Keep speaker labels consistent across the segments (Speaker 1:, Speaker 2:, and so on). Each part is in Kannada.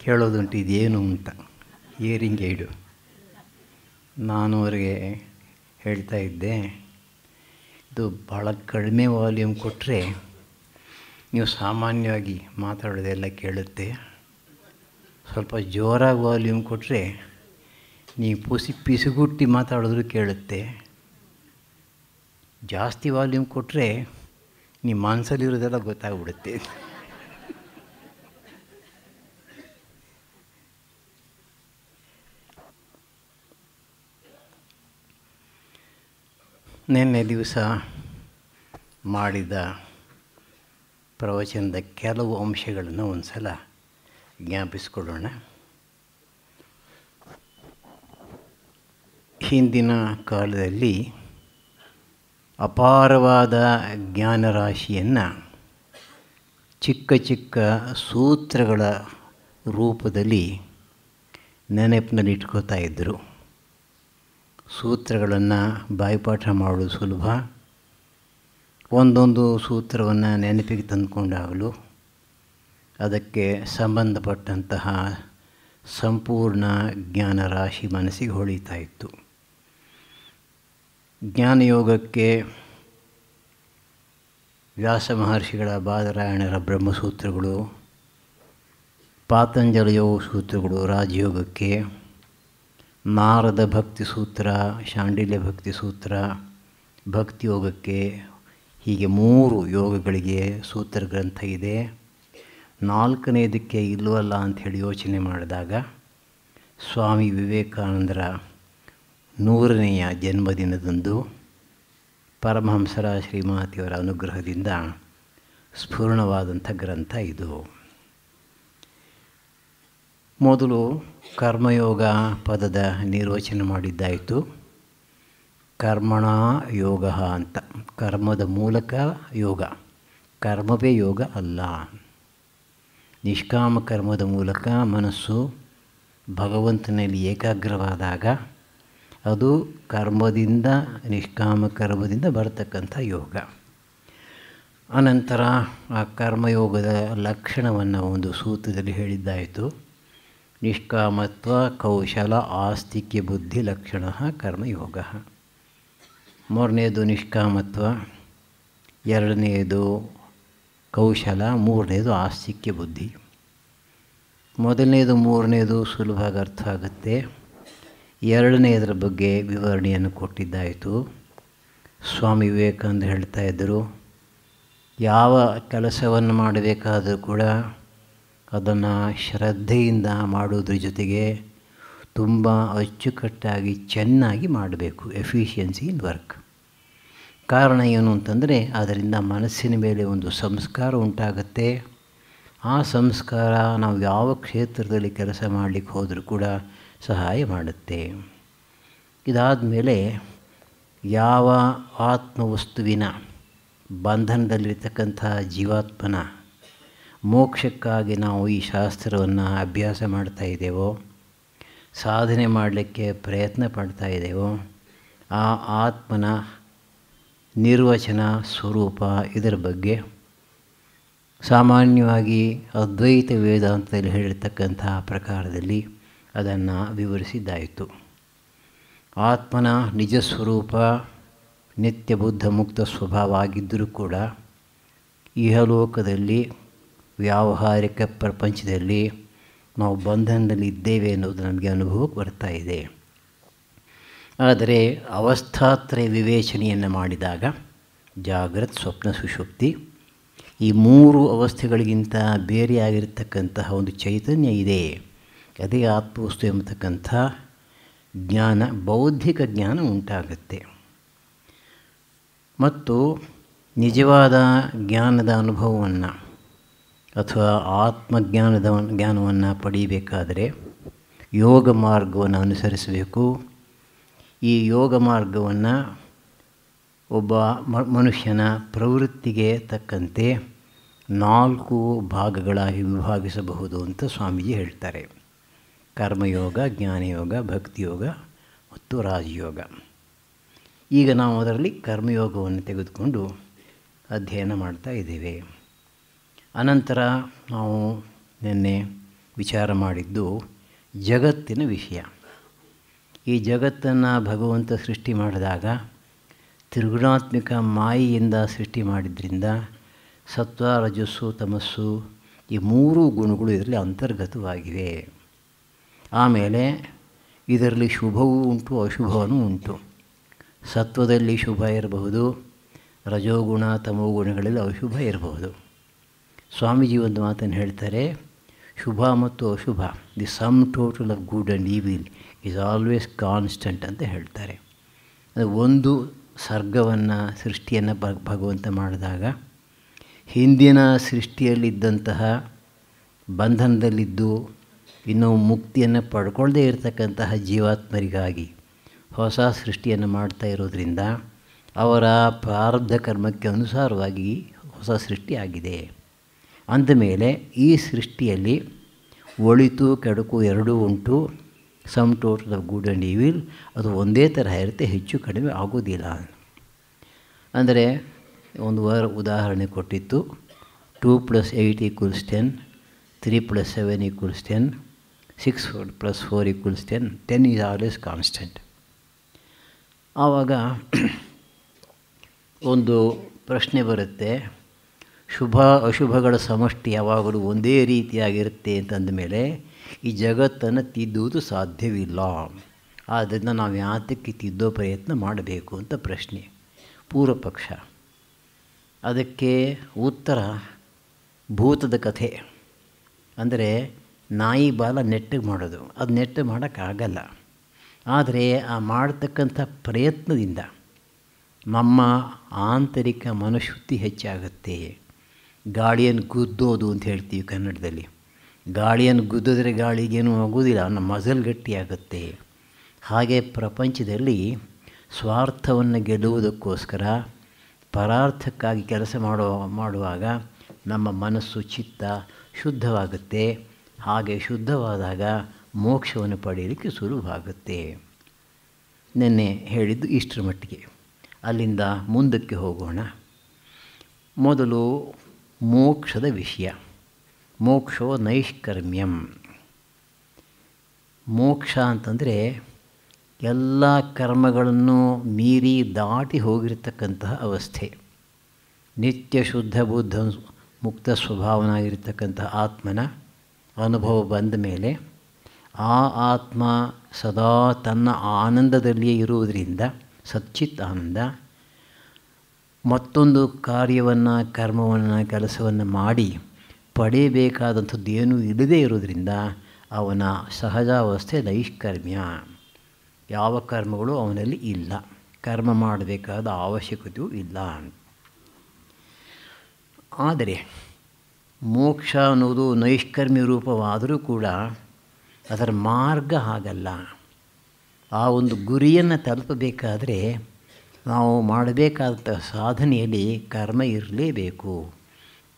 Speaker 1: ಕೇಳೋದುಂಟು ಇದೇನು ಅಂತ. ಹಿಯರಿಂಗ್ ಏಡು. ನಾನು ಅವರಿಗೆ ಹೇಳ್ತಾ ಇದ್ದೆ, ಇದು ಭಾಳ ಕಡಿಮೆ ವಾಲ್ಯೂಮ್ ಕೊಟ್ಟರೆ ನೀವು ಸಾಮಾನ್ಯವಾಗಿ ಮಾತಾಡೋದೆಲ್ಲ ಕೇಳುತ್ತೆ. ಸ್ವಲ್ಪ ಜೋರಾಗಿ ವಾಲ್ಯೂಮ್ ಕೊಟ್ಟರೆ ನೀವು ಪಿಸುಗುಟ್ಟಿ ಮಾತಾಡೋದು ಕೇಳುತ್ತೆ. ಜಾಸ್ತಿ ವಾಲ್ಯೂಮ್ ಕೊಟ್ಟರೆ ನಿಮ್ಮ ಮನಸ್ಸಲ್ಲಿರೋದೆಲ್ಲ ಗೊತ್ತಾಗ್ಬಿಡುತ್ತೆ. ನಿನ್ನೆ ದಿವಸ ಮಾಡಿದ ಪ್ರವಚನದ ಕೆಲವು ಅಂಶಗಳನ್ನು ಒಂದು ಸಲ ಜ್ಞಾಪಿಸ್ಕೊಳ್ಳೋಣ. ಹಿಂದಿನ ಕಾಲದಲ್ಲಿ ಅಪಾರವಾದ ಜ್ಞಾನರಾಶಿಯನ್ನು ಚಿಕ್ಕ ಚಿಕ್ಕ ಸೂತ್ರಗಳ ರೂಪದಲ್ಲಿ ನೆನಪಿನಲ್ಲಿಟ್ಕೋತಾ ಇದ್ದರು. ಸೂತ್ರಗಳನ್ನು ಬಾಯಿಪಾಠ ಮಾಡೋದು ಸುಲಭ. ಒಂದೊಂದು ಸೂತ್ರವನ್ನು ನೆನಪಿಗೆ ತಂದುಕೊಂಡಾಗಲೂ ಅದಕ್ಕೆ ಸಂಬಂಧಪಟ್ಟಂತಹ ಸಂಪೂರ್ಣ ಜ್ಞಾನರಾಶಿ ಮನಸ್ಸಿಗೆ ಹೊಳಿತಾ ಇತ್ತು. ಜ್ಞಾನಯೋಗಕ್ಕೆ ವ್ಯಾಸ ಮಹರ್ಷಿಗಳ ಬಾದರಾಯಣರ ಬ್ರಹ್ಮಸೂತ್ರಗಳು, ಪಾತಂಜಲ ಯೋಗ ಸೂತ್ರಗಳು ರಾಜಯೋಗಕ್ಕೆ, ನಾರದ ಭಕ್ತಿ ಸೂತ್ರ, ಶಾಂಡಿಲ್ಯ ಭಕ್ತಿ ಸೂತ್ರ ಭಕ್ತಿಯೋಗಕ್ಕೆ, ಹೀಗೆ 3 ಯೋಗಗಳಿಗೆ ಸೂತ್ರ ಗ್ರಂಥ ಇದೆ. 4ನೇದಕ್ಕೆ ಇಲ್ಲವಲ್ಲ ಅಂಥೇಳಿ ಯೋಚನೆ ಮಾಡಿದಾಗ ಸ್ವಾಮಿ ವಿವೇಕಾನಂದರ 100ನೆಯ ಜನ್ಮದಿನದಂದು ಪರಮಹಂಸರ ಶ್ರೀಮಾತೆಯವರ ಅನುಗ್ರಹದಿಂದ ಸ್ಫೂರ್ಣವಾದಂಥ ಗ್ರಂಥ ಇದು. ಮೊದಲು ಕರ್ಮಯೋಗ ಪದದ ನಿರ್ವಚನ ಮಾಡಿದ್ದಾಯಿತು. ಕರ್ಮಣ ಯೋಗ ಅಂತ, ಕರ್ಮದ ಮೂಲಕ ಯೋಗ, ಕರ್ಮವೇ ಯೋಗ ಅಲ್ಲ. ನಿಷ್ಕಾಮ ಕರ್ಮದ ಮೂಲಕ ಮನಸ್ಸು ಭಗವಂತನಲ್ಲಿ ಏಕಾಗ್ರವಾದಾಗ ಅದು ಕರ್ಮದಿಂದ, ನಿಷ್ಕಾಮ ಕರ್ಮದಿಂದ ಬರತಕ್ಕಂಥ ಯೋಗ. ಅನಂತರ ಆ ಕರ್ಮಯೋಗದ ಲಕ್ಷಣವನ್ನು ಒಂದು ಸೂತ್ರದಲ್ಲಿ ಹೇಳಿದ್ದಾಯಿತು. ನಿಷ್ಕಾಮತ್ವ ಕೌಶಲ ಆಸ್ತಿಕ್ಯ ಬುದ್ಧಿ ಲಕ್ಷಣ ಕರ್ಮಯೋಗ. 3ನೇದು ನಿಷ್ಕಾಮತ್ವ, 2ನೇದು ಕೌಶಲ, 3ನೇದು ಆಸ್ತಿಕ್ಯ ಬುದ್ಧಿ. 1ನೇದು 3ನೇದು ಸುಲಭವಾಗಿ ಅರ್ಥ ಆಗುತ್ತೆ. 2ನೇದರ ಬಗ್ಗೆ ವಿವರಣೆಯನ್ನು ಕೊಟ್ಟಿದ್ದಾಯಿತು. ಸ್ವಾಮಿ ವಿವೇಕಾನಂದ ಹೇಳ್ತಾ ಇದ್ದರು, ಯಾವ ಕೆಲಸವನ್ನು ಮಾಡಬೇಕಾದರೂ ಕೂಡ ಅದನ್ನು ಶ್ರದ್ಧೆಯಿಂದ ಮಾಡೋದ್ರ ಜೊತೆಗೆ ತುಂಬ ಅಚ್ಚುಕಟ್ಟಾಗಿ ಚೆನ್ನಾಗಿ ಮಾಡಬೇಕು. Efficiency in work. ಕಾರಣ ಏನು ಅಂತಂದರೆ ಅದರಿಂದ ಮನಸ್ಸಿನ ಮೇಲೆ ಒಂದು ಸಂಸ್ಕಾರ ಉಂಟಾಗುತ್ತೆ. ಆ ಸಂಸ್ಕಾರ ನಾವು ಯಾವ ಕ್ಷೇತ್ರದಲ್ಲಿ ಕೆಲಸ ಮಾಡಲಿಕ್ಕೆ ಹೋದರೂ ಕೂಡ ಸಹಾಯ ಮಾಡುತ್ತೆ. ಇದಾದ ಮೇಲೆ ಯಾವ ಆತ್ಮವಸ್ತುವಿನ ಬಂಧನದಲ್ಲಿರ್ತಕ್ಕಂಥ ಜೀವಾತ್ಮನ ಮೋಕ್ಷಕ್ಕಾಗಿ ನಾವು ಈ ಶಾಸ್ತ್ರವನ್ನು ಅಭ್ಯಾಸ ಮಾಡ್ತಾ ಇದ್ದೇವೋ, ಸಾಧನೆ ಮಾಡಲಿಕ್ಕೆ ಪ್ರಯತ್ನ ಪಡ್ತಾ ಇದ್ದೇವೋ, ಆ ಆತ್ಮನ ನಿರ್ವಚನ ಸ್ವರೂಪ ಇದರ ಬಗ್ಗೆ ಸಾಮಾನ್ಯವಾಗಿ ಅದ್ವೈತ ವೇದಾಂತದಲ್ಲಿ ಹೇಳಿರ್ತಕ್ಕಂಥ ಪ್ರಕಾರದಲ್ಲಿ ಅದನ್ನು ವಿವರಿಸಿದ್ದಾಯಿತು. ಆತ್ಮನ ನಿಜ ಸ್ವರೂಪ ನಿತ್ಯ ಬುದ್ಧ ಮುಕ್ತ ಸ್ವಭಾವ ಆಗಿದ್ದರೂ ಕೂಡ ಇಹಲೋಕದಲ್ಲಿ ವ್ಯಾವಹಾರಿಕ ಪ್ರಪಂಚದಲ್ಲಿ ನಾವು ಬಂಧನದಲ್ಲಿ ಇದ್ದೇವೆ ಅನ್ನೋದು ನಮಗೆ ಅನುಭವಕ್ಕೆ ಬರ್ತಾ ಇದೆ. ಆದರೆ ಅವಸ್ಥಾತ್ರಯ ವಿವೇಚನೆಯನ್ನು ಮಾಡಿದಾಗ ಜಾಗ್ರತ್, ಸ್ವಪ್ನ, ಸುಷುಪ್ತಿ ಈ 3 ಅವಸ್ಥೆಗಳಿಗಿಂತ ಬೇರೆಯಾಗಿರ್ತಕ್ಕಂತಹ ಒಂದು ಚೈತನ್ಯ ಇದೆ. ಅದೇ ಆತ್ಮವಸ್ತು ಎಂಬತಕ್ಕಂಥ ಜ್ಞಾನ, ಬೌದ್ಧಿಕ ಜ್ಞಾನ ಉಂಟಾಗುತ್ತೆ. ಮತ್ತು ನಿಜವಾದ ಜ್ಞಾನದ ಅನುಭವವನ್ನು ಅಥವಾ ಜ್ಞಾನವನ್ನು ಪಡೆಯಬೇಕಾದರೆ ಯೋಗ ಮಾರ್ಗವನ್ನು ಅನುಸರಿಸಬೇಕು. ಈ ಯೋಗ ಮಾರ್ಗವನ್ನು ಒಬ್ಬ ಮನುಷ್ಯನ ಪ್ರವೃತ್ತಿಗೆ ತಕ್ಕಂತೆ 4 ಭಾಗಗಳಾಗಿ ವಿಭಾಗಿಸಬಹುದು ಅಂತ ಸ್ವಾಮೀಜಿ ಹೇಳ್ತಾರೆ. ಕರ್ಮಯೋಗ, ಜ್ಞಾನಯೋಗ, ಭಕ್ತಿಯೋಗ ಮತ್ತು ರಾಜಯೋಗ. ಈಗ ನಾವು ಅದರಲ್ಲಿ ಕರ್ಮಯೋಗವನ್ನು ತೆಗೆದುಕೊಂಡು ಅಧ್ಯಯನ ಮಾಡ್ತಾ ಇದ್ದೇವೆ. ಅನಂತರ ನಾವು ನಿನ್ನೆ ವಿಚಾರ ಮಾಡಿದ್ದು ಜಗತ್ತಿನ ವಿಷಯ. ಈ ಜಗತ್ತನ್ನು ಭಗವಂತ ಸೃಷ್ಟಿ ಮಾಡಿದಾಗ ತ್ರಿಗುಣಾತ್ಮಕ ಮಾಯೆಯಿಂದ ಸೃಷ್ಟಿ ಮಾಡಿದ್ರಿಂದ ಸತ್ವ, ರಜಸ್ಸು, ತಮಸ್ಸು ಈ ಮೂರೂ ಗುಣಗಳು ಇದರಲ್ಲಿ ಅಂತರ್ಗತವಾಗಿವೆ. ಆಮೇಲೆ ಇದರಲ್ಲಿ ಶುಭವೂ ಉಂಟು, ಅಶುಭವೂ ಉಂಟು. ಸತ್ವದಲ್ಲಿ ಶುಭ ಇರಬಹುದು, ರಜೋಗುಣ ತಮೋಗುಣಗಳಲ್ಲಿ ಅಶುಭ ಇರಬಹುದು. ಸ್ವಾಮೀಜಿ ಒಂದು ಮಾತನ್ನು ಹೇಳ್ತಾರೆ, ಶುಭ ಮತ್ತು ಅಶುಭ, the some total of good and evil is always constant ಅಂತ ಹೇಳ್ತಾರೆ. ಅದು ಒಂದು ಸರ್ಗವನ್ನು ಸೃಷ್ಟಿಯನ್ನು ಭಗವಂತ ಮಾಡಿದಾಗ ಹಿಂದಿನ ಸೃಷ್ಟಿಯಲ್ಲಿದ್ದಂತಹ ಬಂಧನದಲ್ಲಿದ್ದು ಇನ್ನೂ ಮುಕ್ತಿಯನ್ನು ಪಡ್ಕೊಳ್ಳದೇ ಇರತಕ್ಕಂತಹ ಜೀವಾತ್ಮರಿಗಾಗಿ ಹೊಸ ಸೃಷ್ಟಿಯನ್ನು ಮಾಡ್ತಾ ಇರೋದರಿಂದ ಅವರ ಪ್ರಾರಬ್ಧ ಕರ್ಮಕ್ಕೆ ಅನುಸಾರವಾಗಿ ಹೊಸ ಸೃಷ್ಟಿ ಆಗಿದೆ. ಅಂದಮೇಲೆ ಈ ಸೃಷ್ಟಿಯಲ್ಲಿ ಒಳಿತು ಕೆಡುಕು ಎರಡೂ ಉಂಟು. Some total of good and evil ಅದು ಒಂದೇ ತರಹ ಇರುತ್ತೆ, ಹೆಚ್ಚು ಕಡಿಮೆ ಆಗೋದಿಲ್ಲ. ಅಂದರೆ ಒಂದು ಉದಾಹರಣೆ ಕೊಟ್ಟಿತ್ತು, 2 + 8 = 10, 3 + 7 = 10, 6 + 4 = 10, 10 ಈಸ್ ಆಲ್ವೇಸ್ ಕಾನ್ಸ್ಟೆಂಟ್. ಆವಾಗ ಒಂದು ಪ್ರಶ್ನೆ ಬರುತ್ತೆ, ಶುಭ ಅಶುಭಗಳ ಸಮಷ್ಟಿ ಯಾವಾಗಲೂ ಒಂದೇ ರೀತಿಯಾಗಿರುತ್ತೆ ಅಂತಂದ ಮೇಲೆ ಈ ಜಗತ್ತನ್ನು ತಿದ್ದುವುದು ಸಾಧ್ಯವಿಲ್ಲ. ಆದ್ದರಿಂದ ನಾವು ಯಾತಕ್ಕೆ ತಿದ್ದೋ ಪ್ರಯತ್ನ ಮಾಡಬೇಕು ಅಂತ ಪ್ರಶ್ನೆ, ಪೂರ್ವ ಪಕ್ಷ. ಅದಕ್ಕೆ ಉತ್ತರ ಭೂತದ ಕಥೆ. ಅಂದರೆ ನಾಯಿ ಬಾಲ ನೆಟ್ಟಗೆ ಮಾಡೋದು, ಅದು ನೆಟ್ಟಗೆ ಮಾಡೋಕ್ಕಾಗಲ್ಲ. ಆದರೆ ಆ ಮಾಡ್ತಕ್ಕಂಥ ಪ್ರಯತ್ನದಿಂದ ನಮ್ಮ ಆಂತರಿಕ ಮನಃಶುದ್ಧಿ ಹೆಚ್ಚಾಗುತ್ತೆ. ಗಾಳಿಯನ್ನು ಗುದ್ದೋದು ಅಂತ ಹೇಳ್ತೀವಿ ಕನ್ನಡದಲ್ಲಿ. ಗಾಳಿಯನ್ನು ಗುದ್ದಿದ್ರೆ ಗಾಳಿಗೇನೂ ಆಗೋದಿಲ್ಲ, ನಮ್ಮ ಮಜಲ್ ಗಟ್ಟಿಯಾಗುತ್ತೆ. ಹಾಗೆ ಪ್ರಪಂಚದಲ್ಲಿ ಸ್ವಾರ್ಥವನ್ನು ಗೆಲ್ಲುವುದಕ್ಕೋಸ್ಕರ ಪರಾರ್ಥಕ್ಕಾಗಿ ಕೆಲಸ ಮಾಡುವಾಗ ನಮ್ಮ ಮನಸ್ಸು ಚಿತ್ತ ಶುದ್ಧವಾಗುತ್ತೆ. ಹಾಗೆ ಶುದ್ಧವಾದಾಗ ಮೋಕ್ಷವನ್ನು ಪಡೆಯಲಿಕ್ಕೆ ಸುಲಭವಾಗುತ್ತೆ. ನಿನ್ನೆ ಹೇಳಿದ್ದು ಇಷ್ಟರ ಮಟ್ಟಿಗೆ. ಅಲ್ಲಿಂದ ಮುಂದಕ್ಕೆ ಹೋಗೋಣ. ಮೊದಲು ಮೋಕ್ಷದ ವಿಷಯ. ಮೋಕ್ಷೋ ನೈಷ್ಕರ್ಮ್ಯಂ. ಮೋಕ್ಷ ಅಂತಂದರೆ ಎಲ್ಲ ಕರ್ಮಗಳನ್ನು ಮೀರಿ ದಾಟಿ ಹೋಗಿರತಕ್ಕಂತಹ ಅವಸ್ಥೆ. ನಿತ್ಯ ಶುದ್ಧ ಬುದ್ಧ ಮುಕ್ತ ಸ್ವಭಾವನಾಗಿರ್ತಕ್ಕಂತಹ ಆತ್ಮನ ಅನುಭವ ಬಂದ ಮೇಲೆ ಆ ಆತ್ಮ ಸದಾ ತನ್ನ ಆನಂದದಲ್ಲಿಯೇ ಇರುವುದರಿಂದ, ಸಚ್ಚಿತ್ ಆನಂದ, ಮತ್ತೊಂದು ಕಾರ್ಯವನ್ನು, ಕರ್ಮವನ್ನು, ಕೆಲಸವನ್ನು ಮಾಡಿ ಪಡೆಯಬೇಕಾದಂಥದ್ದು ಏನೂ ಇಲ್ಲದೇ ಇರೋದರಿಂದ ಅವನ ಸಹಜಾವಸ್ಥೆ ನೈಷ್ಕರ್ಮ್ಯ. ಯಾವ ಕರ್ಮಗಳು ಅವನಲ್ಲಿ ಇಲ್ಲ, ಕರ್ಮ ಮಾಡಬೇಕಾದ ಅವಶ್ಯಕತೆಯೂ ಇಲ್ಲ. ಆದರೆ ಮೋಕ್ಷ ಅನ್ನೋದು ನೈಷ್ಕರ್ಮ್ಯ ರೂಪವಾದರೂ ಕೂಡ ಅದರ ಮಾರ್ಗ ಹಾಗಲ್ಲ. ಆ ಒಂದು ಗುರಿಯನ್ನು ತಲುಪಬೇಕಾದರೆ ನಾವು ಮಾಡಬೇಕಾದಂಥ ಸಾಧನೆಯಲ್ಲಿ ಕರ್ಮ ಇರಲೇಬೇಕು.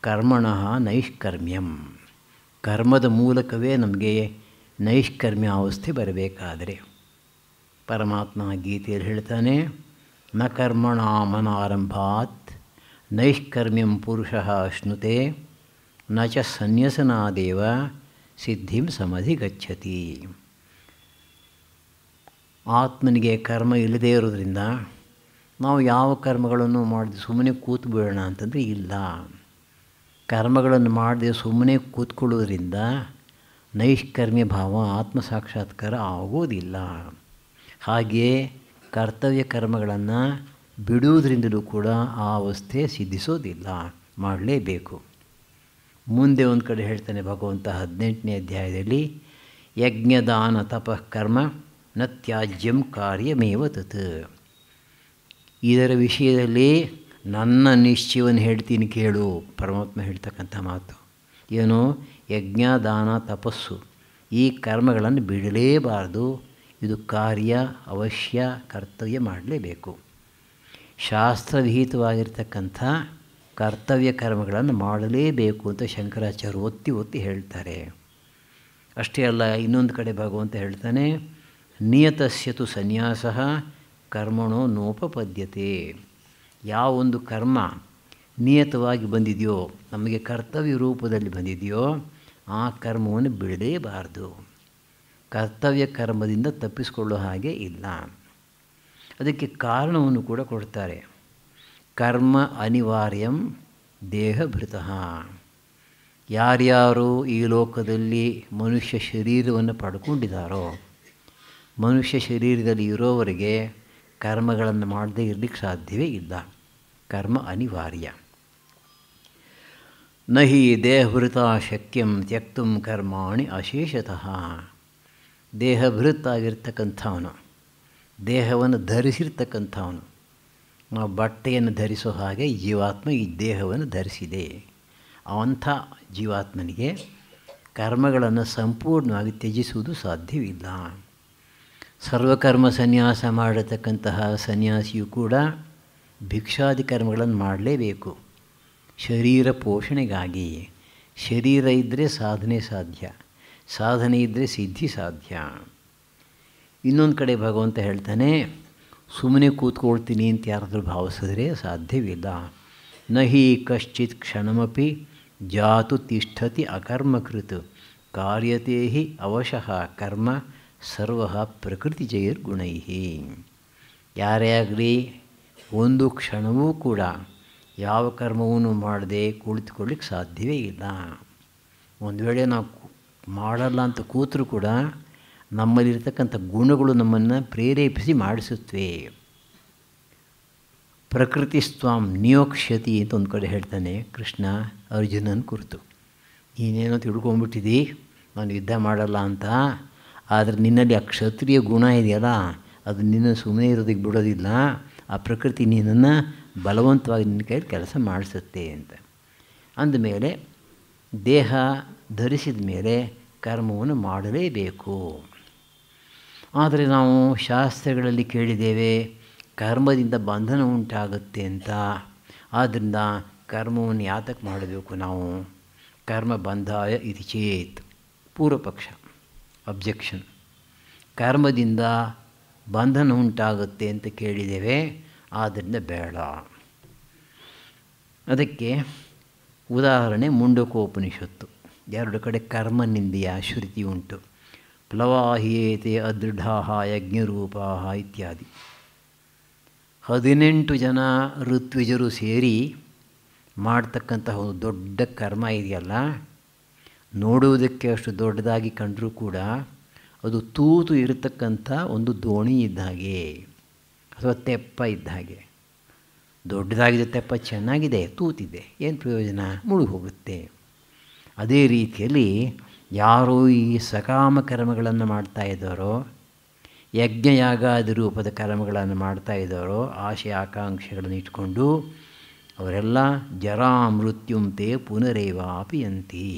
Speaker 1: ಕರ್ಮಣಃ ನೈಷ್ಕರ್ಮ್ಯಂ. ಕರ್ಮದ ಮೂಲಕವೇ ನಮಗೆ ನೈಷ್ಕರ್ಮ್ಯ ಅವಸ್ಥೆ ಬರಬೇಕಾದರೆ. ಪರಮಾತ್ಮ ಗೀತೆಯಲ್ಲಿ ಹೇಳ್ತಾನೆ, ನ ಕರ್ಮಣಾಮನಾರಂಭಾತ್ ನೈಷ್ಕರ್ಮ್ಯಂ ಪುರುಷಃ ಅಶ್ನುತೆ ನ ಚ ಸನ್ಯಸನಾದೇವ ಸಿದ್ಧಿಂ ಸಮಧಿಗಚ್ಚತಿ. ಆತ್ಮನಿಗೆ ಕರ್ಮ ಇಲ್ಲದೇ ಇರೋದ್ರಿಂದ ನಾವು ಯಾವ ಕರ್ಮಗಳನ್ನು ಮಾಡದೆ ಸುಮ್ಮನೆ ಕೂತು ಬಿಡೋಣ ಅಂತಂದರೆ ಇಲ್ಲ. ಕರ್ಮಗಳನ್ನು ಮಾಡದೆ ಸುಮ್ಮನೆ ಕೂತ್ಕೊಳ್ಳೋದ್ರಿಂದ ನೈಷ್ಕರ್ಮ್ಯ ಭಾವ, ಆತ್ಮ ಸಾಕ್ಷಾತ್ಕಾರ ಆಗೋದಿಲ್ಲ. ಹಾಗೆಯೇ ಕರ್ತವ್ಯ ಕರ್ಮಗಳನ್ನು ಬಿಡುವುದರಿಂದಲೂ ಕೂಡ ಆ ಅವಸ್ಥೆ ಸಿದ್ಧಿಸೋದಿಲ್ಲ, ಮಾಡಲೇಬೇಕು. ಮುಂದೆ ಒಂದು ಕಡೆ ಹೇಳ್ತಾನೆ ಭಗವಂತ 18ನೇ ಅಧ್ಯಾಯದಲ್ಲಿ, ಯಜ್ಞದಾನ ತಪಃ ಕರ್ಮ ನ ತ್ಯಾಜ್ಯಂ ಕಾರ್ಯಮೇವ ತತ್. ಇದರ ವಿಷಯದಲ್ಲಿ ನನ್ನ ನಿಶ್ಚಯವನ್ನು ಹೇಳ್ತೀನಿ ಕೇಳು. ಪರಮಾತ್ಮ ಹೇಳ್ತಕ್ಕಂಥ ಮಾತು ಏನು? ಯಜ್ಞ ದಾನ ತಪಸ್ಸು ಈ ಕರ್ಮಗಳನ್ನು ಬಿಡಲೇಬಾರದು. ಇದು ಕಾರ್ಯ, ಅವಶ್ಯ, ಕರ್ತವ್ಯ ಮಾಡಲೇಬೇಕು. ಶಾಸ್ತ್ರವಿಹಿತವಾಗಿರ್ತಕ್ಕಂಥ ಕರ್ತವ್ಯ ಕರ್ಮಗಳನ್ನು ಮಾಡಲೇಬೇಕು ಅಂತ ಶಂಕರಾಚಾರ್ಯ ಒತ್ತಿ ಒತ್ತಿ ಹೇಳ್ತಾರೆ. ಅಷ್ಟೇ ಅಲ್ಲ, ಇನ್ನೊಂದು ಕಡೆ ಭಗವಂತ ಹೇಳ್ತಾನೆ, ನಿಯತಸ್ಯತು ಸನ್ಯಾಸಃ ಕರ್ಮಣೋ ನೋಪಪದ್ಯತೆ. ಯಾವೊಂದು ಕರ್ಮ ನಿಯತವಾಗಿ ಬಂದಿದೆಯೋ, ನಮಗೆ ಕರ್ತವ್ಯ ರೂಪದಲ್ಲಿ ಬಂದಿದೆಯೋ, ಆ ಕರ್ಮವನ್ನು ಬಿಡಲೇಬಾರದು. ಕರ್ತವ್ಯ ಕರ್ಮದಿಂದ ತಪ್ಪಿಸಿಕೊಳ್ಳೋ ಹಾಗೆ ಇಲ್ಲ. ಅದಕ್ಕೆ ಕಾರಣವನ್ನು ಕೂಡ ಕೊಡ್ತಾರೆ. ಕರ್ಮ ಅನಿವಾರ್ಯಂ ದೇಹಭೃತಃ. ಯಾರ್ಯಾರು ಈ ಲೋಕದಲ್ಲಿ ಮನುಷ್ಯ ಶರೀರವನ್ನು ಪಡ್ಕೊಂಡಿದ್ದಾರೋ, ಮನುಷ್ಯ ಶರೀರದಲ್ಲಿ ಇರೋವರೆಗೆ ಕರ್ಮಗಳನ್ನು ಮಾಡದೇ ಇರಲಿಕ್ಕೆ ಸಾಧ್ಯವೇ ಇಲ್ಲ. ಕರ್ಮ ಅನಿವಾರ್ಯ. ನಹಿ ದೇಹಭೃತ ಶಕ್ಯಂ ತ್ಯಕ್ತುಂ ಕರ್ಮಾಣಿ ಅಶೇಷತಃ. ದೇಹಭೃತಾಗಿರ್ತಕ್ಕಂಥವನು, ದೇಹವನ್ನು ಧರಿಸಿರ್ತಕ್ಕಂಥವನು, ನಾವು ಬಟ್ಟೆಯನ್ನು ಧರಿಸೋ ಹಾಗೆ ಜೀವಾತ್ಮ ಈ ದೇಹವನ್ನು ಧರಿಸಿದೆ. ಅವಂಥ ಜೀವಾತ್ಮನಿಗೆ ಕರ್ಮಗಳನ್ನು ಸಂಪೂರ್ಣವಾಗಿ ತ್ಯಜಿಸುವುದು ಸಾಧ್ಯವಿಲ್ಲ. ಸರ್ವಕರ್ಮ ಸನ್ಯಾಸ ಮಾಡತಕ್ಕಂತಹ ಸನ್ಯಾಸಿಯು ಕೂಡ ಭಿಕ್ಷಾದಿ ಕರ್ಮಗಳನ್ನು ಮಾಡಲೇಬೇಕು. ಶರೀರ ಪೋಷಣೆಗಾಗಿ. ಶರೀರ ಇದ್ದರೆ ಸಾಧನೆ ಸಾಧ್ಯ, ಸಾಧನೆ ಇದ್ದರೆ ಸಿದ್ಧಿ ಸಾಧ್ಯ. ಇನ್ನೊಂದು ಕಡೆ ಭಗವಂತ ಹೇಳ್ತಾನೆ, ಸುಮ್ಮನೆ ಕೂತ್ಕೊಳ್ತೀನಿ ಅಂತ ಯಾರಾದರೂ ಭಾವಿಸಿದ್ರೆ ಸಾಧ್ಯವಿಲ್ಲ. ನಹಿ ಕಶ್ಚಿತ್ ಕ್ಷಣಮಪಿ ಜಾತು ತಿಷ್ಠತಿ ಅಕರ್ಮಕೃತ್ ಕಾರ್ಯತೆ ಹಿ ಅವಶಃ ಕರ್ಮ ಸರ್ವ ಪ್ರಕೃತಿಜೈರ್ಗುಣೈ. ಯಾರೇ ಆಗಲಿ ಒಂದು ಕ್ಷಣವೂ ಕೂಡ ಯಾವ ಕರ್ಮವನ್ನು ಮಾಡದೆ ಕುಳಿತುಕೊಳ್ಳಿಕ್ಕೆ ಸಾಧ್ಯವೇ ಇಲ್ಲ. ಒಂದು ವೇಳೆ ನಾವು ಮಾಡಲ್ಲ ಅಂತ ಕೂತರೂ ಕೂಡ ನಮ್ಮಲ್ಲಿರ್ತಕ್ಕಂಥ ಗುಣಗಳು ನಮ್ಮನ್ನು ಪ್ರೇರೇಪಿಸಿ ಮಾಡಿಸುತ್ತವೆ. ಪ್ರಕೃತಿ ಸ್ವಾಂ ನಿಯೋಕ್ಷ್ಯತಿ ಅಂತ ಒಂದು ಕಡೆ ಹೇಳ್ತಾನೆ ಕೃಷ್ಣ ಅರ್ಜುನನ ಕುರಿತು. ನೀನೇನೋ ತಿಳ್ಕೊಂಬಿಟ್ಟಿದ್ದಿ ನಾನು ಯುದ್ಧ ಮಾಡಲ್ಲ ಅಂತ, ಆದರೆ ನಿನ್ನಲ್ಲಿ ಆ ಕ್ಷತ್ರಿಯ ಗುಣ ಇದೆಯಲ್ಲ ಅದು ನಿನ್ನ ಸುಮ್ಮನೆ ಇರೋದಕ್ಕೆ ಬಿಡೋದಿಲ್ಲ. ಆ ಪ್ರಕೃತಿ ನಿನ್ನನ್ನು ಬಲವಂತವಾಗಿ ನಿನ್ನ ಕೈಯಲ್ಲಿ ಕೆಲಸ ಮಾಡಿಸುತ್ತೆ ಅಂತ. ಅಂದಮೇಲೆ ದೇಹ ಧರಿಸಿದ ಮೇಲೆ ಕರ್ಮವನ್ನು ಮಾಡಲೇಬೇಕು. ಆದರೆ ನಾವು ಶಾಸ್ತ್ರಗಳಲ್ಲಿ ಕೇಳಿದ್ದೇವೆ ಕರ್ಮದಿಂದ ಬಂಧನ ಉಂಟಾಗುತ್ತೆ ಅಂತ. ಆದ್ದರಿಂದ ಕರ್ಮವನ್ನು ಯಾತಕ್ಕೆ ಮಾಡಬೇಕು ನಾವು? ಕರ್ಮ ಬಂಧಾಯ ಇತಿ ಚೇತ್. ಪೂರ್ವಪಕ್ಷ, ಅಬ್ಜೆಕ್ಷನ್. ಕರ್ಮದಿಂದ ಬಂಧನ ಉಂಟಾಗುತ್ತೆ ಅಂತ ಕೇಳಿದ್ದೇವೆ, ಆದ್ದರಿಂದ ಬೇಡ. ಅದಕ್ಕೆ ಉದಾಹರಣೆ ಮುಂಡಕೋಪನಿಷತ್ತು. 2 ಕಡೆ ಕರ್ಮನಿಂದೆಯ ಶ್ರುತಿ ಉಂಟು. ಪ್ಲವಾಹ್ಯೇತೆ ಅದೃಢಾಃ ಯಜ್ಞರೂಪಾಃ ಇತ್ಯಾದಿ. 18 ಜನ ಋತ್ವಿಜರು ಸೇರಿ ಮಾಡ್ತಕ್ಕಂತಹ ಒಂದು ದೊಡ್ಡ ಕರ್ಮ ಇದೆಯಲ್ಲ, ನೋಡುವುದಕ್ಕೆ ಅಷ್ಟು ದೊಡ್ಡದಾಗಿ ಕಂಡರೂ ಕೂಡ ಅದು ತೂತು ಇರತಕ್ಕಂಥ ಒಂದು ದೋಣಿ ಇದ್ದ ಹಾಗೆ ಅಥವಾ ತೆಪ್ಪ ಇದ್ದ ಹಾಗೆ. ದೊಡ್ಡದಾಗಿದೆ ತೆಪ್ಪ, ಚೆನ್ನಾಗಿದೆ, ತೂತಿದೆ, ಏನು ಪ್ರಯೋಜನ? ಮುಳುಗಿ ಹೋಗುತ್ತೆ. ಅದೇ ರೀತಿಯಲ್ಲಿ ಯಾರು ಈ ಸಕಾಮ ಕರ್ಮಗಳನ್ನು ಮಾಡ್ತಾ ಇದ್ದಾರೋ, ಯಜ್ಞಯಾಗಾದಿ ರೂಪದ ಕರ್ಮಗಳನ್ನು ಮಾಡ್ತಾ ಇದ್ದಾರೋ, ಆಶೆ ಆಕಾಂಕ್ಷೆಗಳನ್ನು ಇಟ್ಕೊಂಡು ಅವರೆಲ್ಲ ಜರಾ ಮೃತ್ಯುಂತೆ ಪುನರೇವಾಪಿಯಂತಿ.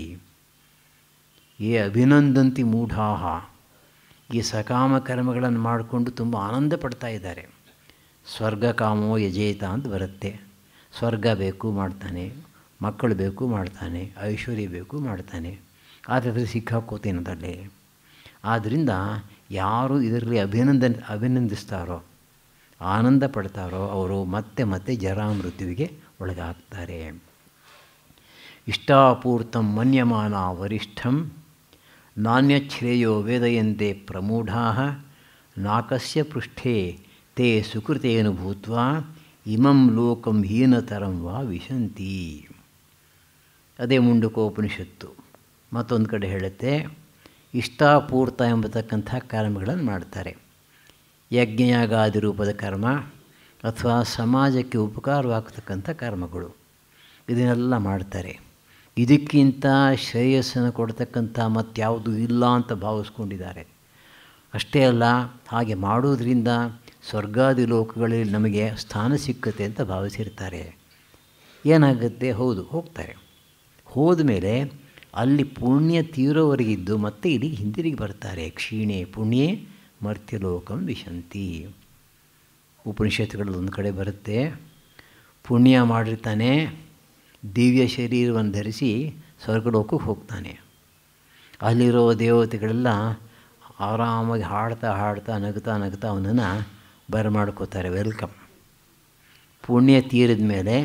Speaker 1: ಯೇ ಅಭಿನಂದಂತಿ ಮೂಢಾಹ. ಈ ಸಕಾಮ ಕರ್ಮಗಳನ್ನು ಮಾಡಿಕೊಂಡು ತುಂಬ ಆನಂದ ಪಡ್ತಾ ಇದ್ದಾರೆ. ಸ್ವರ್ಗ ಕಾಮೋ ಯಜೇತ ಅಂತ ಬರುತ್ತೆ. ಸ್ವರ್ಗ ಬೇಕು ಮಾಡ್ತಾನೆ, ಮಕ್ಕಳು ಬೇಕು ಮಾಡ್ತಾನೆ, ಐಶ್ವರ್ಯ ಬೇಕು ಮಾಡ್ತಾನೆ, ಆದರೆ ಸಿಕ್ಕಾಕೋತೇನದಲ್ಲೇ. ಆದ್ದರಿಂದ ಯಾರು ಇದರಲ್ಲಿ ಅಭಿನಂದಿಸ್ತಾರೋ, ಆನಂದ ಪಡ್ತಾರೋ ಅವರು ಮತ್ತೆ ಮತ್ತೆ ಜರಾಮೃತ್ಯುವಿಗೆ ಒಳಗಾಗ್ತಾರೆ. ಇಷ್ಟಾಪೂರ್ತಂ ಮನ್ಯಮಾನ ವರಿಷ್ಠಂ ನಾಣ್ಯಶ್ರೇಯೋ ವೇದಯಂತೆ ಪ್ರಮೂಢಾಃ ನಾಕಸ್ಯ ಪೃಷ್ಠೇ ತೇ ಸುಕೃತೇನು ಭೂತ್ವಾ ಇಮಂ ಲೋಕಂ ಹೀನತರಂ ವಾ ವಿಶಂತಿ. ಅದೇ ಮುಂಡಕೋಪನಿಷತ್ತು ಮತ್ತೊಂದು ಕಡೆ ಹೇಳುತ್ತೆ, ಇಷ್ಟಾಪೂರ್ತ ಎಂಬತಕ್ಕಂಥ ಕರ್ಮಗಳನ್ನು ಮಾಡ್ತಾರೆ. ಯಜ್ಞಯಾಗಾದಿ ರೂಪದ ಕರ್ಮ ಅಥವಾ ಸಮಾಜಕ್ಕೆ ಉಪಕಾರವಾಗ್ತಕ್ಕಂಥ ಕರ್ಮಗಳು, ಇದನ್ನೆಲ್ಲ ಮಾಡ್ತಾರೆ. ಇದಕ್ಕಿಂತ ಶ್ರೇಯಸ್ಸನ್ನು ಕೊಡ್ತಕ್ಕಂಥ ಮತ್ತಾವುದು ಇಲ್ಲ ಅಂತ ಭಾವಿಸ್ಕೊಂಡಿದ್ದಾರೆ. ಅಷ್ಟೇ ಅಲ್ಲ, ಹಾಗೆ ಮಾಡೋದ್ರಿಂದ ಸ್ವರ್ಗಾದಿ ಲೋಕಗಳಲ್ಲಿ ನಮಗೆ ಸ್ಥಾನ ಸಿಕ್ಕತ್ತೆ ಅಂತ ಭಾವಿಸಿರ್ತಾರೆ. ಏನಾಗುತ್ತೆ? ಹೌದು, ಹೋಗ್ತಾರೆ. ಹೋದ ಮೇಲೆ ಅಲ್ಲಿ ಪುಣ್ಯ ತೀರೋವರೆಗಿದ್ದು ಮತ್ತೆ ಇಲ್ಲಿಗೆ ಹಿಂದಿರುಗಿ ಬರ್ತಾರೆ. ಕ್ಷೀಣೆ ಪುಣ್ಯೇ ಮರ್ತ್ಯಲೋಕಂ ವಿಶಂತಿ. ಉಪನಿಷತ್ತುಗಳಲ್ಲಿ ಒಂದು ಕಡೆ ಬರುತ್ತೆ, ಪುಣ್ಯ ಮಾಡಿರ್ತಾನೆ, ದಿವ್ಯ ಶರೀರವನ್ನು ಧರಿಸಿ ಸ್ವರ್ಗಲೋಕಕ್ಕೆ ಹೋಗ್ತಾನೆ. ಅಲ್ಲಿರೋ ದೇವತೆಗಳೆಲ್ಲ ಆರಾಮಾಗಿ ಹಾಡ್ತಾ ಹಾಡ್ತಾ ನಗ್ತಾ ನಗ್ತಾ ಅವನನ್ನು ಬರಮಾಡ್ಕೋತಾರೆ, ವೆಲ್ಕಮ್. ಪುಣ್ಯ ತೀರಿದ ಮೇಲೆ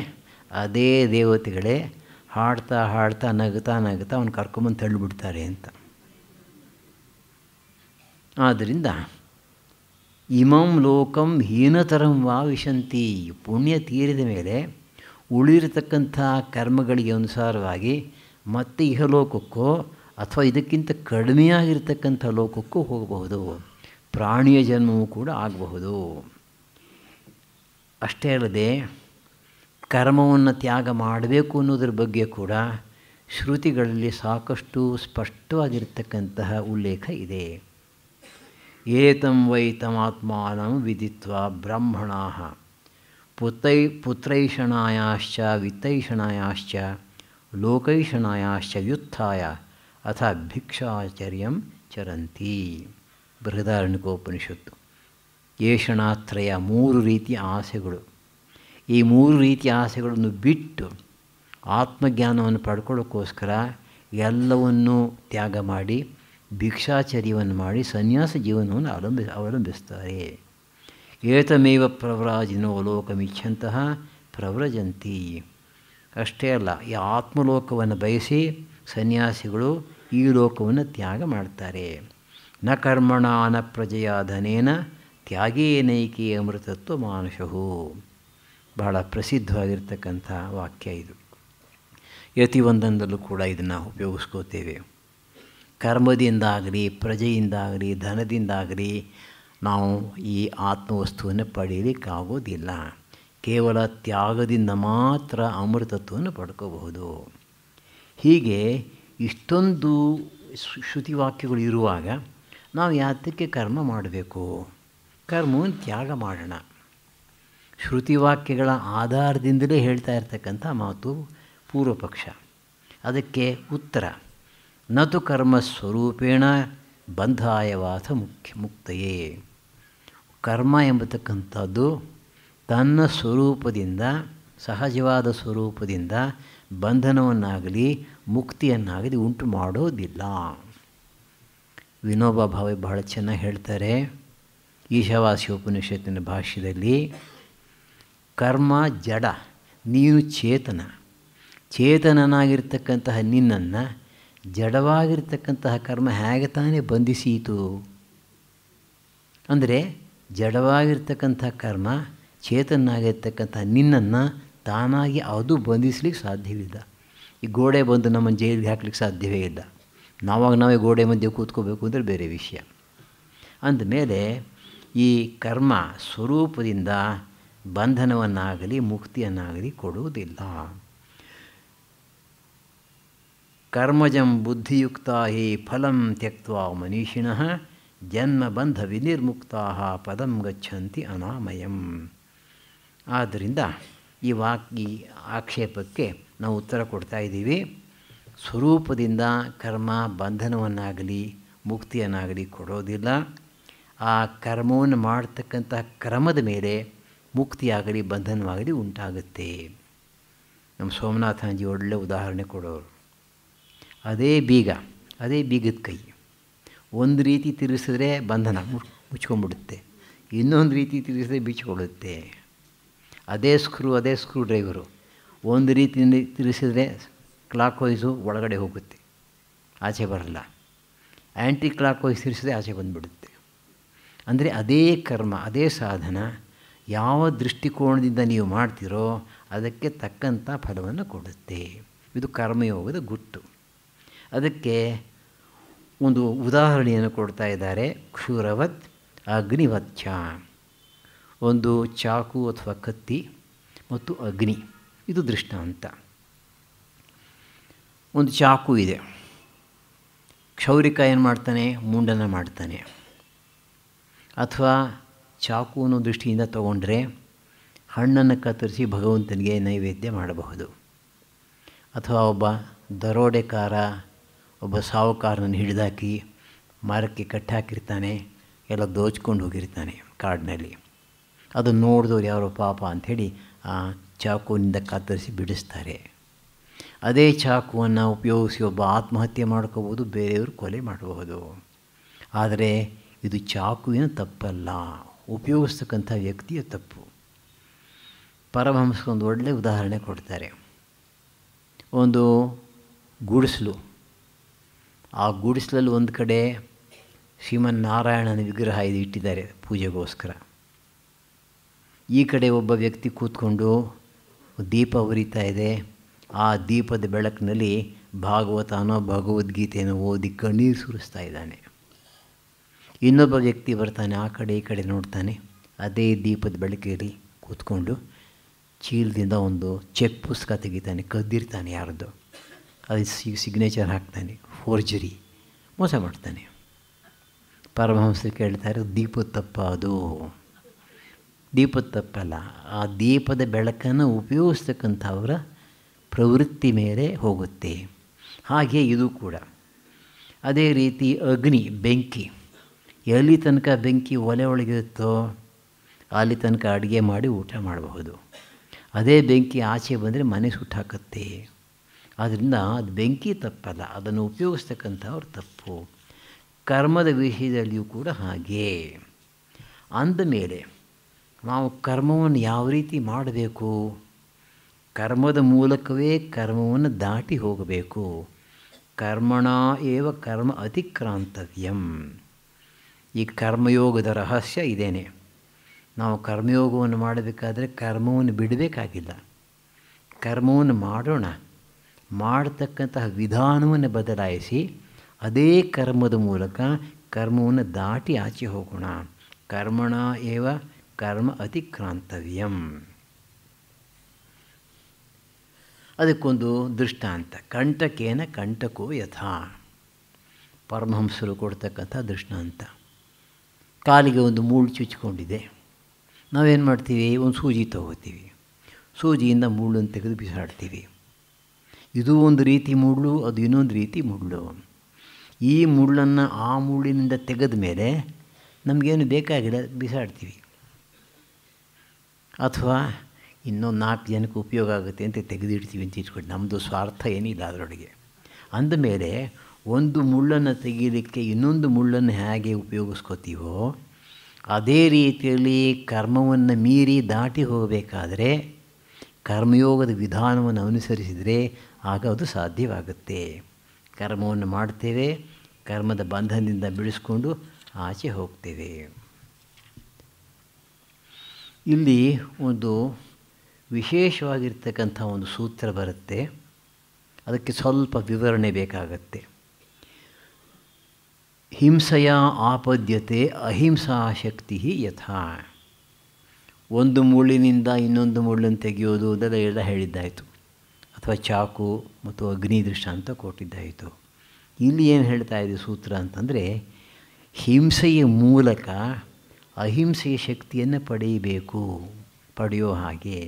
Speaker 1: ಅದೇ ದೇವತೆಗಳೇ ಹಾಡ್ತಾ ಹಾಡ್ತಾ ನಗ್ತಾ ನಗ್ತಾ ಅವನು ಕರ್ಕೊಂಬಂದು ತಳ್ಳಿಬಿಡ್ತಾರೆ ಅಂತ. ಆದ್ದರಿಂದ ಇಮಂ ಲೋಕಂ ಹೀನತರಂ ವಾ ವಿಶಂತಿ, ಪುಣ್ಯ ತೀರಿದ ಮೇಲೆ ಉಳಿರತಕ್ಕಂಥ ಕರ್ಮಗಳಿಗೆ ಅನುಸಾರವಾಗಿ ಮತ್ತೆ ಇಹಲೋಕಕ್ಕೋ ಅಥವಾ ಇದಕ್ಕಿಂತ ಕಡಿಮೆಯಾಗಿರ್ತಕ್ಕಂಥ ಲೋಕಕ್ಕೂ ಹೋಗಬಹುದು, ಪ್ರಾಣಿಯ ಜನ್ಮವೂ ಕೂಡ ಆಗಬಹುದು. ಅಷ್ಟೇ ಅಲ್ಲದೆ ಕರ್ಮವನ್ನು ತ್ಯಾಗ ಮಾಡಬೇಕು ಅನ್ನೋದ್ರ ಬಗ್ಗೆ ಕೂಡ ಶ್ರುತಿಗಳಲ್ಲಿ ಸಾಕಷ್ಟು ಸ್ಪಷ್ಟವಾಗಿರ್ತಕ್ಕಂತಹ ಉಲ್ಲೇಖ ಇದೆ. ಏತಂ ವೈತಮಾತ್ಮಾನಂ ವಿದಿತ್ವಾ ಬ್ರಾಹ್ಮಣಾಃ ಪುತ್ರೈಷಣಾಯಾಶ್ಚ ವಿತ್ತೈಷಣಾಯಾಶ್ಚ ಲೋಕೈಷಣಾಯಾಶ್ಚ ವ್ಯುತ್ಥಾಯ ಅಥ ಭಿಕ್ಷಾಚರ್ಯಂ ಚರಂತಿ. ಬೃಹದಾರಣ್ಯಕೋಪನಿಷತ್ತು. ಏಷಣಾತ್ರಯ, 3 ರೀತಿಯ ಆಸೆಗಳು. ಈ 3 ರೀತಿಯ ಆಸೆಗಳನ್ನು ಬಿಟ್ಟು ಆತ್ಮಜ್ಞಾನವನ್ನು ಪಡ್ಕೊಳ್ಳೋಕ್ಕೋಸ್ಕರ ಎಲ್ಲವನ್ನೂ ತ್ಯಾಗ ಮಾಡಿ ಭಿಕ್ಷಾಚರ್ಯವನ್ನು ಮಾಡಿ ಸನ್ಯಾಸ ಜೀವನವನ್ನು ಅವಲಂಬಿಸ್ತಾರೆ. ಏತಮೇವ ಪ್ರವ್ರಾಜಿನೋ ಲೋಕಮಿಚ್ಛಂತಹ ಪ್ರವ್ರಜಂತಿ. ಅಷ್ಟೇ ಅಲ್ಲ, ಈ ಆತ್ಮಲೋಕವನ್ನು ಬಯಸಿ ಸನ್ಯಾಸಿಗಳು ಈ ಲೋಕವನ್ನು ತ್ಯಾಗ ಮಾಡ್ತಾರೆ. ನ ಕರ್ಮಣ ನ ಪ್ರಜೆಯ ಧನೇನ ತ್ಯಾಗೇನೈಕೇ ಅಮೃತತ್ವ ಮಾನುಷವು. ಬಹಳ ಪ್ರಸಿದ್ಧವಾಗಿರ್ತಕ್ಕಂಥ ವಾಕ್ಯ ಇದು. ಯತಿವಂದನದಲ್ಲೂ ಕೂಡ ಇದನ್ನು ಉಪಯೋಗಿಸ್ಕೋತೇವೆ. ಕರ್ಮದಿಂದಾಗಲಿ ಪ್ರಜೆಯಿಂದಾಗಲಿ ಧನದಿಂದಾಗಲಿ ನಾವು ಈ ಆತ್ಮವಸ್ತುವನ್ನು ಪಡೆಯಲಿಕ್ಕಾಗೋದಿಲ್ಲ. ಕೇವಲ ತ್ಯಾಗದಿಂದ ಮಾತ್ರ ಅಮೃತತ್ವವನ್ನು ಪಡ್ಕೋಬಹುದು. ಹೀಗೆ ಇಷ್ಟೊಂದು ಶ್ರುತಿವಾಕ್ಯಗಳು ಇರುವಾಗ ನಾವು ಯಾತಕ್ಕೆ ಕರ್ಮ ಮಾಡಬೇಕು? ಕರ್ಮವನ್ನು ತ್ಯಾಗ ಮಾಡೋಣ. ಶ್ರುತಿವಾಕ್ಯಗಳ ಆಧಾರದಿಂದಲೇ ಹೇಳ್ತಾ ಇರ್ತಕ್ಕಂಥ ಮಾತು ಪೂರ್ವಪಕ್ಷ. ಅದಕ್ಕೆ ಉತ್ತರ, ನತು ಕರ್ಮ ಸ್ವರೂಪೇಣ ಬಂಧಾಯವಾಥ ಮುಕ್ತಯೇ. ಕರ್ಮ ಎಂಬತಕ್ಕಂಥದ್ದು ತನ್ನ ಸ್ವರೂಪದಿಂದ, ಸಹಜವಾದ ಸ್ವರೂಪದಿಂದ ಬಂಧನವನ್ನಾಗಲಿ ಮುಕ್ತಿಯನ್ನಾಗಲಿ ಉಂಟು ಮಾಡೋದಿಲ್ಲ. ವಿನೋಬಾ ಭಾವೆ ಬಹಳ ಚೆನ್ನಾಗಿ ಹೇಳ್ತಾರೆ ಈಶಾವಾಸ್ಯ ಉಪನಿಷತ್ತಿನ ಭಾಷ್ಯದಲ್ಲಿ. ಕರ್ಮ ಜಡ, ನೀನು ಚೇತನ. ಚೇತನನಾಗಿರ್ತಕ್ಕಂತಹ ನಿನ್ನನ್ನು ಜಡವಾಗಿರ್ತಕ್ಕಂತಹ ಕರ್ಮ ಹೇಗೆ ತಾನೇ ಬಂಧಿಸೀತು? ಅಂದರೆ ಜಡವಾಗಿರ್ತಕ್ಕಂಥ ಕರ್ಮ ಚೇತನಾಗಿರ್ತಕ್ಕಂಥ ನಿನ್ನನ್ನು ತಾನಾಗಿ ಅದು ಬಂಧಿಸ್ಲಿಕ್ಕೆ ಸಾಧ್ಯವಿಲ್ಲ. ಈ ಗೋಡೆ ಬಂದು ನಮ್ಮನ್ನು ಜೈಲಿಗೆ ಹಾಕ್ಲಿಕ್ಕೆ ಸಾಧ್ಯವೇ ಇಲ್ಲ. ನಾವೇ ಗೋಡೆ ಮಧ್ಯೆ ಕೂತ್ಕೋಬೇಕು ಅಂದರೆ ಬೇರೆ ವಿಷಯ. ಅಂದಮೇಲೆ ಈ ಕರ್ಮ ಸ್ವರೂಪದಿಂದ ಬಂಧನವನ್ನಾಗಲಿ ಮುಕ್ತಿಯನ್ನಾಗಲಿ ಕೊಡುವುದಿಲ್ಲ. ಕರ್ಮಜಂ ಬುದ್ಧಿಯುಕ್ತಾ ಹಿ ಫಲಂ ತ್ಯಕ್ತ್ವಾ ಮನೀಷಿಣಃ ಜನ್ಮಬಂಧ ವಿನಿರ್ಮುಕ್ತಾ ಪದಂ ಗಚ್ಚಂತಿ ಅನಾಮಯಂ. ಆದ್ದರಿಂದ ಈ ಆಕ್ಷೇಪಕ್ಕೆ ನಾವು ಉತ್ತರ ಕೊಡ್ತಾ ಇದ್ದೀವಿ. ಸ್ವರೂಪದಿಂದ ಕರ್ಮ ಬಂಧನವನ್ನಾಗಲಿ ಮುಕ್ತಿಯನ್ನಾಗಲಿ ಕೊಡೋದಿಲ್ಲ. ಆ ಕರ್ಮವನ್ನು ಮಾಡ್ತಕ್ಕಂಥ ಕ್ರಮದ ಮೇಲೆ ಮುಕ್ತಿಯಾಗಲಿ ಬಂಧನವಾಗಲಿ ಉಂಟಾಗುತ್ತೆ. ನಮ್ಮ ಸೋಮನಾಥಾಂಜಿ ಒಳ್ಳೆಯ ಉದಾಹರಣೆ ಕೊಡೋರು. ಅದೇ ಬೀಗದ ಕೈ ಒಂದು ರೀತಿ ತಿರುಗಿಸಿದ್ರೆ ಬಂಧನ ಮುಚ್ಕೊಂಡ್ಬಿಡುತ್ತೆ, ಇನ್ನೊಂದು ರೀತಿ ತಿರುಗಿಸಿದ್ರೆ ಬಿಚ್ಕೊಳ್ಳುತ್ತೆ. ಅದೇ ಸ್ಕ್ರೂ ಡ್ರೈವರು ಒಂದು ರೀತಿಯಿಂದ ತಿರುಗಿಸಿದ್ರೆ ಕ್ಲಾಕ್ ವೈಸು ಒಳಗಡೆ ಹೋಗುತ್ತೆ, ಆಚೆ ಬರಲ್ಲ. ಆ್ಯಂಟಿ ಕ್ಲಾಕ್ ವೈಸ್ ತಿರುಗಿಸಿದ್ರೆ ಆಚೆ ಬಂದುಬಿಡುತ್ತೆ. ಅಂದರೆ ಅದೇ ಕರ್ಮ, ಅದೇ ಸಾಧನ ಯಾವ ದೃಷ್ಟಿಕೋನದಿಂದ ನೀವು ಮಾಡ್ತೀರೋ ಅದಕ್ಕೆ ತಕ್ಕಂಥ ಫಲವನ್ನು ಕೊಡುತ್ತೆ. ಇದು ಕರ್ಮಯೋಗದ ಗುಟ್ಟು. ಅದಕ್ಕೆ ಒಂದು ಉದಾಹರಣೆಯನ್ನು ಕೊಡ್ತಾ ಇದ್ದಾರೆ. ಕ್ಷುರವತ್ ಅಗ್ನಿವಚ್ಚ. ಒಂದು ಚಾಕು ಅಥವಾ ಕತ್ತಿ ಮತ್ತು ಅಗ್ನಿ, ಇದು ದೃಷ್ಟಾಂತ. ಒಂದು ಚಾಕು ಇದೆ. ಕ್ಷೌರಿಕ ಏನು ಮಾಡ್ತಾನೆ? ಮುಂಡನ ಮಾಡ್ತಾನೆ. ಅಥವಾ ಚಾಕು ಅನ್ನೋ ದೃಷ್ಟಿಯಿಂದ ತಗೊಂಡ್ರೆ ಹಣ್ಣನ್ನು ಕತ್ತರಿಸಿ ಭಗವಂತನಿಗೆ ನೈವೇದ್ಯ ಮಾಡಬಹುದು. ಅಥವಾ ಒಬ್ಬ ದರೋಡೆಕಾರ ಒಬ್ಬ ಸಾಹುಕಾರನನ್ನು ಹಿಡಿದಾಕಿ ಮರಕ್ಕೆ ಕಟ್ಟಾಕಿರ್ತಾನೆ, ಎಲ್ಲ ದೋಚ್ಕೊಂಡು ಹೋಗಿರ್ತಾನೆ ಕಾಡಿನಲ್ಲಿ. ಅದನ್ನು ನೋಡಿದವ್ರು ಯಾರೋ ಪಾಪ ಅಂಥೇಳಿ ಆ ಚಾಕುವಿನಿಂದ ಕತ್ತರಿಸಿ ಬಿಡಿಸ್ತಾರೆ. ಅದೇ ಚಾಕುವನ್ನು ಉಪಯೋಗಿಸಿ ಒಬ್ಬ ಆತ್ಮಹತ್ಯೆ ಮಾಡ್ಕೋಬೋದು, ಬೇರೆಯವರು ಕೊಲೆ ಮಾಡಬಹುದು. ಆದರೆ ಇದು ಚಾಕುವಿನ ತಪ್ಪಲ್ಲ, ಉಪಯೋಗಿಸ್ತಕ್ಕಂಥ ವ್ಯಕ್ತಿಯ ತಪ್ಪು. ಪರಮಹಂಸರು ಒಂದು ಒಳ್ಳೆಯ ಉದಾಹರಣೆ ಕೊಡ್ತಾರೆ. ಒಂದು ಗುಡಿಸಲು, ಆ ಗುಡಿಸಲಲ್ಲಿ ಒಂದು ಕಡೆ ಶ್ರೀಮನ್ನಾರಾಯಣನ ವಿಗ್ರಹ ಇದು ಇಟ್ಟಿದ್ದಾರೆ ಪೂಜೆಗೋಸ್ಕರ. ಈ ಕಡೆ ಒಬ್ಬ ವ್ಯಕ್ತಿ ಕೂತ್ಕೊಂಡು ದೀಪ ಉರಿತಾ ಇದೆ. ಆ ದೀಪದ ಬೆಳಕಿನಲ್ಲಿ ಭಾಗವತನೋ ಭಗವದ್ಗೀತೆಯನ್ನು ಓದಿ ಕಣ್ಣೀರು ಸುರಿಸ್ತಾ ಇದ್ದಾನೆ. ಇನ್ನೊಬ್ಬ ವ್ಯಕ್ತಿ ಬರ್ತಾನೆ, ಆ ಕಡೆ ಈ ಕಡೆ ನೋಡ್ತಾನೆ. ಅದೇ ದೀಪದ ಬೆಳಕಲ್ಲಿ ಕೂತ್ಕೊಂಡು ಚೀಲದಿಂದ ಒಂದು ಚೆಕ್ ಪುಸ್ತಕ ತೆಗಿತಾನೆ, ಕದ್ದಿರ್ತಾನೆ ಯಾರ್ದು, ಅದು ಸಿಗ್ನೇಚರ್ ಹಾಕ್ತಾನೆ, ಫೋರ್ಜರಿ, ಮೋಸ ಮಾಡ್ತಾನೆ. ಪರಮಹಂಸರು ಕೇಳ್ತಾರೆ, ದೀಪದ ತಪ್ಪ ಅದು? ದೀಪದ ತಪ್ಪಲ್ಲ, ಆ ದೀಪದ ಬೆಳಕನ್ನು ಉಪಯೋಗಿಸ್ತಕ್ಕಂಥವರ ಪ್ರವೃತ್ತಿ ಮೇಲೆ ಹೋಗುತ್ತೆ. ಹಾಗೆ ಇದು ಕೂಡ ಅದೇ ರೀತಿ. ಅಗ್ನಿ, ಬೆಂಕಿ, ಎಲ್ಲಿ ತನಕ ಬೆಂಕಿ ಒಲೆ ಒಳಗಿರುತ್ತೋ ಅಲ್ಲಿ ತನಕ ಅಡುಗೆ ಮಾಡಿ ಊಟ ಮಾಡಬಹುದು. ಅದೇ ಬೆಂಕಿ ಆಚೆ ಬಂದರೆ ಮನೆ ಸುಟ್ಟಾಕತ್ತೆ. ಆದ್ದರಿಂದ ಅದು ಬೆಂಕಿ ತಪ್ಪಲ್ಲ, ಅದನ್ನು ಉಪಯೋಗಿಸ್ತಕ್ಕಂಥವ್ರು ತಪ್ಪು. ಕರ್ಮದ ವಿಷಯದಲ್ಲಿಯೂ ಕೂಡ ಹಾಗೆ. ಅಂದಮೇಲೆ ನಾವು ಕರ್ಮವನ್ನು ಯಾವ ರೀತಿ ಮಾಡಬೇಕು? ಕರ್ಮದ ಮೂಲಕವೇ ಕರ್ಮವನ್ನು ದಾಟಿ ಹೋಗಬೇಕು. ಕರ್ಮಣ ಏವ ಕರ್ಮ ಅತಿಕ್ರಾಂತವ್ಯಂ. ಈ ಕರ್ಮಯೋಗದ ರಹಸ್ಯ ಇದೇನೆ. ನಾವು ಕರ್ಮಯೋಗವನ್ನು ಮಾಡಬೇಕಾದ್ರೆ ಕರ್ಮವನ್ನು ಬಿಡಬೇಕಾಗಿಲ್ಲ. ಕರ್ಮವನ್ನು ಮಾಡೋಣ, ಮಾಡತಕ್ಕಂತಹ ವಿಧಾನವನ್ನು ಬದಲಾಯಿಸಿ ಅದೇ ಕರ್ಮದ ಮೂಲಕ ಕರ್ಮವನ್ನು ದಾಟಿ ಆಚೆ ಹೋಗೋಣ. ಕರ್ಮಣ ಏವ ಕರ್ಮ ಅತಿಕ್ರಾಂತವ್ಯಂ. ಅದಕ್ಕೊಂದು ದೃಷ್ಟಾಂತ, ಕಂಟಕೇನ ಕಂಟಕೋ ಯಥಾ. ಪರಮಹಂಸರು ಕೊಡ್ತಕ್ಕಂಥ ದೃಷ್ಟಾಂತ. ಕಾಲಿಗೆ ಒಂದು ಮುಳ್ಳು ಚುಚ್ಕೊಂಡಿದೆ. ನಾವೇನು ಮಾಡ್ತೀವಿ? ಒಂದು ಸೂಜಿ ತಗೋತೀವಿ, ಸೂಜಿಯಿಂದ ಮುಳ್ಳನ್ನು ತೆಗೆದು ಬಿಸಾಡ್ತೀವಿ. ಇದು ಒಂದು ರೀತಿ ಮುಳ್ಳು, ಅದು ಇನ್ನೊಂದು ರೀತಿ ಮುಳ್ಳು. ಈ ಮುಳ್ಳನ್ನು ಆ ಮುಳ್ಳಿನಿಂದ ತೆಗೆದ ಮೇಲೆ ನಮಗೇನು ಬೇಕಾಗಿಲ್ಲ, ಬಿಸಾಡ್ತೀವಿ. ಅಥವಾ ಇನ್ನೊಂದು 4 ಜನಕ್ಕೆ ಉಪಯೋಗ ಆಗುತ್ತೆ ಅಂತ ತೆಗೆದಿಡ್ತೀವಿ ಅಂತ ಇಟ್ಕೊಂಡು, ನಮ್ಮದು ಸ್ವಾರ್ಥ ಏನಿಲ್ಲ ಅದರೊಳಗೆ. ಅಂದಮೇಲೆ ಒಂದು ಮುಳ್ಳನ್ನು ತೆಗೀಲಿಕ್ಕೆ ಇನ್ನೊಂದು ಮುಳ್ಳನ್ನು ಹೇಗೆ ಉಪಯೋಗಿಸ್ಕೋತೀವೋ ಅದೇ ರೀತಿಯಲ್ಲಿ ಕರ್ಮವನ್ನು ಮೀರಿ ದಾಟಿ ಹೋಗಬೇಕಾದರೆ ಕರ್ಮಯೋಗದ ವಿಧಾನವನ್ನು ಅನುಸರಿಸಿದರೆ ಆಗ ಅದು ಸಾಧ್ಯವಾಗುತ್ತೆ. ಕರ್ಮವನ್ನು ಮಾಡ್ತೇವೆ, ಕರ್ಮದ ಬಂಧನದಿಂದ ಬಿಡಿಸ್ಕೊಂಡು ಆಚೆ ಹೋಗ್ತೇವೆ. ಇಲ್ಲಿ ಒಂದು ವಿಶೇಷವಾಗಿರ್ತಕ್ಕಂಥ ಒಂದು ಸೂತ್ರ ಬರುತ್ತೆ, ಅದಕ್ಕೆ ಸ್ವಲ್ಪ ವಿವರಣೆ ಬೇಕಾಗತ್ತೆ. ಹಿಂಸೆಯ ಆಪದ್ಯತೆ ಅಹಿಂಸಾ ಶಕ್ತಿ ಯಥಾ. ಒಂದು ಮುಳ್ಳಿನಿಂದ ಇನ್ನೊಂದು ಮುಳ್ಳನ್ನು ತೆಗೆಯೋದು ಅದೆಲ್ಲ ಹೇಳಿದ್ದಾಯಿತು, ಅಥವಾ ಚಾಕು ಮತ್ತು ಅಗ್ನಿ ದೃಷ್ಟಾಂತ ಕೊಟ್ಟಿದ್ದಾಯಿತು. ಇಲ್ಲಿ ಏನು ಹೇಳ್ತಾ ಇದೆ ಸೂತ್ರ ಅಂತಂದರೆ, ಹಿಂಸೆಯ ಮೂಲಕ ಅಹಿಂಸೆಯ ಶಕ್ತಿಯನ್ನು ಪಡೆಯೋ ಹಾಗೆ.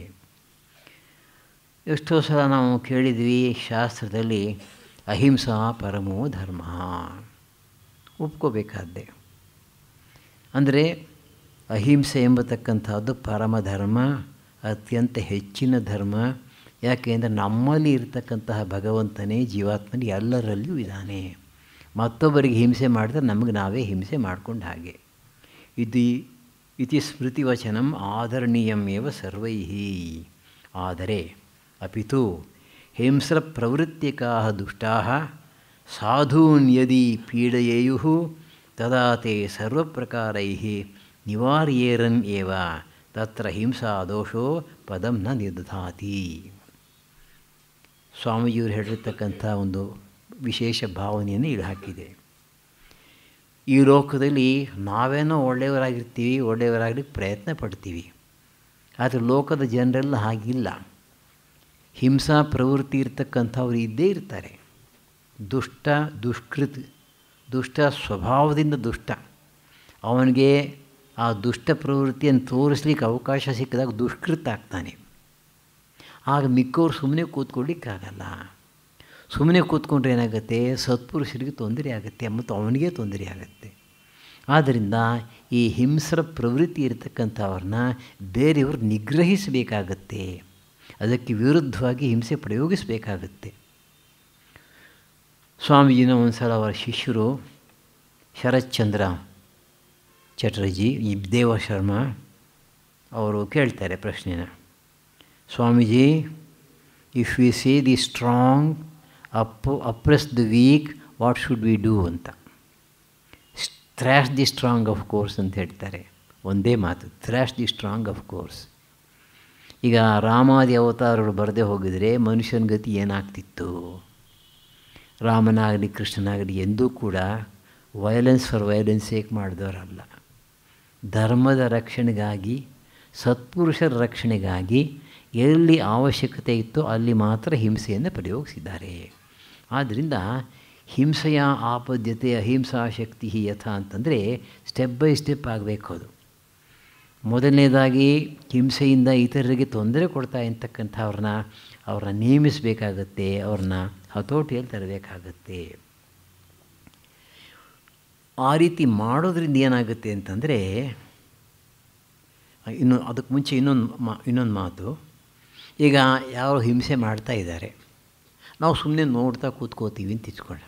Speaker 1: ಎಷ್ಟೋ ಸಲ ನಾವು ಕೇಳಿದ್ವಿ ಶಾಸ್ತ್ರದಲ್ಲಿ ಅಹಿಂಸಾ ಪರಮೋ ಧರ್ಮ, ಒಪ್ಕೋಬೇಕಾದ್ದೆ. ಅಂದರೆ ಅಹಿಂಸೆ ಎಂಬತಕ್ಕಂಥದ್ದು ಪರಮಧರ್ಮ, ಅತ್ಯಂತ ಹೆಚ್ಚಿನ ಧರ್ಮ. ಯಾಕೆಂದರೆ ನಮ್ಮಲ್ಲಿ ಇರತಕ್ಕಂತಹ ಭಗವಂತನೇ ಜೀವಾತ್ಮನೇ ಎಲ್ಲರಲ್ಲಿಯೂ ಇದ್ದಾನೆ. ಮತ್ತೊಬ್ಬರಿಗೆ ಹಿಂಸೆ ಮಾಡಿದ್ರೆ ನಮಗೆ ನಾವೇ ಹಿಂಸೆ ಮಾಡ್ಕೊಂಡು ಹಾಗೆ. ಇತಿ ಸ್ಮೃತಿವಚನಂ ಆದರಣೀಯಂ ಏವ ಸರ್ವೈಃ. ಆದರೆ ಅಪಿತು ಹಿಂಸ್ರ ಪ್ರವೃತ್ತಿಕಾಃ ದುಷ್ಟಾಃ ಸಾಧೂನ್ ಯದಿ ಪೀಡಯೇಯುಃ ತದಾ ತೇ ಸರ್ವಪ್ರಕಾರೈಃ ನಿವಾರ್ಯೇರನ್ ಏವ ತತ್ರ ಹಿಂಸಾ ದೋಷೋ ಪದಂ ನ ನಿರ್ದಧಾತಿ. ಸ್ವಾಮೀಜಿಯವರು ಹೇಳಿರ್ತಕ್ಕಂಥ ಒಂದು ವಿಶೇಷ ಭಾವನೆಯನ್ನು ಇಲ್ಲಿ ಹಾಕಿದೆ. ಈ ಲೋಕದಲ್ಲಿ ನಾವೇನೋ ಒಳ್ಳೆಯವರಾಗಲಿಕ್ಕೆ ಪ್ರಯತ್ನ ಪಡ್ತೀವಿ. ಆದರೆ ಲೋಕದ ಜನರೆಲ್ಲ ಹಾಗಿಲ್ಲ. ಹಿಂಸಾ ಪ್ರವೃತ್ತಿ ಇರ್ತಕ್ಕಂಥವ್ರು ಇದ್ದೇ ಇರ್ತಾರೆ. ದುಷ್ಟ ಸ್ವಭಾವದಿಂದ ದುಷ್ಟ. ಅವನಿಗೆ ಆ ದುಷ್ಟ ಪ್ರವೃತ್ತಿಯನ್ನು ತೋರಿಸ್ಲಿಕ್ಕೆ ಅವಕಾಶ ಸಿಕ್ಕಿದಾಗ ದುಷ್ಕೃತ ಆಗ್ತಾನೆ. ಆಗ ಮಿಕ್ಕವ್ರು ಸುಮ್ಮನೆ ಕೂತ್ಕೊಳ್ಳಿಕ್ಕಾಗಲ್ಲ. ಸುಮ್ಮನೆ ಕೂತ್ಕೊಂಡ್ರೆ ಏನಾಗುತ್ತೆ? ಸತ್ಪುರುಷರಿಗೆ ತೊಂದರೆ ಆಗುತ್ತೆ ಮತ್ತು ಅವನಿಗೆ ತೊಂದರೆ ಆಗುತ್ತೆ. ಆದ್ದರಿಂದ ಈ ಹಿಂಸ್ರ ಪ್ರವೃತ್ತಿ ಇರತಕ್ಕಂಥವ್ರನ್ನ ಬೇರೆಯವರು ನಿಗ್ರಹಿಸಬೇಕಾಗತ್ತೆ. ಅದಕ್ಕೆ ವಿರುದ್ಧವಾಗಿ ಹಿಂಸೆ ಪ್ರಯೋಗಿಸಬೇಕಾಗತ್ತೆ. ಸ್ವಾಮೀಜಿನ ಒಂದು ಸಲ ಅವರ ಶಿಷ್ಯರು ಶರತ್ಚಂದ್ರ ಚಟರ್ಜಿ, ದೇವಶರ್ಮ ಅವರು ಕೇಳ್ತಾರೆ ಪ್ರಶ್ನೆನ, Swamiji if we say the strong oppress the weak, what should we do ಅಂತ. Thrash the strong of course ಅಂತ ಹೇಳ್ತಾರೆ. ಒಂದೇ ಮಾತು, thrash the strong of course. ಈಗ ರಾಮಾದಿ ಅವತಾರಗಳು ಬರದೇ ಹೋಗಿದರೆ ಮನುಷ್ಯನ ಗತಿ ಏನಾಗ್ತಿತ್ತು? ರಾಮನಾಗಲಿ ಕೃಷ್ಣನಾಗಲಿ ಎಂದೂ ಕೂಡ ವೈಲೆನ್ಸ್ ಫಾರ್ ವೈಲೆನ್ಸ್ ಏಕೆ ಮಾಡಿದವರಲ್ಲ. ಧರ್ಮದ ರಕ್ಷಣೆಗಾಗಿ, ಸತ್ಪುರುಷರ ರಕ್ಷಣೆಗಾಗಿ ಎಲ್ಲಿ ಅವಶ್ಯಕತೆ ಇತ್ತೋ ಅಲ್ಲಿ ಮಾತ್ರ ಹಿಂಸೆಯನ್ನು ಪ್ರಯೋಗಿಸಿದ್ದಾರೆ. ಆದ್ದರಿಂದ ಹಿಂಸೆಯ ಆಪದ್ಯತೆ ಅಹಿಂಸಾ ಶಕ್ತಿ ಯಥಾ ಅಂತಂದರೆ ಸ್ಟೆಪ್ ಬೈ ಸ್ಟೆಪ್ ಆಗಬೇಕು. ಅದು ಮೊದಲನೇದಾಗಿ ಹಿಂಸೆಯಿಂದ ಇತರರಿಗೆ ತೊಂದರೆ ಕೊಡ್ತಾ ಅವ್ರನ್ನ ನೇಮಿಸಬೇಕಾಗತ್ತೆ, ಅವ್ರನ್ನ ಹತೋಟಿಯಲ್ಲಿ ತರಬೇಕಾಗತ್ತೆ. ಆ ರೀತಿ ಮಾಡೋದ್ರಿಂದ ಏನಾಗುತ್ತೆ ಅಂತಂದರೆ, ಅದಕ್ಕೆ ಮುಂಚೆ ಇನ್ನೊಂದು ಮಾತು. ಈಗ ಯಾರು ಹಿಂಸೆ ಮಾಡ್ತಾ ಇದ್ದಾರೆ, ನಾವು ಸುಮ್ಮನೆ ನೋಡ್ತಾ ಕೂತ್ಕೋತೀವಿ ಅಂತ ಇಟ್ಕೊಳ್ಳ.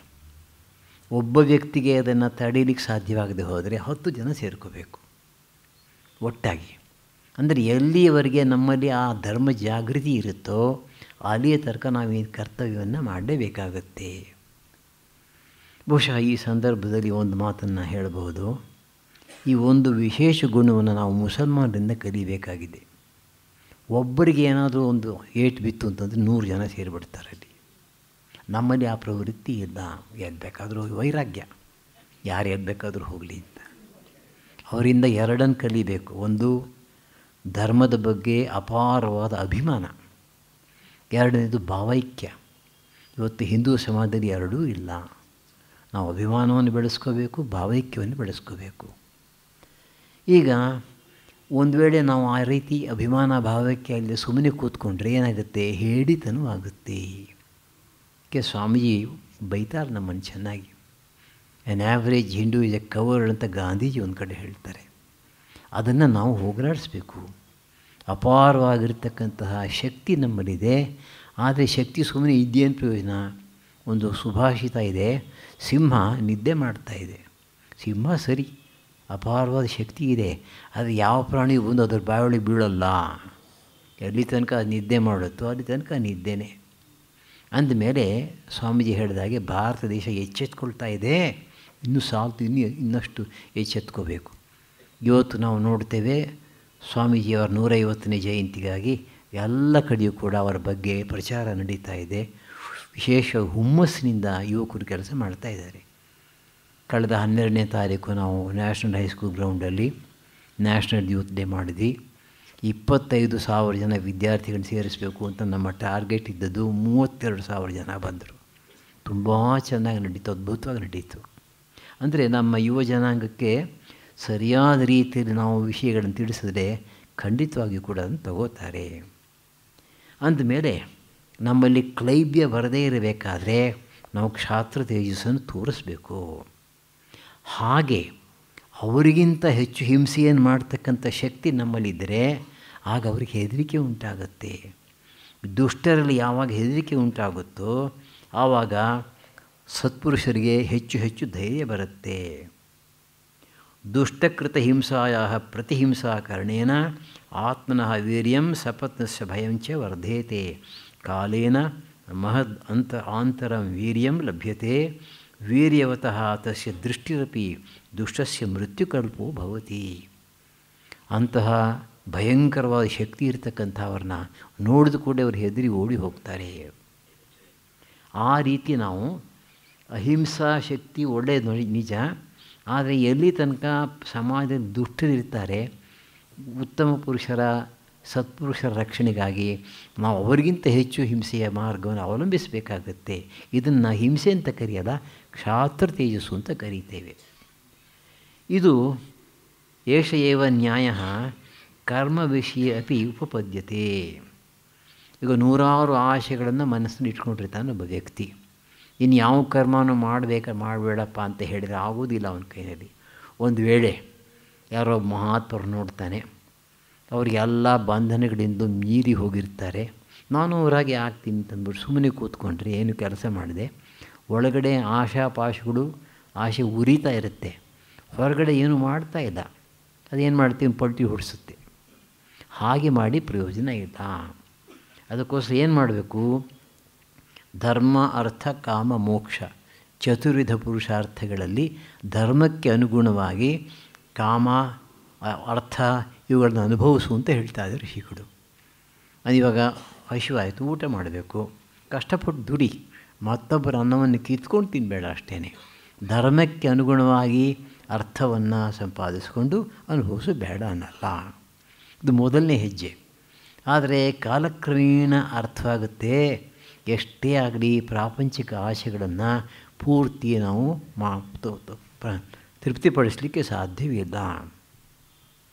Speaker 1: ಒಬ್ಬ ವ್ಯಕ್ತಿಗೆ ಅದನ್ನು ತಡೀಲಿಕ್ಕೆ ಸಾಧ್ಯವಾಗದೆ ಹೋದರೆ 10 ಜನ ಸೇರ್ಕೋಬೇಕು ಒಟ್ಟಾಗಿ. ಅಂದರೆ ಎಲ್ಲಿಯವರೆಗೆ ನಮ್ಮಲ್ಲಿ ಆ ಧರ್ಮ ಜಾಗೃತಿ ಇರುತ್ತೋ ಅಲ್ಲಿಯ ತನಕ ನಾವು ಈ ಕರ್ತವ್ಯವನ್ನು ಮಾಡಲೇಬೇಕಾಗತ್ತೆ. ಬಹುಶಃ ಈ ಸಂದರ್ಭದಲ್ಲಿ ಒಂದು ಮಾತನ್ನು ಹೇಳಬಹುದು. ಈ ಒಂದು ವಿಶೇಷ ಗುಣವನ್ನು ನಾವು ಮುಸಲ್ಮಾನರಿಂದ ಕಲಿಬೇಕಾಗಿದೆ. ಒಬ್ಬರಿಗೆ ಏನಾದರೂ ಒಂದು ಏಟು ಬಿತ್ತು ಅಂತಂದರೆ 100 ಜನ ಸೇರಿಬಿಡ್ತಾರೆ. ಅಲ್ಲಿ ನಮ್ಮಲ್ಲಿ ಆ ಪ್ರವೃತ್ತಿ ಇಲ್ಲ. ಎಲ್ಲಿ ಬೇಕಾದರೂ ವೈರಾಗ್ಯ, ಯಾರು ಎಲ್ಲಿ ಬೇಕಾದರೂ ಹೋಗಲಿ ಅಂತ. ಅವರಿಂದ 2 ಕಲಿಬೇಕು. ಒಂದು ಧರ್ಮದ ಬಗ್ಗೆ ಅಪಾರವಾದ ಅಭಿಮಾನ, 2ನೇದು ಭಾವೈಕ್ಯ. ಇವತ್ತು ಹಿಂದೂ ಸಮಾಜದಲ್ಲಿ ಎರಡೂ ಇಲ್ಲ. ನಾವು ಅಭಿಮಾನವನ್ನು ಬೆಳೆಸ್ಕೋಬೇಕು, ಭಾವೈಕ್ಯವನ್ನು ಬೆಳೆಸ್ಕೋಬೇಕು. ಈಗ ಒಂದು ವೇಳೆ ನಾವು ಆ ರೀತಿ ಅಭಿಮಾನ ಭಾವೈಕ್ಯ ಅಲ್ಲಿ ಸುಮ್ಮನೆ ಕೂತ್ಕೊಂಡ್ರೆ ಏನಾಗುತ್ತೆ? ಹೇಡಿತನೂ ಆಗುತ್ತೆ. ಸ್ವಾಮೀಜಿ ಬೈತಾರೆ ನಮ್ಮನ್ನು ಚೆನ್ನಾಗಿ. An average Hindu is A covered ಅಂತ ಗಾಂಧೀಜಿ ಒಂದು ಕಡೆ ಹೇಳ್ತಾರೆ. ಅದನ್ನು ನಾವು ಹೋಗಲಾಡಿಸ್ಬೇಕು. ಅಪಾರವಾಗಿರ್ತಕ್ಕಂತಹ ಶಕ್ತಿ ನಮ್ಮಲ್ಲಿದೆ. ಆದರೆ ಶಕ್ತಿ ಸುಮ್ಮನೆ ಇದ್ದೇನು ಪ್ರಯೋಜನ? ಒಂದು ಸುಭಾಷಿತ ಇದೆ, ಸಿಂಹ ನಿದ್ದೆ ಮಾಡ್ತಾಯಿದೆ. ಸಿಂಹ ಸರಿ, ಅಪಾರವಾದ ಶಕ್ತಿ ಇದೆ, ಆದರೆ ಯಾವ ಪ್ರಾಣಿಗೂ ಬಂದು ಅದ್ರ ಬಾಯೊಳಗೆ ಬೀಳಲ್ಲ. ಎಲ್ಲಿ ತನಕ ಅದು ನಿದ್ದೆ ಮಾಡುತ್ತೋ ಅಲ್ಲಿ ತನಕ ನಿದ್ದೆನೇ. ಅಂದಮೇಲೆ ಸ್ವಾಮೀಜಿ ಹೇಳಿದಾಗೆ ಭಾರತ ದೇಶ ಎಚ್ಚೆತ್ಕೊಳ್ತಾ ಇದೆ, ಇನ್ನೂ ಸಾಲ್ತು, ಇನ್ನಷ್ಟು ಎಚ್ಚೆತ್ಕೋಬೇಕು. ಇವತ್ತು ನಾವು ನೋಡ್ತೇವೆ ಸ್ವಾಮೀಜಿಯವರ 150ನೇ ಜಯಂತಿಗಾಗಿ ಎಲ್ಲ ಕಡೆಯೂ ಕೂಡ ಅವರ ಬಗ್ಗೆ ಪ್ರಚಾರ ನಡೀತಾ ಇದೆ. ವಿಶೇಷ ಹುಮ್ಮಸ್ಸಿನಿಂದ ಯುವಕರು ಕೆಲಸ ಮಾಡ್ತಾಯಿದ್ದಾರೆ. ಕಳೆದ 12ನೇ ತಾರೀಕು ನಾವು ನ್ಯಾಷನಲ್ ಹೈಸ್ಕೂಲ್ ಗ್ರೌಂಡಲ್ಲಿ ನ್ಯಾಷನಲ್ ಯೂತ್ ಡೇ ಮಾಡಿದ್ವಿ. 25,000 ಜನ ವಿದ್ಯಾರ್ಥಿಗಳನ್ನ ಸೇರಿಸಬೇಕು ಅಂತ ನಮ್ಮ ಟಾರ್ಗೆಟ್ ಇದ್ದದ್ದು. 32,000 ಜನ ಬಂದರು. ತುಂಬ ಚೆನ್ನಾಗಿ ನಡೀತು, ಅದ್ಭುತವಾಗಿ ನಡೀತು. ಅಂದರೆ ನಮ್ಮ ಯುವ ಜನಾಂಗಕ್ಕೆ ಸರಿಯಾದ ರೀತಿಯಲ್ಲಿ ನಾವು ವಿಷಯಗಳನ್ನು ತಿಳಿಸಿದ್ರೆ ಖಂಡಿತವಾಗಿಯೂ ಕೂಡ ಅದನ್ನು ತಗೋತಾರೆ. ಅಂದಮೇಲೆ ನಮ್ಮಲ್ಲಿ ಕ್ಲೈಬ್ಯ ಬರದೇ ಇರಬೇಕಾದ್ರೆ ನಾವು ಕ್ಷಾತ್ರ ತೇಜಸ್ಸನ್ನು ತೋರಿಸ್ಬೇಕು. ಹಾಗೆ ಅವರಿಗಿಂತ ಹೆಚ್ಚು ಹಿಂಸೆಯನ್ನು ಮಾಡ್ತಕ್ಕಂಥ ಶಕ್ತಿ ನಮ್ಮಲ್ಲಿದ್ದರೆ ಆಗ ಅವ್ರಿಗೆ ಹೆದರಿಕೆ ಉಂಟಾಗುತ್ತೆ. ದುಷ್ಟರಲ್ಲಿ ಯಾವಾಗ ಹೆದರಿಕೆ ಉಂಟಾಗುತ್ತೋ ಆವಾಗ ಸತ್ಪುರುಷರಿಗೆ ಹೆಚ್ಚು ಹೆಚ್ಚು ಧೈರ್ಯ ಬರುತ್ತೆ. ದುಷ್ಟಕೃತ ಹಿಂಸಾಯ ಪ್ರತಿಹಿಂಸಾ ಕಾರಣೇನ ಆತ್ಮನಃ ವೀರ್ಯಂ ಸಪತ್ನಸ್ಯ ಭಯಂಚ ವರ್ಧೇತೆ ಕಾಲೇನ ಮಹದ್ ಆಂತರಂ ವೀರ್ಯಂ ಲಭ್ಯತೆ ವೀರ್ಯವತಃ ತಸ್ಯ ದೃಷ್ಟಿರಪಿ ದುಷ್ಟಸ್ಯ ಮೃತ್ಯುಕಲ್ಪೋ ಭವತಿ. ಅಂತಹ ಭಯಂಕರವಾದ ಶಕ್ತಿ ಇರತಕ್ಕಂಥವ್ರನ್ನ ನೋಡಿದ ಕೂಡ ಅವರು ಹೆದರಿ ಓಡಿ ಹೋಗ್ತಾರೆ. ಆ ರೀತಿ ನಾವು ಅಹಿಂಸಾ ಶಕ್ತಿ ಒಳ್ಳೆಯದು ನಿಜ. ಆದರೆ ಎಲ್ಲಿ ತನಕ ಸಮಾಜದಲ್ಲಿ ದುಷ್ಟರಿರ್ತಾರೆ, ಉತ್ತಮ ಪುರುಷರ ಸತ್ಪುರುಷರ ರಕ್ಷಣೆಗಾಗಿ ನಾವು ಅವರಿಗಿಂತ ಹೆಚ್ಚು ಹಿಂಸೆಯ ಮಾರ್ಗವನ್ನು ಅವಲಂಬಿಸಬೇಕಾಗತ್ತೆ. ಇದನ್ನು ಹಿಂಸೆ ಅಂತ ಕರೆಯಲ್ಲ, ಕ್ಷಾತ್ರ ತೇಜಸ್ಸು ಅಂತ ಕರೀತೇವೆ. ಇದು ಏಷ ಏವ ನ್ಯಾಯ ಕರ್ಮ ವಿಷಯ ಅಪಿ ಉಪಪದ್ಯತೆ. ಈಗ 100 ಆಶೆಗಳನ್ನು ಮನಸ್ಸನ್ನು ಇಟ್ಕೊಂಡಿರ್ತಾನೆ ಒಬ್ಬ ವ್ಯಕ್ತಿ. ಇನ್ನು ಯಾವ ಕರ್ಮನೂ ಮಾಡಬೇಡಪ್ಪ ಅಂತ ಹೇಳಿದರೆ ಆಗೋದಿಲ್ಲ ಅವನ ಕೈಯಲ್ಲಿ. ಒಂದು ವೇಳೆ ಯಾರೋ ಮಹಾತ್ಮರು ನೋಡ್ತಾನೆ, ಅವರಿಗೆಲ್ಲ ಬಂಧನಗಳಿಂದ ಮೀರಿ ಹೋಗಿರ್ತಾರೆ. ನಾನು ಅವರಾಗೆ ಆಗ್ತೀನಿ ಅಂತಂದ್ಬಿಟ್ಟು ಸುಮ್ಮನೆ ಕೂತ್ಕೊಂಡ್ರೆ ಏನು ಕೆಲಸ ಮಾಡಿದೆ, ಒಳಗಡೆ ಆಶಾಪಾಶಗಳು ಆಶೆ ಉರಿತಾ ಇರುತ್ತೆ, ಹೊರಗಡೆ ಏನು ಮಾಡ್ತಾ ಇಲ್ಲ. ಅದೇನು ಮಾಡ್ತೀವಿ, ಪಲ್ಟಿ ಹೊಡಿಸುತ್ತೆ. ಹಾಗೆ ಮಾಡಿ ಪ್ರಯೋಜನ ಇಲ್ಲ. ಅದಕ್ಕೋಸ್ಕರ ಏನು ಮಾಡಬೇಕು? ಧರ್ಮ, ಅರ್ಥ, ಕಾಮ, ಮೋಕ್ಷ ಚತುರ್ವಿಧ ಪುರುಷಾರ್ಥಗಳಲ್ಲಿ ಧರ್ಮಕ್ಕೆ ಅನುಗುಣವಾಗಿ ಕಾಮ, ಅರ್ಥ ಇವುಗಳನ್ನ ಅನುಭವಿಸು ಅಂತ ಹೇಳ್ತಾ ಇದ್ದಾರೆ ಋಷಿಗಳು. ಇವಾಗ ಹಸಿವಾಯಿತು, ಊಟ ಮಾಡಬೇಕು, ಕಷ್ಟಪಟ್ಟು ದುಡಿ, ಮತ್ತೊಬ್ಬರ ಅನ್ನವನ್ನು ಕಿತ್ಕೊಂಡು ತಿನ್ನಬೇಡ ಅಷ್ಟೇ. ಧರ್ಮಕ್ಕೆ ಅನುಗುಣವಾಗಿ ಅರ್ಥವನ್ನು ಸಂಪಾದಿಸಿಕೊಂಡು ಅನುಭವಿಸು ಬೇಡ ಅನ್ನಲ್ಲ. ಇದು ಮೊದಲನೇ ಹೆಜ್ಜೆ. ಆದರೆ ಕಾಲಕ್ರಮೇಣ ಅರ್ಥವಾಗುತ್ತೆ, ಎಷ್ಟೇ ಆಗಲಿ ಪ್ರಾಪಂಚಿಕ ಆಸೆಗಳನ್ನು ಪೂರ್ತಿ ನಾವು ತೃಪ್ತಿಪಡಿಸಲಿಕ್ಕೆ ಸಾಧ್ಯವಿಲ್ಲ.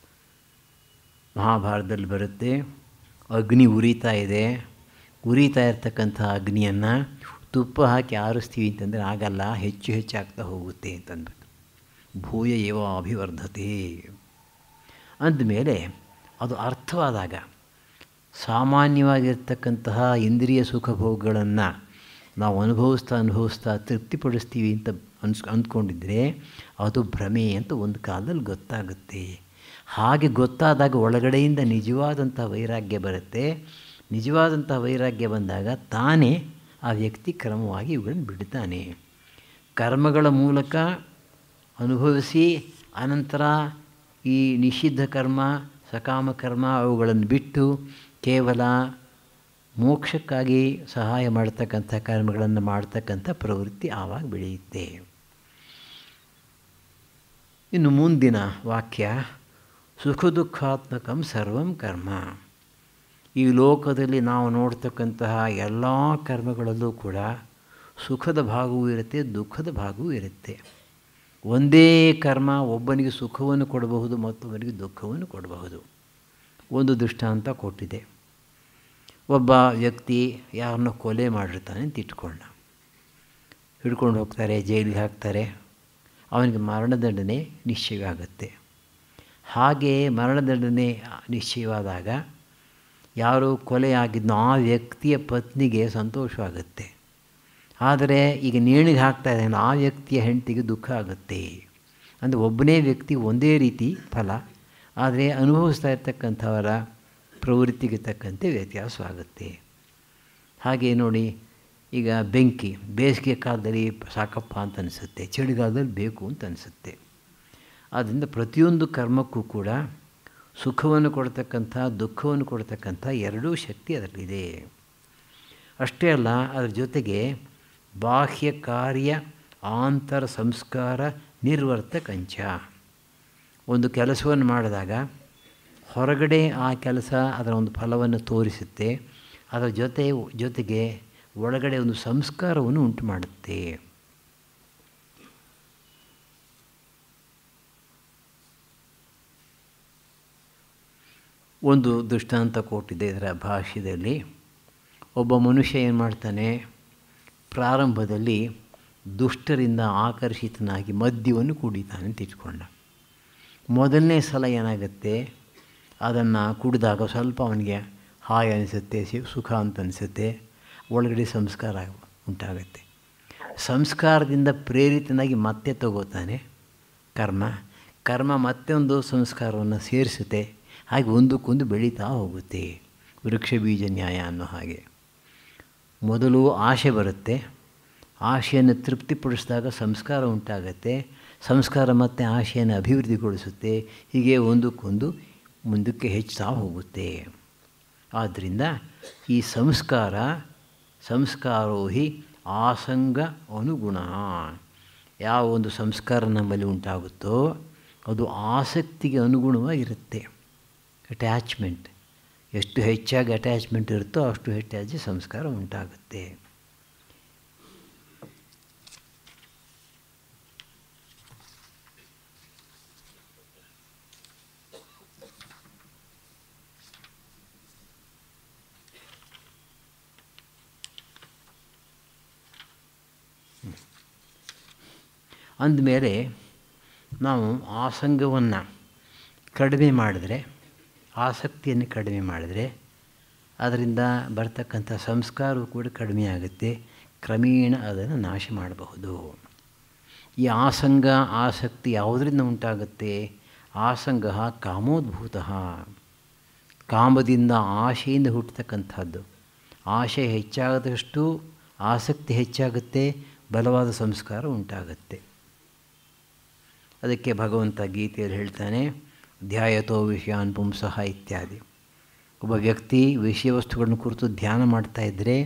Speaker 1: ಮಹಾಭಾರತದಲ್ಲಿ ಬರುತ್ತೆ, ಅಗ್ನಿ ಉರಿತಾ ಇದೆ, ಉರಿತಾ ಇರ್ತಕ್ಕಂಥ ಅಗ್ನಿಯನ್ನು ತುಪ್ಪ ಹಾಕಿ ಆರಿಸ್ತೀವಿ ಅಂತಂದರೆ ಆಗಲ್ಲ, ಹೆಚ್ಚು ಹೆಚ್ಚಾಗ್ತಾ ಹೋಗುತ್ತೆ ಅಂತಂದ್ಬಿಟ್ಟು. ಭೂಯ ಏವ ಅಭಿವರ್ಧತೆ ಅಂದಮೇಲೆ ಅದು ಅರ್ಥವಾದಾಗ ಸಾಮಾನ್ಯವಾಗಿರ್ತಕ್ಕಂತಹ ಇಂದ್ರಿಯ ಸುಖಭೋಗಗಳನ್ನು ನಾವು ಅನುಭವಿಸ್ತಾ ತೃಪ್ತಿಪಡಿಸ್ತೀವಿ ಅಂತ ಅಂದ್ಕೊಂಡಿದ್ರೆ ಅದು ಭ್ರಮೆ ಅಂತ ಒಂದು ಕಾಲದಲ್ಲಿ ಗೊತ್ತಾಗುತ್ತೆ. ಹಾಗೆ ಗೊತ್ತಾದಾಗ ಒಳಗಡೆಯಿಂದ ನಿಜವಾದಂಥ ವೈರಾಗ್ಯ ಬರುತ್ತೆ. ನಿಜವಾದಂಥ ವೈರಾಗ್ಯ ಬಂದಾಗ ತಾನೇ ಆ ವ್ಯಕ್ತಿ ಕ್ರಮವಾಗಿ ಇವುಗಳನ್ನು ಬಿಡ್ತಾನೆ. ಕರ್ಮಗಳ ಮೂಲಕ ಅನುಭವಿಸಿ ಅನಂತರ ಈ ನಿಷಿದ್ಧ ಕರ್ಮ, ಸಕಾಮ ಕರ್ಮ ಅವುಗಳನ್ನು ಬಿಟ್ಟು ಕೇವಲ ಮೋಕ್ಷಕ್ಕಾಗಿ ಸಹಾಯ ಮಾಡ್ತಕ್ಕಂಥ ಕರ್ಮಗಳನ್ನು ಮಾಡ್ತಕ್ಕಂಥ ಪ್ರವೃತ್ತಿ ಆವಾಗ ಬೆಳೆಯುತ್ತೆ. ಇನ್ನು ಮುಂದಿನ ವಾಕ್ಯ, ಸುಖ ದುಃಖಾತ್ಮಕಂ ಸರ್ವಂ ಕರ್ಮ. ಈ ಲೋಕದಲ್ಲಿ ನಾವು ನೋಡ್ತಕ್ಕಂತಹ ಎಲ್ಲ ಕರ್ಮಗಳಲ್ಲೂ ಕೂಡ ಸುಖದ ಭಾಗವೂ ಇರುತ್ತೆ, ದುಃಖದ ಭಾಗವೂ ಇರುತ್ತೆ. ಒಂದೇ ಕರ್ಮ ಒಬ್ಬನಿಗೆ ಸುಖವನ್ನು ಕೊಡಬಹುದು, ಮತ್ತೊಬ್ಬನಿಗೆ ದುಃಖವನ್ನು ಕೊಡಬಹುದು. ಒಂದು ದೃಷ್ಟಾಂತ ಕೊಟ್ಟಿದೆ. ಒಬ್ಬ ವ್ಯಕ್ತಿ ಯಾರನ್ನೋ ಕೊಲೆ ಮಾಡಿರ್ತಾನೆ ಅಂತ ಇಟ್ಕೊಳ್ಳೋಣ. ಹಿಡ್ಕೊಂಡು ಹೋಗ್ತಾರೆ, ಜೈಲಿಗೆ ಹಾಕ್ತಾರೆ, ಅವನಿಗೆ ಮರಣದಂಡನೆ ನಿಶ್ಚಯವಾಗುತ್ತೆ. ಹಾಗೆ ಮರಣದಂಡನೆ ನಿಶ್ಚಯವಾದಾಗ ಯಾರು ಕೊಲೆ ಆಗಿದ್ನೋ ಆ ವ್ಯಕ್ತಿಯ ಪತ್ನಿಗೆ ಸಂತೋಷವಾಗುತ್ತೆ. ಆದರೆ ಈಗ ನೇಣಿಗೆ ಹಾಕ್ತಾ ಇದ್ದಾನೆ ಆ ವ್ಯಕ್ತಿಯ ಹೆಂಡತಿಗೆ ದುಃಖ ಆಗುತ್ತೆ. ಅಂದರೆ ಒಬ್ಬನೇ ವ್ಯಕ್ತಿ ಒಂದೇ ರೀತಿ ಫಲ, ಆದರೆ ಅನುಭವಿಸ್ತಾ ಇರ್ತಕ್ಕಂಥವರ ಪ್ರವೃತ್ತಿಗೆ ತಕ್ಕಂತೆ ವ್ಯತ್ಯಾಸವಾಗುತ್ತೆ. ಹಾಗೆ ನೋಡಿ, ಈಗ ಬೆಂಕಿ ಬೇಸಿಗೆ ಕಾಲದಲ್ಲಿ ಸಾಕಪ್ಪ ಅಂತ ಅನಿಸುತ್ತೆ, ಚಳಿಗಾಲದಲ್ಲಿ ಬೇಕು ಅಂತ ಅನಿಸುತ್ತೆ. ಆದ್ದರಿಂದ ಪ್ರತಿಯೊಂದು ಕರ್ಮಕ್ಕೂ ಕೂಡ ಸುಖವನ್ನು ಕೊಡ್ತಕ್ಕಂಥ, ದುಃಖವನ್ನು ಕೊಡ್ತಕ್ಕಂಥ ಎರಡೂ ಶಕ್ತಿ ಅದರಲ್ಲಿದೆ. ಅಷ್ಟೇ ಅಲ್ಲ, ಅದರ ಜೊತೆಗೆ ಬಾಹ್ಯ ಕಾರ್ಯ ಆಂತರ ಸಂಸ್ಕಾರ ನಿರ್ವರ್ತಕಂಚ. ಒಂದು ಕೆಲಸವನ್ನು ಮಾಡಿದಾಗ ಹೊರಗಡೆ ಆ ಕೆಲಸ ಅದರ ಒಂದು ಫಲವನ್ನು ತೋರಿಸುತ್ತೆ, ಅದರ ಜೊತೆಗೆ ಒಳಗಡೆ ಒಂದು ಸಂಸ್ಕಾರವನ್ನು ಉಂಟು ಮಾಡುತ್ತೆ. ಒಂದು ದೃಷ್ಟಾಂತ ಕೊಟ್ಟಿದೆ ಇದರ ಭಾಷ್ಯದಲ್ಲಿ. ಒಬ್ಬ ಮನುಷ್ಯ ಏನು ಮಾಡ್ತಾನೆ, ಪ್ರಾರಂಭದಲ್ಲಿ ದುಷ್ಟರಿಂದ ಆಕರ್ಷಿತನಾಗಿ ಮದ್ಯವನ್ನು ಕುಡಿತಾನೆ ಅಂತ ಇಟ್ಕೊಂಡ. ಮೊದಲನೇ ಸಲ ಏನಾಗುತ್ತೆ, ಅದನ್ನು ಕುಡಿದಾಗ ಸ್ವಲ್ಪ ಅವನಿಗೆ ಹಾಯ್ ಅನಿಸುತ್ತೆ, ಸುಖ ಅಂತ ಅನಿಸುತ್ತೆ, ಒಳಗಡೆ ಸಂಸ್ಕಾರ ಉಂಟಾಗುತ್ತೆ. ಸಂಸ್ಕಾರದಿಂದ ಪ್ರೇರಿತನಾಗಿ ಮತ್ತೆ ತಗೋತಾನೆ ಕರ್ಮ ಮತ್ತೆ ಒಂದು ಸಂಸ್ಕಾರವನ್ನು ಸೇರಿಸುತ್ತೆ. ಹಾಗೆ ಒಂದಕ್ಕೊಂದು ಬೆಳೀತಾ ಹೋಗುತ್ತೆ. ವೃಕ್ಷ ಬೀಜ ನ್ಯಾಯ ಅನ್ನೋ ಹಾಗೆ ಮೊದಲು ಆಸೆ ಬರುತ್ತೆ, ಆಸೆಯನ್ನು ತೃಪ್ತಿಪಡಿಸಿದಾಗ ಸಂಸ್ಕಾರ ಉಂಟಾಗತ್ತೆ, ಸಂಸ್ಕಾರ ಮತ್ತು ಆಸೆಯನ್ನು ಅಭಿವೃದ್ಧಿಗೊಳಿಸುತ್ತೆ. ಹೀಗೆ ಒಂದಕ್ಕೊಂದು ಮುಂದಕ್ಕೆ ಹೆಚ್ಚುತ್ತಾ ಹೋಗುತ್ತೆ. ಆದ್ದರಿಂದ ಈ ಸಂಸ್ಕಾರೋ ಹಿ ಆಸಂಗ ಅನುಗುಣ. ಯಾವ ಒಂದು ಸಂಸ್ಕಾರ ನಮ್ಮಲ್ಲಿ ಉಂಟಾಗುತ್ತೋ ಅದು ಆಸಕ್ತಿಗೆ ಅನುಗುಣವಾಗಿರುತ್ತೆ. ಅಟ್ಯಾಚ್ಮೆಂಟ್ ಎಷ್ಟು ಹೆಚ್ಚಾಗಿ ಅಟ್ಯಾಚ್ಮೆಂಟ್ ಇರುತ್ತೋ ಅಷ್ಟು ಹೆಚ್ಚಾಗಿ ಸಂಸ್ಕಾರ ಉಂಟಾಗುತ್ತೆ. ಅಂದಮೇಲೆ ನಾವು ಆಸಂಗವನ್ನು ಕಡಿಮೆ ಮಾಡಿದ್ರೆ, ಆಸಕ್ತಿಯನ್ನು ಕಡಿಮೆ ಮಾಡಿದರೆ ಅದರಿಂದ ಬರ್ತಕ್ಕಂಥ ಸಂಸ್ಕಾರವು ಕೂಡ ಕಡಿಮೆ ಆಗುತ್ತೆ. ಕ್ರಮೇಣ ಅದನ್ನು ನಾಶ ಮಾಡಬಹುದು. ಈ ಆಸಕ್ತಿ ಯಾವುದರಿಂದ ಉಂಟಾಗುತ್ತೆ? ಆಸಂಗ ಕಾಮೋದ್ಭೂತ, ಕಾಮದಿಂದ ಆಶೆಯಿಂದ ಹುಟ್ಟತಕ್ಕಂಥದ್ದು. ಆಶೆ ಹೆಚ್ಚಾದಷ್ಟು ಆಸಕ್ತಿ ಹೆಚ್ಚಾಗುತ್ತೆ, ಬಲವಾದ ಸಂಸ್ಕಾರ ಉಂಟಾಗುತ್ತೆ. ಅದಕ್ಕೆ ಭಗವಂತ ಗೀತೆಯಲ್ಲಿ ಹೇಳ್ತಾನೆ, ಧ್ಯಾಯತೋ ವಿಷಯಾನ್ ಪುಂಸಃ ಇತ್ಯಾದಿ. ಒಬ್ಬ ವ್ಯಕ್ತಿ ವಿಷಯ ವಸ್ತುಗಳನ್ನು ಕುರಿತು ಧ್ಯಾನ ಮಾಡ್ತಾಯಿದ್ರೆ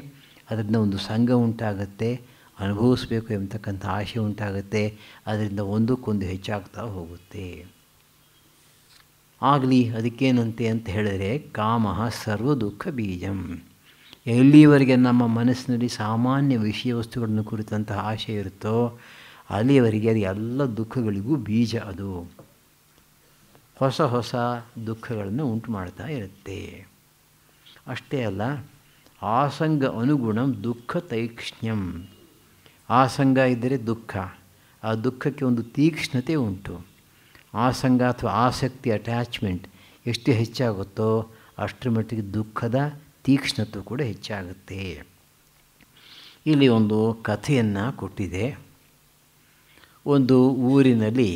Speaker 1: ಅದರಿಂದ ಒಂದು ಸಂಘ ಉಂಟಾಗುತ್ತೆ, ಅನುಭವಿಸಬೇಕು ಎಂಬತಕ್ಕಂಥ ಆಶೆ ಉಂಟಾಗುತ್ತೆ, ಅದರಿಂದ ಒಂದಕ್ಕೊಂದು ಹೆಚ್ಚಾಗ್ತಾ ಹೋಗುತ್ತೆ. ಆಗಲಿ ಅದಕ್ಕೇನಂತೆ ಅಂತ ಹೇಳಿದ್ರೆ, ಕಾಮಃ ಸರ್ವ ದುಃಖ ಬೀಜಂ. ಎಲ್ಲಿಯವರೆಗೆ ನಮ್ಮ ಮನಸ್ಸಿನಲ್ಲಿ ಸಾಮಾನ್ಯ ವಿಷಯ ವಸ್ತುಗಳನ್ನು ಕುರಿತಂತಹ ಆಶೆ ಇರುತ್ತೋ ಅಲ್ಲಿಯವರೆಗೆ ಅದು ಎಲ್ಲ ದುಃಖಗಳಿಗೂ ಬೀಜ. ಅದು ಹೊಸ ಹೊಸ ದುಃಖಗಳನ್ನು ಉಂಟು ಮಾಡ್ತಾ ಇರುತ್ತೆ. ಅಷ್ಟೇ ಅಲ್ಲ, ಆಸಂಗ ಅನುಗುಣಂ ದುಃಖ ತೈಕ್ಷ್ಣ್ಯಂ. ಆಸಂಗ ಇದ್ದರೆ ದುಃಖ, ಆ ದುಃಖಕ್ಕೆ ಒಂದು ತೀಕ್ಷ್ಣತೆ ಉಂಟು. ಆಸಂಗ ಅಥವಾ ಆಸಕ್ತಿ, ಅಟ್ಯಾಚ್ಮೆಂಟ್ ಎಷ್ಟು ಹೆಚ್ಚಾಗುತ್ತೋ ಅಷ್ಟರ ಮಟ್ಟಿಗೆ ದುಃಖದ ತೀಕ್ಷ್ಣತೆ ಕೂಡ ಹೆಚ್ಚಾಗುತ್ತೆ. ಇಲ್ಲಿ ಒಂದು ಕಥೆಯನ್ನು ಕೊಟ್ಟಿದೆ. ಒಂದು ಊರಿನಲ್ಲಿ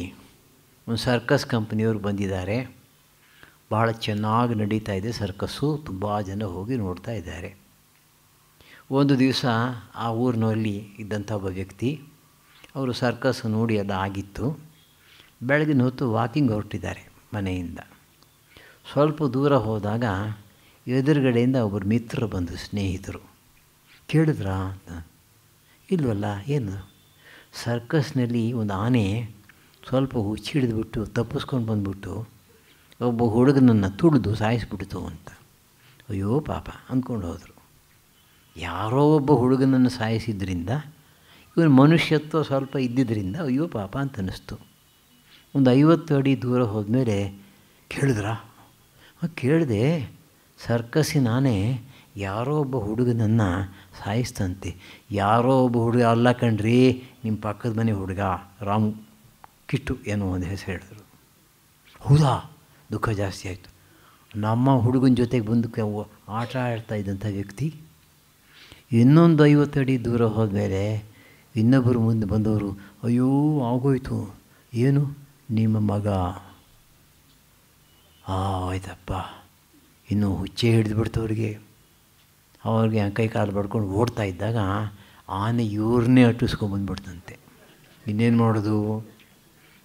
Speaker 1: ಒಂದು ಸರ್ಕಸ್ ಕಂಪ್ನಿಯವರು ಬಂದಿದ್ದಾರೆ. ಭಾಳ ಚೆನ್ನಾಗಿ ನಡೀತಾ ಇದೆ ಸರ್ಕಸ್ಸು, ತುಂಬ ಜನ ಹೋಗಿ ನೋಡ್ತಾ ಇದ್ದಾರೆ. ಒಂದು ದಿವಸ ಆ ಊರಿನಲ್ಲಿ ಇದ್ದಂಥ ಒಬ್ಬ ವ್ಯಕ್ತಿ, ಅವರು ಸರ್ಕಸ್ ನೋಡಿ ಅದು ಆಗಿತ್ತು. ಬೆಳಗಿನ ಹೊತ್ತು ವಾಕಿಂಗ್ ಹೊರಟಿದ್ದಾರೆ ಮನೆಯಿಂದ. ಸ್ವಲ್ಪ ದೂರ ಹೋದಾಗ ಎದುರುಗಡೆಯಿಂದ ಒಬ್ಬರು ಮಿತ್ರರು ಬಂದರು, ಸ್ನೇಹಿತರು. ಕೇಳಿದ್ರಾ ಅಂತ. ಇಲ್ವಲ್ಲ, ಏನು? ಸರ್ಕಸ್ನಲ್ಲಿ ಒಂದು ಆನೆ ಸ್ವಲ್ಪ ಹುಚ್ಚಿ ಹಿಡಿದ್ಬಿಟ್ಟು ತಪ್ಪಿಸ್ಕೊಂಡು ಬಂದ್ಬಿಟ್ಟು ಒಬ್ಬ ಹುಡುಗನನ್ನು ತುಳಿದು ಸಾಯಿಸ್ಬಿಡ್ತು ಅಂತ. ಅಯ್ಯೋ ಪಾಪ ಅಂದ್ಕೊಂಡು ಹೋದರು. ಯಾರೋ ಒಬ್ಬ ಹುಡುಗನನ್ನು ಸಾಯಿಸಿದ್ರಿಂದ ಇವನು ಮನುಷ್ಯತ್ವ ಸ್ವಲ್ಪ ಇದ್ದಿದ್ದರಿಂದ ಅಯ್ಯೋ ಪಾಪ ಅಂತ ಅನ್ನಿಸ್ತು. ಒಂದು 50 ಅಡಿ ದೂರ ಹೋದ್ಮೇಲೆ ಕೇಳಿದ್ರಾ? ಕೇಳಿದೆ, ಸರ್ಕಸ್ಸಿನ ಆನೆ ಯಾರೋ ಒಬ್ಬ ಹುಡುಗನನ್ನು ಸಾಯಿಸ್ತಂತೆ. ಯಾರೋ ಒಬ್ಬ ಹುಡುಗ ಅಲ್ಲ ಕಣ್ರಿ, ನಿಮ್ಮ ಪಕ್ಕದ ಮನೆ ಹುಡುಗ ರಾಮು ಕಿಟ್ಟು ಏನೋ ಒಂದು ಹೆಸರು ಹೇಳಿದ್ರು. ಹೌದಾ? ದುಃಖ ಜಾಸ್ತಿ ಆಯಿತು. ನಮ್ಮ ಹುಡುಗನ ಜೊತೆಗೆ ಬಂದು ಆಟ ಆಡ್ತಾ ಇದ್ದಂಥ ವ್ಯಕ್ತಿ ಇನ್ನೊಂದು 50 ಅಡಿ ದೂರ ಹೋದ್ಮೇಲೆ ಇನ್ನೊಬ್ಬರು ಮುಂದೆ ಬಂದವರು, ಅಯ್ಯೋ ಆಗೋಯ್ತು, ಏನು ನಿಮ್ಮ ಮಗ? ಆಯ್ತಪ್ಪ, ಇನ್ನೂ ಹುಚ್ಚೆ ಹಿಡಿದುಬಿಡ್ತು ಅವ್ರಿಗೆ. ಅವ್ರಿಗೆ ಕೈ ಕಾಲು ಬಡ್ಕೊಂಡು ಓಡ್ತಾ ಇದ್ದಾಗ ಆನೆ ಇವ್ರನ್ನೇ ಅಟ್ಟಿಸ್ಕೊಂಬಂದ್ಬಿಡ್ತಂತೆ. ಇನ್ನೇನು ಮಾಡೋದು?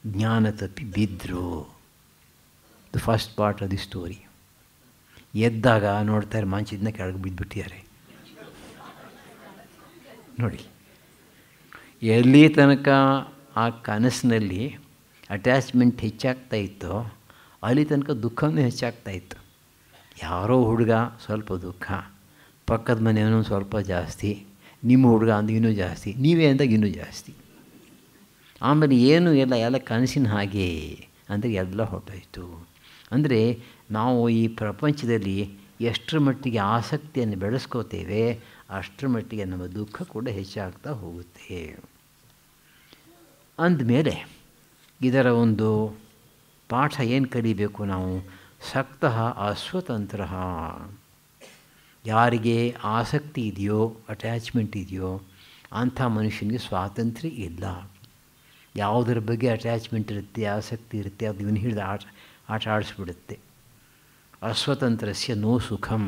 Speaker 1: ಜ್ಞಾನ ತಪ್ಪಿ ಬಿದ್ದರು. The first part of the story. ಎದ್ದಾಗ ನೋಡ್ತಾರೆ ಮಂಚದಿಂದ ಕೆಳಗೆ ಬಿದ್ದುಬಿಟ್ಟಿದ್ದಾರೆ. ನೋಡಿ, ಎಲ್ಲಿ ತನಕ ಆ ಕನಸಿನಲ್ಲಿ ಅಟ್ಯಾಚ್ಮೆಂಟ್ ಹೆಚ್ಚಾಗ್ತಾ ಇತ್ತೋ ಅಲ್ಲಿ ತನಕ ದುಃಖವೂ ಹೆಚ್ಚಾಗ್ತಾ ಇತ್ತು. ಯಾರೋ ಹುಡುಗ ಸ್ವಲ್ಪ ದುಃಖ, ಪಕ್ಕದ ಮನೆಯವನು ಸ್ವಲ್ಪ ಜಾಸ್ತಿ, ನಿಮ್ಮ ಹುಡುಗ ಅಂದ ಇನ್ನೂ ಜಾಸ್ತಿ, ನೀವೇ ಅಂದಾಗ ಇನ್ನೂ ಜಾಸ್ತಿ. ಆಮೇಲೆ ಏನು ಎಲ್ಲ ಕನಸಿನ ಹಾಗೆ ಅಂದರೆ ಎಲ್ಲ ಹೊರಟೋಯ್ತು. ಅಂದರೆ ನಾವು ಈ ಪ್ರಪಂಚದಲ್ಲಿ ಎಷ್ಟರ ಮಟ್ಟಿಗೆ ಆಸಕ್ತಿಯನ್ನು ಬೆಳೆಸ್ಕೋತೇವೆ ಅಷ್ಟರ ಮಟ್ಟಿಗೆ ನಮ್ಮ ದುಃಖ ಕೂಡ ಹೆಚ್ಚಾಗ್ತಾ ಹೋಗುತ್ತೆ. ಅಂದಮೇಲೆ ಇದರ ಒಂದು ಪಾಠ ಏನು ಕಲಿಬೇಕು ನಾವು? ಸಕ್ತಃ ಅಸ್ವತಂತ್ರ. ಯಾರಿಗೆ ಆಸಕ್ತಿ ಇದೆಯೋ, ಅಟ್ಯಾಚ್ಮೆಂಟ್ ಇದೆಯೋ ಅಂಥ ಮನುಷ್ಯನಿಗೆ ಸ್ವಾತಂತ್ರ್ಯ ಇಲ್ಲ. ಯಾವುದರ ಬಗ್ಗೆ ಅಟ್ಯಾಚ್ಮೆಂಟ್ ಇರುತ್ತೆ, ಆಸಕ್ತಿ ಇರುತ್ತೆ, ಅದು ಇವನು ಹಿಡಿದು ಆಟ ಆಡಿಸ್ಬಿಡುತ್ತೆ. ಅಸ್ವತಂತ್ರಸ್ಯ ನೋ ಸುಖಂ.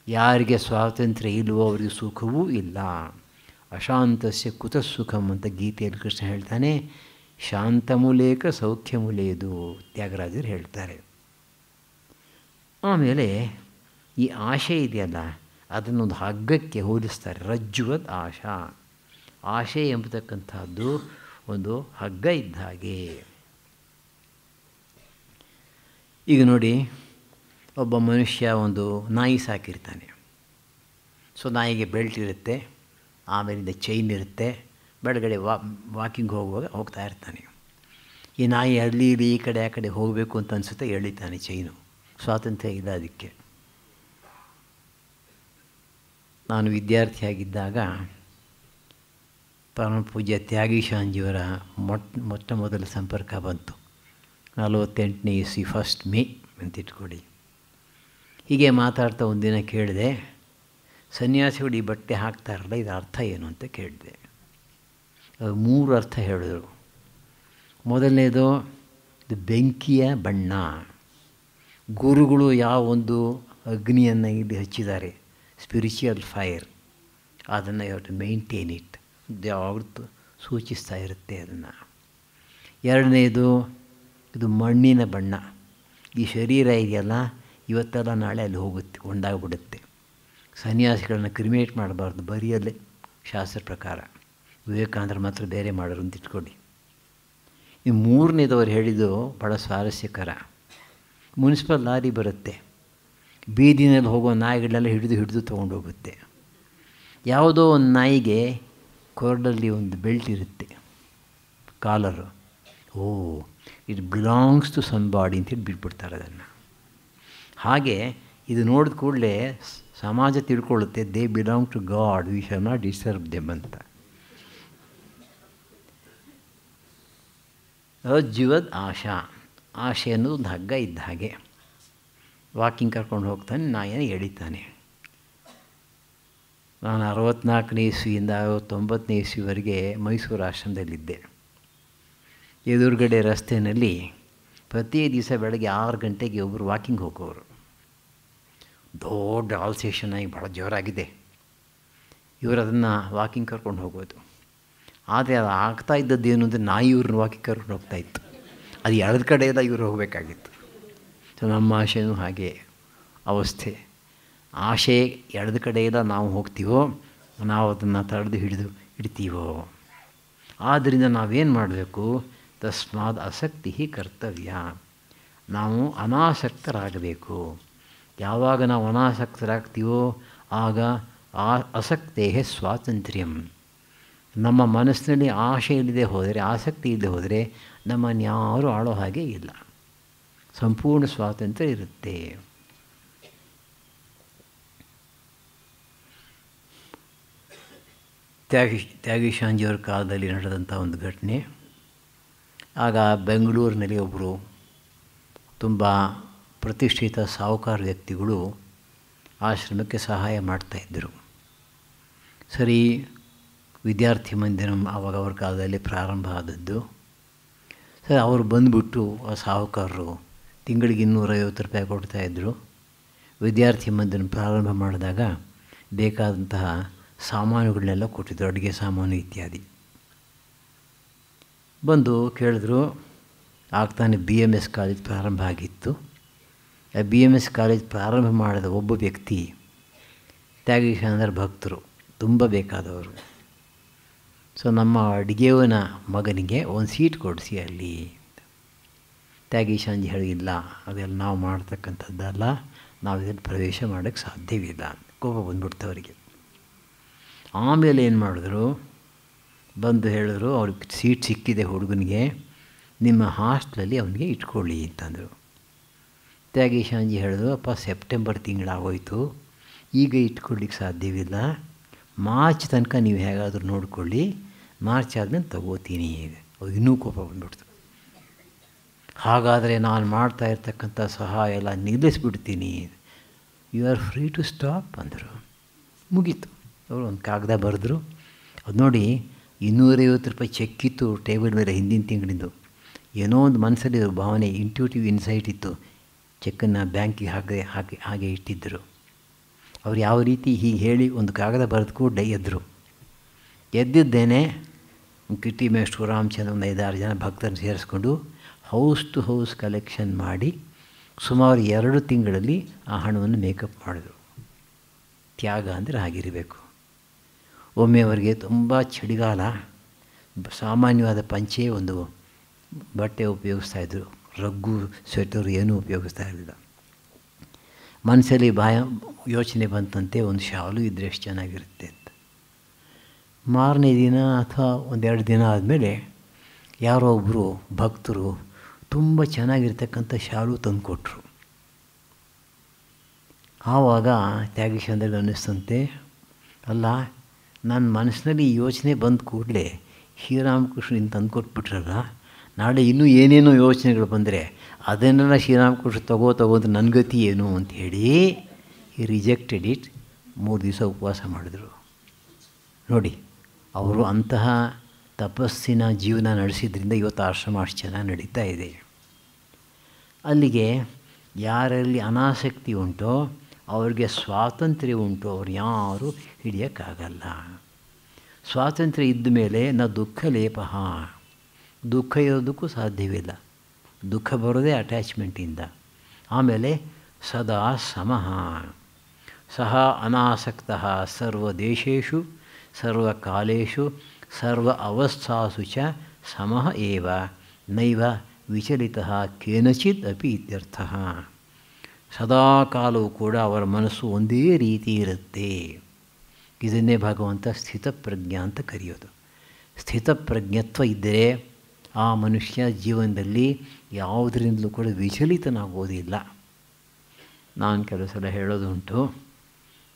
Speaker 1: ಯಾರಿಗೆ ಸ್ವಾತಂತ್ರ್ಯ ಇಲ್ಲವೋ ಅವರಿಗೆ ಸುಖವೂ ಇಲ್ಲ. ಅಶಾಂತಸ್ಯ ಕುತಃ ಸುಖಂ ಅಂತ ಗೀತೆಯಲ್ಲಿ ಕೃಷ್ಣ ಹೇಳ್ತಾನೆ. ಶಾಂತಮೂಲೇಕ ಸೌಖ್ಯಮೂಲೇದು ತ್ಯಾಗರಾಜರು ಹೇಳ್ತಾರೆ. ಆಮೇಲೆ ಈ ಆಶೆ ಇದೆಯಲ್ಲ, ಅದನ್ನೊಂದು ಹಗ್ಗಕ್ಕೆ ಹೋಲಿಸ್ತಾರೆ. ರಜ್ಜುವದ್ ಆಶಾ. ಆಶೆ ಎಂಬತಕ್ಕಂಥದ್ದು ಒಂದು ಹಗ್ಗ ಇದ್ದ ಹಾಗೆ. ಈಗ ನೋಡಿ, ಒಬ್ಬ ಮನುಷ್ಯ ಒಂದು ನಾಯಿ ಸಾಕಿರ್ತಾನೆ. ಸೊ ನಾಯಿಗೆ ಬೆಲ್ಟ್ ಇರುತ್ತೆ, ಆಮೇಲಿಂದ ಚೈನ್ ಇರುತ್ತೆ. ಬೆಳಗಡೆ ವಾಕಿಂಗ್ ಹೋಗ್ತಾ ಇರ್ತಾನೆ. ಈ ನಾಯಿ ಅಲ್ಲಿ ಇಲ್ಲಿ ಈ ಕಡೆ ಆ ಕಡೆ ಹೋಗಬೇಕು ಅಂತ ಅನಿಸುತ್ತೆ, ಎಳಿತಾನೆ ಚೈನು. ಸ್ವಾತಂತ್ರ್ಯ ಇಲ್ಲ ಅದಕ್ಕೆ. ನಾನು ವಿದ್ಯಾರ್ಥಿಯಾಗಿದ್ದಾಗ ಪರಮ ಪೂಜ್ಯ ತ್ಯಾಗೀಶಾಂಜಿಯವರ ಮೊಟ್ಟ ಮೊದಲ ಸಂಪರ್ಕ ಬಂತು. 48ನೇ ಇಸ್ವಿ 1 ಮೇ ಅಂತ ಇಟ್ಕೊಳ್ಳಿ. ಹೀಗೆ ಮಾತಾಡ್ತಾ ಒಂದಿನ ಕೇಳಿದೆ, ಸನ್ಯಾಸಿಗಳು ಈ ಬಟ್ಟೆ ಹಾಕ್ತಾರಲ್ಲ, ಇದರ ಅರ್ಥ ಏನು ಅಂತ ಕೇಳಿದೆ. ಅದು 3 ಅರ್ಥ ಹೇಳಿದರು. ಮೊದಲನೇದು, ಇದು ಬೆಂಕಿಯ ಬಣ್ಣ. ಗುರುಗಳು ಯಾವ ಒಂದು ಅಗ್ನಿಯನ್ನು ಇಲ್ಲಿ ಹಚ್ಚಿದ್ದಾರೆ, ಸ್ಪಿರಿಚುವಲ್ ಫೈರ್. ಅದನ್ನು you have to maintain it. ಯಾವತ್ತೂ ಸೂಚಿಸ್ತಾ ಇರುತ್ತೆ ಅದನ್ನು. ಎರಡನೇದು, ಇದು ಮಣ್ಣಿನ ಬಣ್ಣ. ಈ ಶರೀರ ಇದೆಯಲ್ಲ, ಇವತ್ತೆಲ್ಲ ನಾಳೆ ಅಲ್ಲಿ ಹೋಗುತ್ತೆ, ಒಂದಾಗ್ಬಿಡುತ್ತೆ. ಸನ್ಯಾಸಿಗಳನ್ನ ಕ್ರಿಮಿನೇಟ್ ಮಾಡಬಾರ್ದು, ಬರಿಯಲ್ಲೇ ಶಾಸ್ತ್ರ ಪ್ರಕಾರ. ವಿವೇಕಾನಂದರು ಮಾತ್ರ ಬೇರೆ ಮಾಡೋರು ಅಂತ ಇಟ್ಕೊಳ್ಳಿ. ಈ ಮೂರನೇದವ್ರು ಹೇಳಿದ್ದು ಭಾಳ ಸ್ವಾರಸ್ಯಕರ. ಮುನ್ಸಿಪಲ್ ಲಾರಿ ಬರುತ್ತೆ, ಬೀದಿನಲ್ಲಿ ಹೋಗೋ ನಾಯಿಗಳನ್ನೆಲ್ಲ ಹಿಡಿದು ತೊಗೊಂಡೋಗುತ್ತೆ. ಯಾವುದೋ ಒಂದು ನಾಯಿಗೆ ಕೊರಡಲ್ಲಿ ಒಂದು ಬೆಲ್ಟ್ ಇರುತ್ತೆ, collar. It belongs to somebody ಅಂತೇಳಿ ಬಿಟ್ಬಿಡ್ತಾರೆ ಅದನ್ನು. ಹಾಗೆ ಇದು ನೋಡಿದ ಕೂಡಲೇ ಸಮಾಜ ತಿಳ್ಕೊಳ್ಳುತ್ತೆ, they belong to God, we shall not disturb them ಅಂತ. ಅಜ್ಜೀವದ್ ಆಶಾ. ಆಶೆ ಅನ್ನೋದು ಒಂದು ಹಗ್ಗ ಇದ್ದ ಹಾಗೆ. ವಾಕಿಂಗ್ ಕರ್ಕೊಂಡು ಹೋಗ್ತಾನೆ, ನಾಯಿನ ಎಳಿತಾನೆ. ನಾನು 64ನೇ ಇಸ್ವಿಯಿಂದ 99ನೇ ಇಸ್ವಿವರೆಗೆ ಮೈಸೂರು ಆಶ್ರಮದಲ್ಲಿದ್ದೆ. ಎದುರುಗಡೆ ರಸ್ತೆಯಲ್ಲಿ ಪ್ರತಿ ದಿವಸ ಬೆಳಗ್ಗೆ 6 ಗಂಟೆಗೆ ಒಬ್ಬರು ವಾಕಿಂಗ್ ಹೋಗೋರು. ದೊಡ್ಡ ಆಲ್ಸೇಷನ್ ಆಗಿ ಭಾಳ ಜೋರಾಗಿದೆ. ಇವರು ಅದನ್ನು ವಾಕಿಂಗ್ ಕರ್ಕೊಂಡು ಹೋಗೋದು. ಆದರೆ ಅದು ಆಗ್ತಾ ಇದ್ದದ್ದೇನು ಅಂದರೆ ನಾಯಿ ಇವ್ರನ್ನ ವಾಕಿಂಗ್ ಕರ್ಕೊಂಡು ಹೋಗ್ತಾಯಿತ್ತು. ಅದು ಎಳೆದ ಕಡೆಯಿಂದ ಇವರು ಹೋಗಬೇಕಾಗಿತ್ತು. ಸೊ ನಮ್ಮ ಆಶೆಯೂ ಹಾಗೆ ಅವಸ್ಥೆ. ಆಶೆ ಎಳೆದ ಕಡೆಯಿಂದ ನಾವು ಹೋಗ್ತೀವೋ, ನಾವು ಅದನ್ನು ತಡೆದು ಹಿಡ್ತೀವೋ. ಆದ್ದರಿಂದ ನಾವೇನು ಮಾಡಬೇಕು? ತಸ್ಮಾದ್ ಆಸಕ್ತಿ ಕರ್ತವ್ಯ. ನಾವು ಅನಾಸಕ್ತರಾಗಬೇಕು. ಯಾವಾಗ ನಾವು ಅನಾಸಕ್ತರಾಗ್ತೀವೋ ಆಗ ಆಸಕ್ತೇ ಸ್ವಾತಂತ್ರ್ಯಂ. ನಮ್ಮ ಮನಸ್ಸಿನಲ್ಲಿ ಆಶೆ ಇಲ್ಲದೆ ಹೋದರೆ, ಆಸಕ್ತಿ ಇಲ್ಲದೆ ಹೋದರೆ ನಮ್ಮನ್ನು ಯಾರೂ ಆಳೋ ಹಾಗೆ ಇಲ್ಲ. ಸಂಪೂರ್ಣ ಸ್ವಾತಂತ್ರ್ಯ ಇರುತ್ತೆ. ತ್ಯಾಗೀಶಾಂಜಿಯವರ ಕಾಲದಲ್ಲಿ ನಡೆದಂಥ ಒಂದು ಘಟನೆ. ಆಗ ಬೆಂಗಳೂರಿನಲ್ಲಿ ಒಬ್ಬರು ತುಂಬ ಪ್ರತಿಷ್ಠಿತ ಸಾಹುಕಾರ ವ್ಯಕ್ತಿಗಳು ಆಶ್ರಮಕ್ಕೆ ಸಹಾಯ ಮಾಡ್ತಾಯಿದ್ದರು. ಸರಿ, ವಿದ್ಯಾರ್ಥಿ ಮಂದಿರ ಆವಾಗ ಅವ್ರ ಕಾಲದಲ್ಲಿ ಪ್ರಾರಂಭ ಆದದ್ದು. ಸರಿ, ಅವರು ಬಂದುಬಿಟ್ಟು ಆ ಸಾಹುಕಾರರು ತಿಂಗಳಿಗೆ 250 ರೂಪಾಯಿ ಕೊಡ್ತಾಯಿದ್ರು. ವಿದ್ಯಾರ್ಥಿ ಮಂದಿರ ಪ್ರಾರಂಭ ಮಾಡಿದಾಗ ಬೇಕಾದಂತಹ ಸಾಮಾನುಗಳನ್ನೆಲ್ಲ ಕೊಟ್ಟಿದ್ದರು, ಅಡುಗೆ ಸಾಮಾನು ಇತ್ಯಾದಿ. ಬಂದು ಕೇಳಿದ್ರು. ಆಗ್ತಾನೆ BMS ಕಾಲೇಜ್ ಪ್ರಾರಂಭ ಆಗಿತ್ತು. ಆ BMS ಕಾಲೇಜ್ ಪ್ರಾರಂಭ ಮಾಡಿದ ಒಬ್ಬ ವ್ಯಕ್ತಿ ತ್ಯಾಗೀಶಾನಂದರ ಭಕ್ತರು, ತುಂಬ ಬೇಕಾದವರು. ಸೊ ನಮ್ಮ ಅಡುಗೆಯವನ ಮಗನಿಗೆ ಒಂದು ಸೀಟ್ ಕೊಡಿಸಿ ಅಲ್ಲಿ. ತ್ಯಾಗೀಶಾಂಜಿ ಹೇಳಿಲ್ಲ, ಅದೆಲ್ಲ ನಾವು ಮಾಡ್ತಕ್ಕಂಥದ್ದಲ್ಲ, ನಾವು ಇದನ್ನು ಪ್ರವೇಶ ಮಾಡೋಕ್ಕೆ ಸಾಧ್ಯವಿಲ್ಲ. ಕೋಪ ಬಂದ್ಬಿಡ್ತು ಅವರಿಗೆ. ಆಮೇಲೆ ಏನು ಮಾಡಿದ್ರು, ಬಂದು ಹೇಳಿದ್ರು, ಅವ್ರಿಗೆ ಸೀಟ್ ಸಿಕ್ಕಿದೆ ಹುಡುಗನಿಗೆ, ನಿಮ್ಮ ಹಾಸ್ಟೆಲಲ್ಲಿ ಅವನಿಗೆ ಇಟ್ಕೊಳ್ಳಿ ಅಂತಂದರು. ತ್ಯಾಗೀಶಾಂಜಿ ಹೇಳಿದ್ರು, ಅಪ್ಪ ಸೆಪ್ಟೆಂಬರ್ ತಿಂಗಳಾಗೋಯ್ತು, ಈಗ ಇಟ್ಕೊಳ್ಳಿಕ್ಕೆ ಸಾಧ್ಯವಿಲ್ಲ, ಮಾರ್ಚ್ ತನಕ ನೀವು ಹೇಗಾದರೂ ನೋಡಿಕೊಳ್ಳಿ, ಮಾರ್ಚ್ ಆದಮೇಲೆ ತಗೋತೀನಿ. ಅವ್ರು ಇನ್ನೂ ಕೋಪ ಬಂದ್ಬಿಡ್ತು. ಹಾಗಾದರೆ ನಾನು ಮಾಡ್ತಾ ಇರ್ತಕ್ಕಂಥ ಸಹಾಯ ಎಲ್ಲ ನಿಲ್ಲಿಸ್ಬಿಡ್ತೀನಿ. You are free to stop ಅಂದರು. ಮುಗೀತು. ಅವರು ಒಂದು ಕಾಗದ ಬರೆದ್ರು. ಅದು ನೋಡಿ, 250 ರೂಪಾಯಿ ಚೆಕ್ ಇತ್ತು ಟೇಬಲ್ ಮೇಲೆ ಹಿಂದಿನ ತಿಂಗಳಿಂದು. ಏನೋ ಒಂದು ಮನಸ್ಸಲ್ಲಿ ಭಾವನೆ, ಇಂಟ್ಯೂಟಿವ್ ಇನ್ಸೈಟ್ ಇತ್ತು. ಚೆಕ್ಕನ್ನು ಬ್ಯಾಂಕಿಗೆ ಹಾಗೆ ಇಟ್ಟಿದ್ದರು. ಅವ್ರು ಯಾವ ರೀತಿ ಹೀಗೆ ಹೇಳಿ ಒಂದು ಕಾಗದ ಬರೆದು ಕೂಡ ಎದ್ದರು. ಎದ್ದಿದ್ದೇನೆ ಕಿಟ್ಟಿ ಮೇಷ್ಟ್ರು ರಾಮಚಂದ್ರ ಒಂದು 5-6 ಜನ ಭಕ್ತರನ್ನು ಸೇರಿಸ್ಕೊಂಡು ಹೌಸ್ ಟು ಹೌಸ್ ಕಲೆಕ್ಷನ್ ಮಾಡಿ ಸುಮಾರು 2 ತಿಂಗಳಲ್ಲಿ ಆ ಹಣವನ್ನು ಮೇಕಪ್ ಮಾಡಿದ್ರು. ತ್ಯಾಗ ಅಂದರೆ ಆಗಿರಬೇಕು. ಒಮ್ಮೆ ಅವರಿಗೆ ತುಂಬ ಚಳಿಗಾಲ, ಸಾಮಾನ್ಯವಾದ ಪಂಚೆ ಒಂದು ಬಟ್ಟೆ ಉಪಯೋಗಿಸ್ತಾಯಿದ್ರು, ರಗ್ಗು ಸ್ವೆಟರ್ ಏನೂ ಉಪಯೋಗಿಸ್ತಾ ಇರಲಿಲ್ಲ. ಮನಸ್ಸಲ್ಲಿ ಯೋಚನೆ ಬಂತಂತೆ, ಒಂದು ಶಾಲು ಇದ್ದರೆ ಎಷ್ಟು ಚೆನ್ನಾಗಿರುತ್ತೆ ಅಂತ. ಮಾರನೇ ದಿನ ಅಥವಾ 1-2 ದಿನ ಆದಮೇಲೆ ಯಾರೋ ಒಬ್ಬರು ಭಕ್ತರು ತುಂಬ ಚೆನ್ನಾಗಿರ್ತಕ್ಕಂಥ ಶಾಲು ತಂದು ಕೊಟ್ಟರು. ಆವಾಗ ತ್ಯಾಗೀಶಾನಂದರಿಗೆ ಅನ್ನಿಸ್ತಂತೆ, ಅಲ್ಲ, ನನ್ನ ಮನಸ್ಸಿನಲ್ಲಿ ಯೋಚನೆ ಬಂದ ಕೂಡಲೇ ಶ್ರೀರಾಮಕೃಷ್ಣ ತಂದು ಕೊಟ್ಬಿಟ್ರಲ್ಲ, ನಾಳೆ ಇನ್ನೂ ಏನೇನೋ ಯೋಚನೆಗಳು ಬಂದರೆ ಅದನ್ನೆಲ್ಲ ಶ್ರೀರಾಮಕೃಷ್ಣ ತಗೋದು ನನ್ನ ಗತಿ ಏನು ಅಂತ ಹೇಳಿ ಈ ರಿಜೆಕ್ಟೆಡ್ ಇಟ್. 3 ದಿವಸ ಉಪವಾಸ ಮಾಡಿದ್ರು. ನೋಡಿ, ಅವರು ಅಂತಹ ತಪಸ್ಸಿನ ಜೀವನ ನಡೆಸಿದ್ರಿಂದ ಇವತ್ತು ಆಶ್ರಮ ಅಷ್ಟು ಚೆನ್ನಾಗಿ ನಡೀತಾ ಇದೆ. ಅಲ್ಲಿಗೆ ಯಾರಲ್ಲಿ ಅನಾಸಕ್ತಿ ಉಂಟೋ ಅವ್ರಿಗೆ ಸ್ವಾತಂತ್ರ್ಯ ಉಂಟು, ಅವ್ರು ಯಾರೂ ಹಿಡಿಯೋಕ್ಕಾಗಲ್ಲ. ಸ್ವಾತಂತ್ರ್ಯ ಇದ್ದ ಮೇಲೆ ನ ದುಃಖ ಲೇಪ, ದುಃಖ ಇರೋದಕ್ಕೂ ಸಾಧ್ಯವಿಲ್ಲ. ದುಃಖ ಬರೋದೇ ಅಟ್ಯಾಚ್ಮೆಂಟಿಂದ. ಆಮೇಲೆ ಸದಾ ಸಮಃ, ಸಹ ಅನಾಸಕ್ತಃ ಸರ್ವದೇಶೇಷು ಸರ್ವಕಾಲೇಷು ಸರ್ವ ಅವಸ್ಥಾಸು ಚ ಸಮಃ ಏವ ನೈವ ವಿಚಲಿತಃ ಕೇನಚಿತ್ ಅಪಿ ಇತ್ಯರ್ಥಃ. ಸದಾ ಕಾಲವೂ ಕೂಡ ಅವರ ಮನಸ್ಸು ಒಂದೇ ರೀತಿ ಇರುತ್ತೆ. ಇದನ್ನೇ ಭಗವಂತ ಸ್ಥಿತಪ್ರಜ್ಞ ಅಂತ ಕರೆಯೋದು. ಸ್ಥಿತಪ್ರಜ್ಞತ್ವ ಇದ್ದರೆ ಆ ಮನುಷ್ಯ ಜೀವನದಲ್ಲಿ ಯಾವುದರಿಂದಲೂ ಕೂಡ ವಿಚಲಿತನಾಗೋದಿಲ್ಲ. ನಾನು ಕೆಲವು ಸಲ ಹೇಳೋದುಂಟು,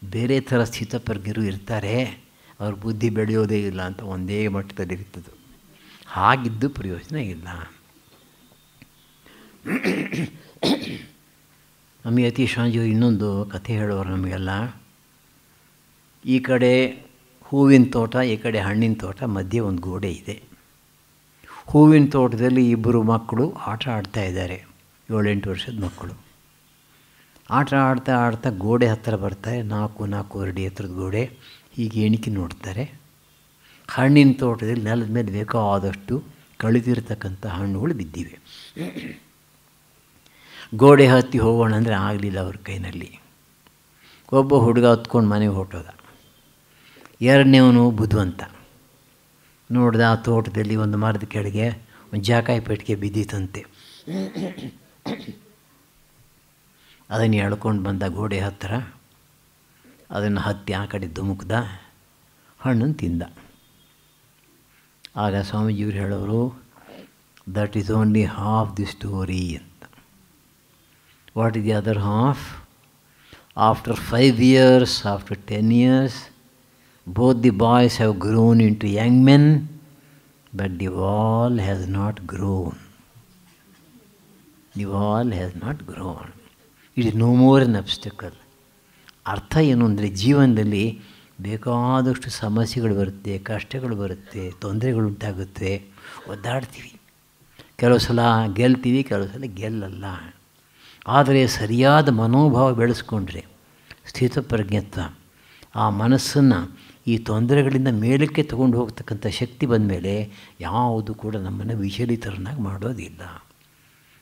Speaker 1: ಬೇರೆ ಥರ ಸ್ಥಿತಪ್ರಜ್ಞರು ಇರ್ತಾರೆ, ಅವ್ರ ಬುದ್ಧಿ ಬೆಳೆಯೋದೇ ಇಲ್ಲ ಅಂತ ಒಂದೇ ಮಟ್ಟದಲ್ಲಿ ಇರ್ತದೆ. ಹಾಗಿದ್ದು ಪ್ರಯೋಜನ ಇಲ್ಲ. ನಮಗೆ ಯತೀಶ್ ರಾಜಿಯವರು ಇನ್ನೊಂದು ಕಥೆ ಹೇಳೋರು ನಮಗೆಲ್ಲ. ಈ ಕಡೆ ಹೂವಿನ ತೋಟ, ಈ ಕಡೆ ಹಣ್ಣಿನ ತೋಟ, ಮಧ್ಯೆ ಒಂದು ಗೋಡೆ ಇದೆ. ಹೂವಿನ ತೋಟದಲ್ಲಿ ಇಬ್ಬರು ಮಕ್ಕಳು ಆಟ ಆಡ್ತಾಯಿದ್ದಾರೆ, 7-8 ವರ್ಷದ ಮಕ್ಕಳು. ಆಟ ಆಡ್ತಾ ಆಡ್ತಾ ಗೋಡೆ ಹತ್ತಿರ ಬರ್ತಾರೆ. 4 ಅಡಿ ಎತ್ತರದ ಗೋಡೆ. ಹೀಗೆ ಎಣಿಕೆ ನೋಡ್ತಾರೆ. ಹಣ್ಣಿನ ತೋಟದಲ್ಲಿ ನೆಲದ ಮೇಲೆ ಬೇಕಾದಷ್ಟು ಕಳಿತಿರ್ತಕ್ಕಂಥ ಹಣ್ಣುಗಳು ಬಿದ್ದಿವೆ. ಗೋಡೆ ಹತ್ತಿ ಹೋಗೋಣ ಅಂದರೆ ಆಗಲಿಲ್ಲ ಅವ್ರ ಕೈನಲ್ಲಿ. ಒಬ್ಬ ಹುಡುಗ ಹತ್ಕೊಂಡು ಮನೆಗೆ ಹೊರಟೋದ. ಎರಡನೇವನು ಬುದ್ಧಿವಂತ ನೋಡ್ದ, ಆ ತೋಟದಲ್ಲಿ ಒಂದು ಮರದ ಕೆಳಗೆ ಒಂದು ಜಾಕಾಯಿ ಪೆಟ್ಟಿಗೆ ಬಿದ್ದಿತ್ತಂತೆ. ಅದನ್ನು ಎಳ್ಕೊಂಡು ಬಂದ ಗೋಡೆ ಹತ್ತಿರ, ಅದನ್ನು ಹತ್ತಿ ಆ ಕಡೆ ಧುಮುಕ್ದ, ಹಣ್ಣನ್ನು ತಿಂದ. ಆಗ ಸ್ವಾಮೀಜಿಯವರು ಹೇಳೋರು, that is only half the story ಅಂತ. What is the other half? After 5 years, after 10 years, both the boys have grown into young men, but the wall has not grown. The wall has not grown. It is no more an obstacle. ಅರ್ಥ ಏನು ಅಂದರೆ, ಜೀವನದಲ್ಲಿ ಬೇಕಾದಷ್ಟು ಸಮಸ್ಯೆಗಳು ಬರುತ್ತೆ, ಕಷ್ಟಗಳು ಬರುತ್ತೆ, ತೊಂದರೆಗಳು ಉಂಟಾಗುತ್ತೆ, ಒದ್ದಾಡ್ತೀವಿ. ಕೆಲವು ಸಲ ಗೆಲ್ತೀವಿ, ಕೆಲವು ಸಲ ಗೆಲ್ಲಲ್ಲ. ಆದರೆ ಸರಿಯಾದ ಮನೋಭಾವ ಬೆಳೆಸ್ಕೊಂಡ್ರೆ, ಸ್ಥಿತಪ್ರಜ್ಞತ್ವ, ಆ ಮನಸ್ಸನ್ನು ಈ ತೊಂದರೆಗಳಿಂದ ಮೇಲಕ್ಕೆ ತಗೊಂಡು ಹೋಗ್ತಕ್ಕಂಥ ಶಕ್ತಿ ಬಂದ ಮೇಲೆ ಯಾವುದು ಕೂಡ ನಮ್ಮನ್ನು ವಿಚಲಿತರನ್ನಾಗಿ ಮಾಡೋದಿಲ್ಲ.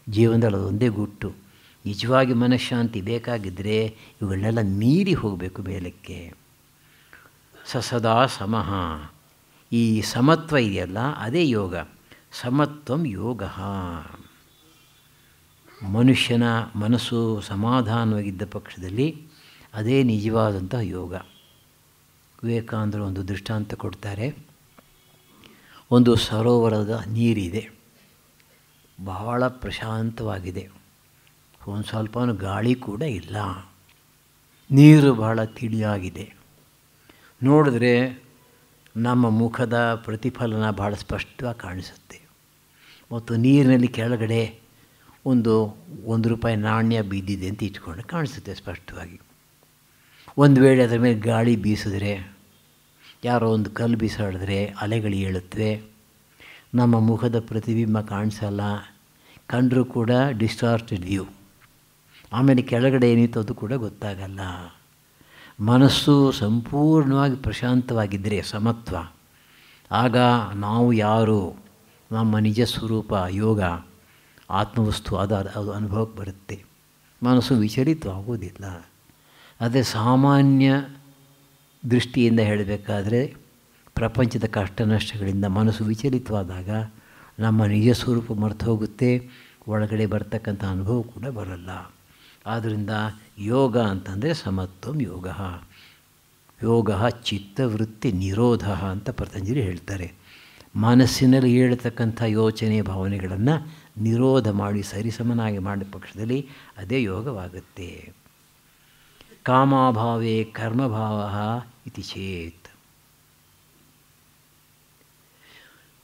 Speaker 1: ಜೀವನದಲ್ಲಿ ಅದೊಂದೇ ಗುಟ್ಟು. ನಿಜವಾಗಿ ಮನಃಶಾಂತಿ ಬೇಕಾಗಿದ್ದರೆ ಇವುಗಳನ್ನೆಲ್ಲ ಮೀರಿ ಹೋಗಬೇಕು ಮೇಲಕ್ಕೆ. ಸದಾ ಸಮಃ, ಈ ಸಮತ್ವ ಇದೆಯಲ್ಲ ಅದೇ ಯೋಗ. ಸಮತ್ವಂ ಯೋಗ. ಮನುಷ್ಯನ ಮನಸ್ಸು ಸಮಾಧಾನವಾಗಿದ್ದ ಪಕ್ಷದಲ್ಲಿ ಅದೇ ನಿಜವಾದಂಥ ಯೋಗ. ವಿವೇಕಾನಂದರು ಒಂದು ದೃಷ್ಟಾಂತ ಕೊಡ್ತಾರೆ. ಒಂದು ಸರೋವರದ ನೀರಿದೆ, ಬಹಳ ಪ್ರಶಾಂತವಾಗಿದೆ, ಒಂದು ಸ್ವಲ್ಪನೂ ಗಾಳಿ ಕೂಡ ಇಲ್ಲ, ನೀರು ಬಹಳ ತಿಳಿಯಾಗಿದೆ. ನೋಡಿದ್ರೆ ನಮ್ಮ ಮುಖದ ಪ್ರತಿಫಲನ ಭಾಳ ಸ್ಪಷ್ಟವಾಗಿ ಕಾಣಿಸುತ್ತೆ. ಮತ್ತು ನೀರಿನಲ್ಲಿ ಕೆಳಗಡೆ ಒಂದು ₹1 ನಾಣ್ಯ ಬಿದ್ದಿದೆ ಅಂತ ಇಟ್ಕೊಂಡು ಕಾಣಿಸುತ್ತೆ ಸ್ಪಷ್ಟವಾಗಿ. ಒಂದು ವೇಳೆ ಅದರ ಮೇಲೆ ಗಾಳಿ ಬೀಸಿದ್ರೆ, ಯಾರೋ ಒಂದು ಕಲ್ಲು ಬೀಸಾಡಿದ್ರೆ ಅಲೆಗಳು ಏಳುತ್ತವೆ, ನಮ್ಮ ಮುಖದ ಪ್ರತಿಬಿಂಬ ಕಾಣಿಸಲ್ಲ, ಕಂಡರೂ ಕೂಡ ಡಿಸ್ಟಾರ್ಟೆಡ್ ವ್ಯೂ. ಆಮೇಲೆ ಕೆಳಗಡೆ ಏನಿತ್ತು ಅದು ಕೂಡ ಗೊತ್ತಾಗಲ್ಲ. ಮನಸ್ಸು ಸಂಪೂರ್ಣವಾಗಿ ಪ್ರಶಾಂತವಾಗಿದ್ದರೆ ಸಮತ್ವ, ಆಗ ನಾವು ಯಾರು, ನಮ್ಮ ನಿಜ ಸ್ವರೂಪ ಯೋಗ ಆತ್ಮವಸ್ತು ಅದು ಅನುಭವಕ್ಕೆ ಬರುತ್ತೆ. ಮನಸ್ಸು ವಿಚಲಿತವಾಗುವುದಿಲ್ಲ. ಅದೇ ಸಾಮಾನ್ಯ ದೃಷ್ಟಿಯಿಂದ ಹೇಳಬೇಕಾದ್ರೆ, ಪ್ರಪಂಚದ ಕಷ್ಟ ನಷ್ಟಗಳಿಂದ ಮನಸ್ಸು ವಿಚಲಿತವಾದಾಗ ನಮ್ಮ ನಿಜ ಸ್ವರೂಪ ಮರೆತು ಹೋಗುತ್ತೆ, ಒಳಗಡೆ ಬರ್ತಕ್ಕಂಥ ಅನುಭವ ಕೂಡ ಬರಲ್ಲ. ಆದ್ದರಿಂದ ಯೋಗ ಅಂತಂದರೆ ಸಮತ್ವಂ ಯೋಗ. ಯೋಗ ಚಿತ್ತವೃತ್ತಿ ನಿರೋಧ ಅಂತ ಪತಂಜಲಿ ಹೇಳ್ತಾರೆ. ಮನಸ್ಸಿನಲ್ಲಿ ಹೇಳ್ತಕ್ಕಂಥ ಯೋಚನೆ ಭಾವನೆಗಳನ್ನು ನಿರೋಧ ಮಾಡಿ ಸರಿಸಮನಾಗಿ ಮಾಡಿದ ಪಕ್ಷದಲ್ಲಿ ಅದೇ ಯೋಗವಾಗುತ್ತೆ. ಕಾಮಾಭಾವೇ ಕರ್ಮಭಾವ ಇತಿ ಚೇತ್.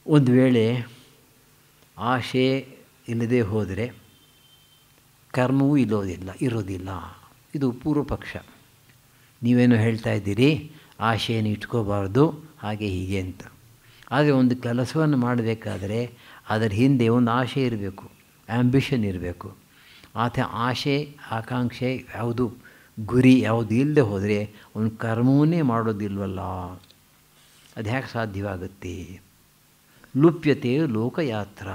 Speaker 1: ಒಂದು ವೇಳೆ ಆಶೆ ಇಲ್ಲದೆ ಹೋದರೆ ಕರ್ಮವೂ ಇರೋದಿಲ್ಲ. ಇದು ಪೂರ್ವ ಪಕ್ಷ. ನೀವೇನೋ ಹೇಳ್ತಾ ಇದ್ದೀರಿ, ಆಶೆಯನ್ನು ಇಟ್ಕೋಬಾರ್ದು ಹಾಗೆ ಹೀಗೆ ಅಂತ. ಆದರೆ ಒಂದು ಕೆಲಸವನ್ನು ಮಾಡಬೇಕಾದರೆ ಅದರ ಹಿಂದೆ ಒಂದು ಆಶೆ ಇರಬೇಕು, ಆ್ಯಂಬಿಷನ್ ಇರಬೇಕು. ಆತ ಆಶೆ ಆಕಾಂಕ್ಷೆ ಯಾವುದು ಗುರಿ ಯಾವುದು ಇಲ್ಲದೆ ಹೋದರೆ ಅವನು ಕರ್ಮವನ್ನೇ ಮಾಡೋದಿಲ್ವಲ್ಲ, ಅದು ಹೇಗೆ ಸಾಧ್ಯವಾಗುತ್ತೆ? ಲುಪ್ಯತೆ ಲೋಕಯಾತ್ರ.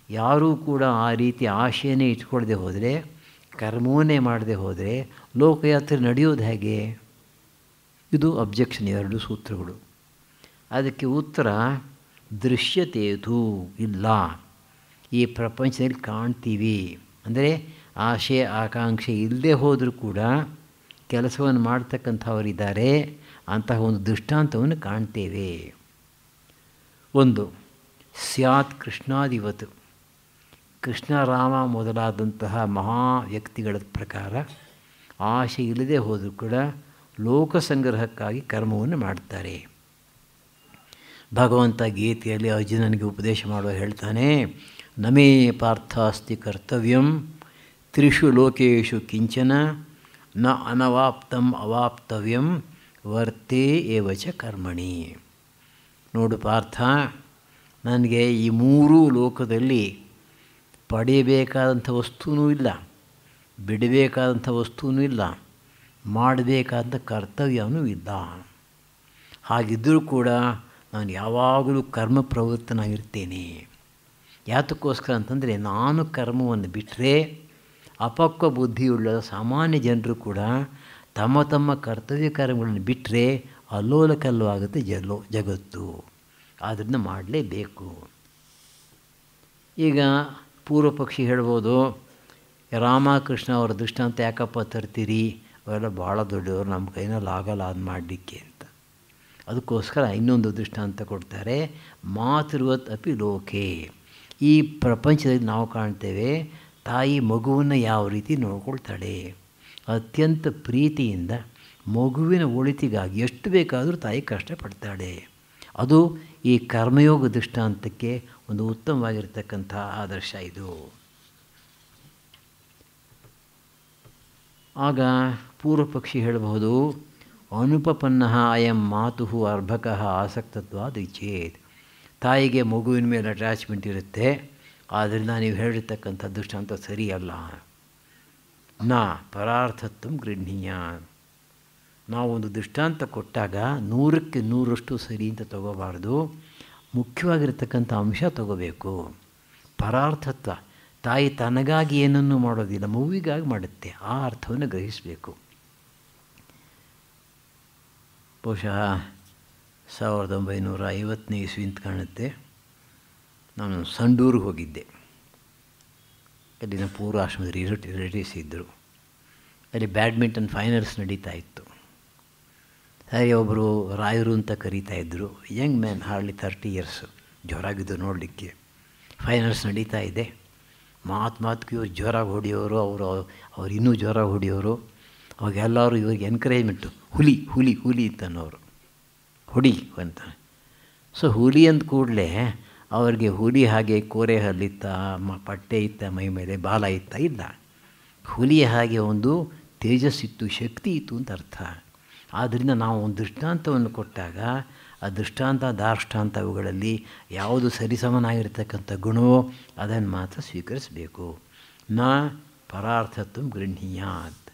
Speaker 1: ಯಾರೂ ಕೂಡ ಆ ರೀತಿ ಆಶೆಯನ್ನೇ ಇಟ್ಕೊಳ್ಳದೆ ಹೋದರೆ, ಕರ್ಮವನ್ನೇ ಮಾಡದೆ ಹೋದರೆ ಲೋಕಯಾತ್ರೆ ನಡೆಯೋದು ಹೇಗೆ? ಇದು ಅಬ್ಜೆಕ್ಷನ್, ಎರಡು ಸೂತ್ರಗಳು. ಅದಕ್ಕೆ ಉತ್ತರ ದೃಶ್ಯತೇತು, ಇಲ್ಲ. ಈ ಪ್ರಪಂಚದಲ್ಲಿ ಕಾಣ್ತೀವಿ ಅಂದರೆ ಆಶೆ ಆಕಾಂಕ್ಷೆ ಇಲ್ಲದೆ ಹೋದರೂ ಕೂಡ ಕೆಲಸವನ್ನು ಮಾಡ್ತಕ್ಕಂಥವರಿದ್ದಾರೆ, ಅಂತಹ ಒಂದು ದೃಷ್ಟಾಂತವನ್ನು ಕಾಣ್ತೇವೆ. ಒಂದು ಸ್ಯಾತ್ ಕೃಷ್ಣಾದಿವತ್, ಕೃಷ್ಣ ರಾಮ ಮೊದಲಾದಂತಹ ಮಹಾ ವ್ಯಕ್ತಿಗಳ ಪ್ರಕಾರ ಆಶೆ ಇಲ್ಲದೆ ಹೋದರೂ ಕೂಡ ಲೋಕಸಂಗ್ರಹಕ್ಕಾಗಿ ಕರ್ಮವನ್ನು ಮಾಡ್ತಾರೆ. ಭಗವಂತ ಗೀತೆಯಲ್ಲಿ ಅರ್ಜುನನಿಗೆ ಉಪದೇಶ ಮಾಡುವ ಹೇಳ್ತಾನೆ, ನಮೇ ಪಾರ್ಥಾಸ್ತಿ ಕರ್ತವ್ಯಂ ತ್ರಿಷು ಲೋಕೇಶು ಕಿಂಚನ ನ ಅನವಾಪ್ತಂ ಅವಾಪ್ತವ್ಯಂ ವರ್ತೇ ಏವಚ ಕರ್ಮಣಿ. ನೋಡು ಪಾರ್ಥ, ನನಗೆ ಈ ಮೂರೂ ಲೋಕದಲ್ಲಿ ಪಡೆಯಬೇಕಾದಂಥ ವಸ್ತುವೂ ಇಲ್ಲ, ಬಿಡಬೇಕಾದಂಥ ವಸ್ತುವೂ ಇಲ್ಲ, ಮಾಡಬೇಕಾದಂಥ ಕರ್ತವ್ಯವೂ ಇಲ್ಲ. ಹಾಗಿದ್ದರೂ ಕೂಡ ನಾನು ಯಾವಾಗಲೂ ಕರ್ಮ ಪ್ರವೃತ್ತನಾಗಿರ್ತೇನೆ. ಯಾತಕ್ಕೋಸ್ಕರ ಅಂತಂದರೆ, ನಾನು ಕರ್ಮವನ್ನು ಬಿಟ್ಟರೆ ಅಪಕ್ವ ಬುದ್ಧಿಯುಳ್ಳ ಸಾಮಾನ್ಯ ಜನರು ಕೂಡ ತಮ್ಮ ತಮ್ಮ ಕರ್ತವ್ಯ ಕರ್ಮಗಳನ್ನು ಬಿಟ್ಟರೆ ಅಲ್ಲೋಲ ಕಲ್ಲವಾಗುತ್ತೆ ಜಗತ್ತು. ಆದ್ದರಿಂದ ಮಾಡಲೇಬೇಕು. ಈಗ ಪೂರ್ವ ಪಕ್ಷಿ ಹೇಳ್ಬೋದು, ರಾಮಕೃಷ್ಣ ಅವರ ದೃಷ್ಟಾಂತ ಯಾಕಪ್ಪ ತರ್ತೀರಿ, ಅವೆಲ್ಲ ಭಾಳ ದೊಡ್ಡವರು, ನಮ್ಮ ಕೈನಲ್ಲಿ ಆಗಲ್ಲ ಅದು ಮಾಡಲಿಕ್ಕೆ ಅಂತ. ಅದಕ್ಕೋಸ್ಕರ ಇನ್ನೊಂದು ದೃಷ್ಟಾಂತ ಕೊಡ್ತಾರೆ, ಮಾತೃವತ್ ಅಪಿ ಲೋಕೆ. ಈ ಪ್ರಪಂಚದಲ್ಲಿ ನಾವು ಕಾಣ್ತೇವೆ, ತಾಯಿ ಮಗುವನ್ನು ಯಾವ ರೀತಿ ನೋಡ್ಕೊಳ್ತಾಳೆ, ಅತ್ಯಂತ ಪ್ರೀತಿಯಿಂದ ಮಗುವಿನ ಒಳಿತಿಗಾಗಿ ಎಷ್ಟು ಬೇಕಾದರೂ ತಾಯಿ ಕಷ್ಟಪಡ್ತಾಳೆ. ಅದು ಈ ಕರ್ಮಯೋಗ ದೃಷ್ಟಾಂತಕ್ಕೆ ಒಂದು ಉತ್ತಮವಾಗಿರ್ತಕ್ಕಂಥ ಆದರ್ಶ ಇದು. ಆಗ ಪೂರ್ವ ಪಕ್ಷಿ ಹೇಳಬಹುದು, ಅನುಪಪನ್ನ ಅಯಂ ಮಾತು ಅರ್ಭಕಃ ಆಸಕ್ತತ್ವಾದ್ ಇಚ್ಛೇತ್. ತಾಯಿಗೆ ಮಗುವಿನ ಮೇಲೆ ಅಟ್ಯಾಚ್ಮೆಂಟ್ ಇರುತ್ತೆ, ಆದ್ದರಿಂದ ನೀವು ಹೇಳಿರ್ತಕ್ಕಂಥ ದೃಷ್ಟಾಂತ ಸರಿಯಲ್ಲ. ನ ಪರಾರ್ಥತ್ವ ಗೃಹ್ಣೀಯ. ನಾವೊಂದು ದೃಷ್ಟಾಂತ ಕೊಟ್ಟಾಗ 100ಕ್ಕೆ 100ರಷ್ಟು ಸರಿ ಅಂತ ತಗೋಬಾರ್ದು, ಮುಖ್ಯವಾಗಿರ್ತಕ್ಕಂಥ ಅಂಶ ತಗೋಬೇಕು. ಪರಾರ್ಥತ್ವ, ತಾಯಿ ತನಗಾಗಿ ಏನನ್ನೂ ಮಾಡೋದಿಲ್ಲ, ಮಗುವಿಗಾಗಿ ಮಾಡುತ್ತೆ, ಆ ಅರ್ಥವನ್ನು ಗ್ರಹಿಸಬೇಕು. ಬಹುಶಃ 1950ನೇ ಇಸ್ವಿ ಅಂತ ಕಾಣುತ್ತೆ, ನಾನು ಸಂಡೂರಿಗೆ ಹೋಗಿದ್ದೆ. ಅಲ್ಲಿನ ಪೂರ್ವಾಶ್ರಮದ ರಿಲೇಟಿವ್ಸ್ ಇದ್ದರು. ಅಲ್ಲಿ ಬ್ಯಾಡ್ಮಿಂಟನ್ ಫೈನಲ್ಸ್ ನಡೀತಾ ಇತ್ತು. ಹಾಗೆ ಒಬ್ಬರು ರಾಯರು ಅಂತ ಕರೀತಾಯಿದ್ರು, ಯಂಗ್ ಮ್ಯಾನ್, ಹಾರ್ಡ್ಲಿ 30 ಇಯರ್ಸು, ಜೋರಾಗಿದ್ದು ನೋಡಲಿಕ್ಕೆ. ಫೈನಲ್ಸ್ ನಡೀತಾ ಇದೆ, ಮಾತಿಗೆ ಇವ್ರು ಜೋರಾಗಿ ಹೊಡೆಯೋರು, ಅವ್ರು ಇನ್ನೂ ಜೋರಾಗಿ ಹೊಡೆಯೋರು. ಅವಾಗ ಎಲ್ಲರೂ ಇವ್ರಿಗೆ ಎನ್ಕರೇಜ್ಮೆಂಟು, ಹುಲಿ ಹುಲಿ ಹುಲಿ ಅಂತನೋರು, ಹೊಡಿ ಅಂತ. ಸೊ ಹುಲಿ ಅಂದ ಕೂಡಲೇ ಅವ್ರಿಗೆ ಹುಲಿ ಹಾಗೆ ಕೋರೆ ಹಲ್ಲಿತ್ತ, ಪಟ್ಟೆ ಇತ್ತ, ಮೈ ಮೇಲೆ ಬಾಲ ಇತ್ತ, ಇಲ್ಲ. ಹುಲಿಯ ಹಾಗೆ ಒಂದು ತೇಜಸ್ಸಿತ್ತು, ಶಕ್ತಿ ಇತ್ತು ಅಂತ ಅರ್ಥ. ಆದ್ದರಿಂದ ನಾವು ಒಂದು ದೃಷ್ಟಾಂತವನ್ನು ಕೊಟ್ಟಾಗ ಆ ದೃಷ್ಟಾಂತ ದಾರ್ಷ್ಟಾಂತ ಅವುಗಳಲ್ಲಿ ಯಾವುದು ಸರಿಸಮನಾಗಿರ್ತಕ್ಕಂಥ ಗುಣವೋ ಅದನ್ನು ಮಾತ್ರ ಸ್ವೀಕರಿಸಬೇಕು. ನ ಪರಾರ್ಥತ್ವ ಗೃಹ್ಣೀಯಾತ್.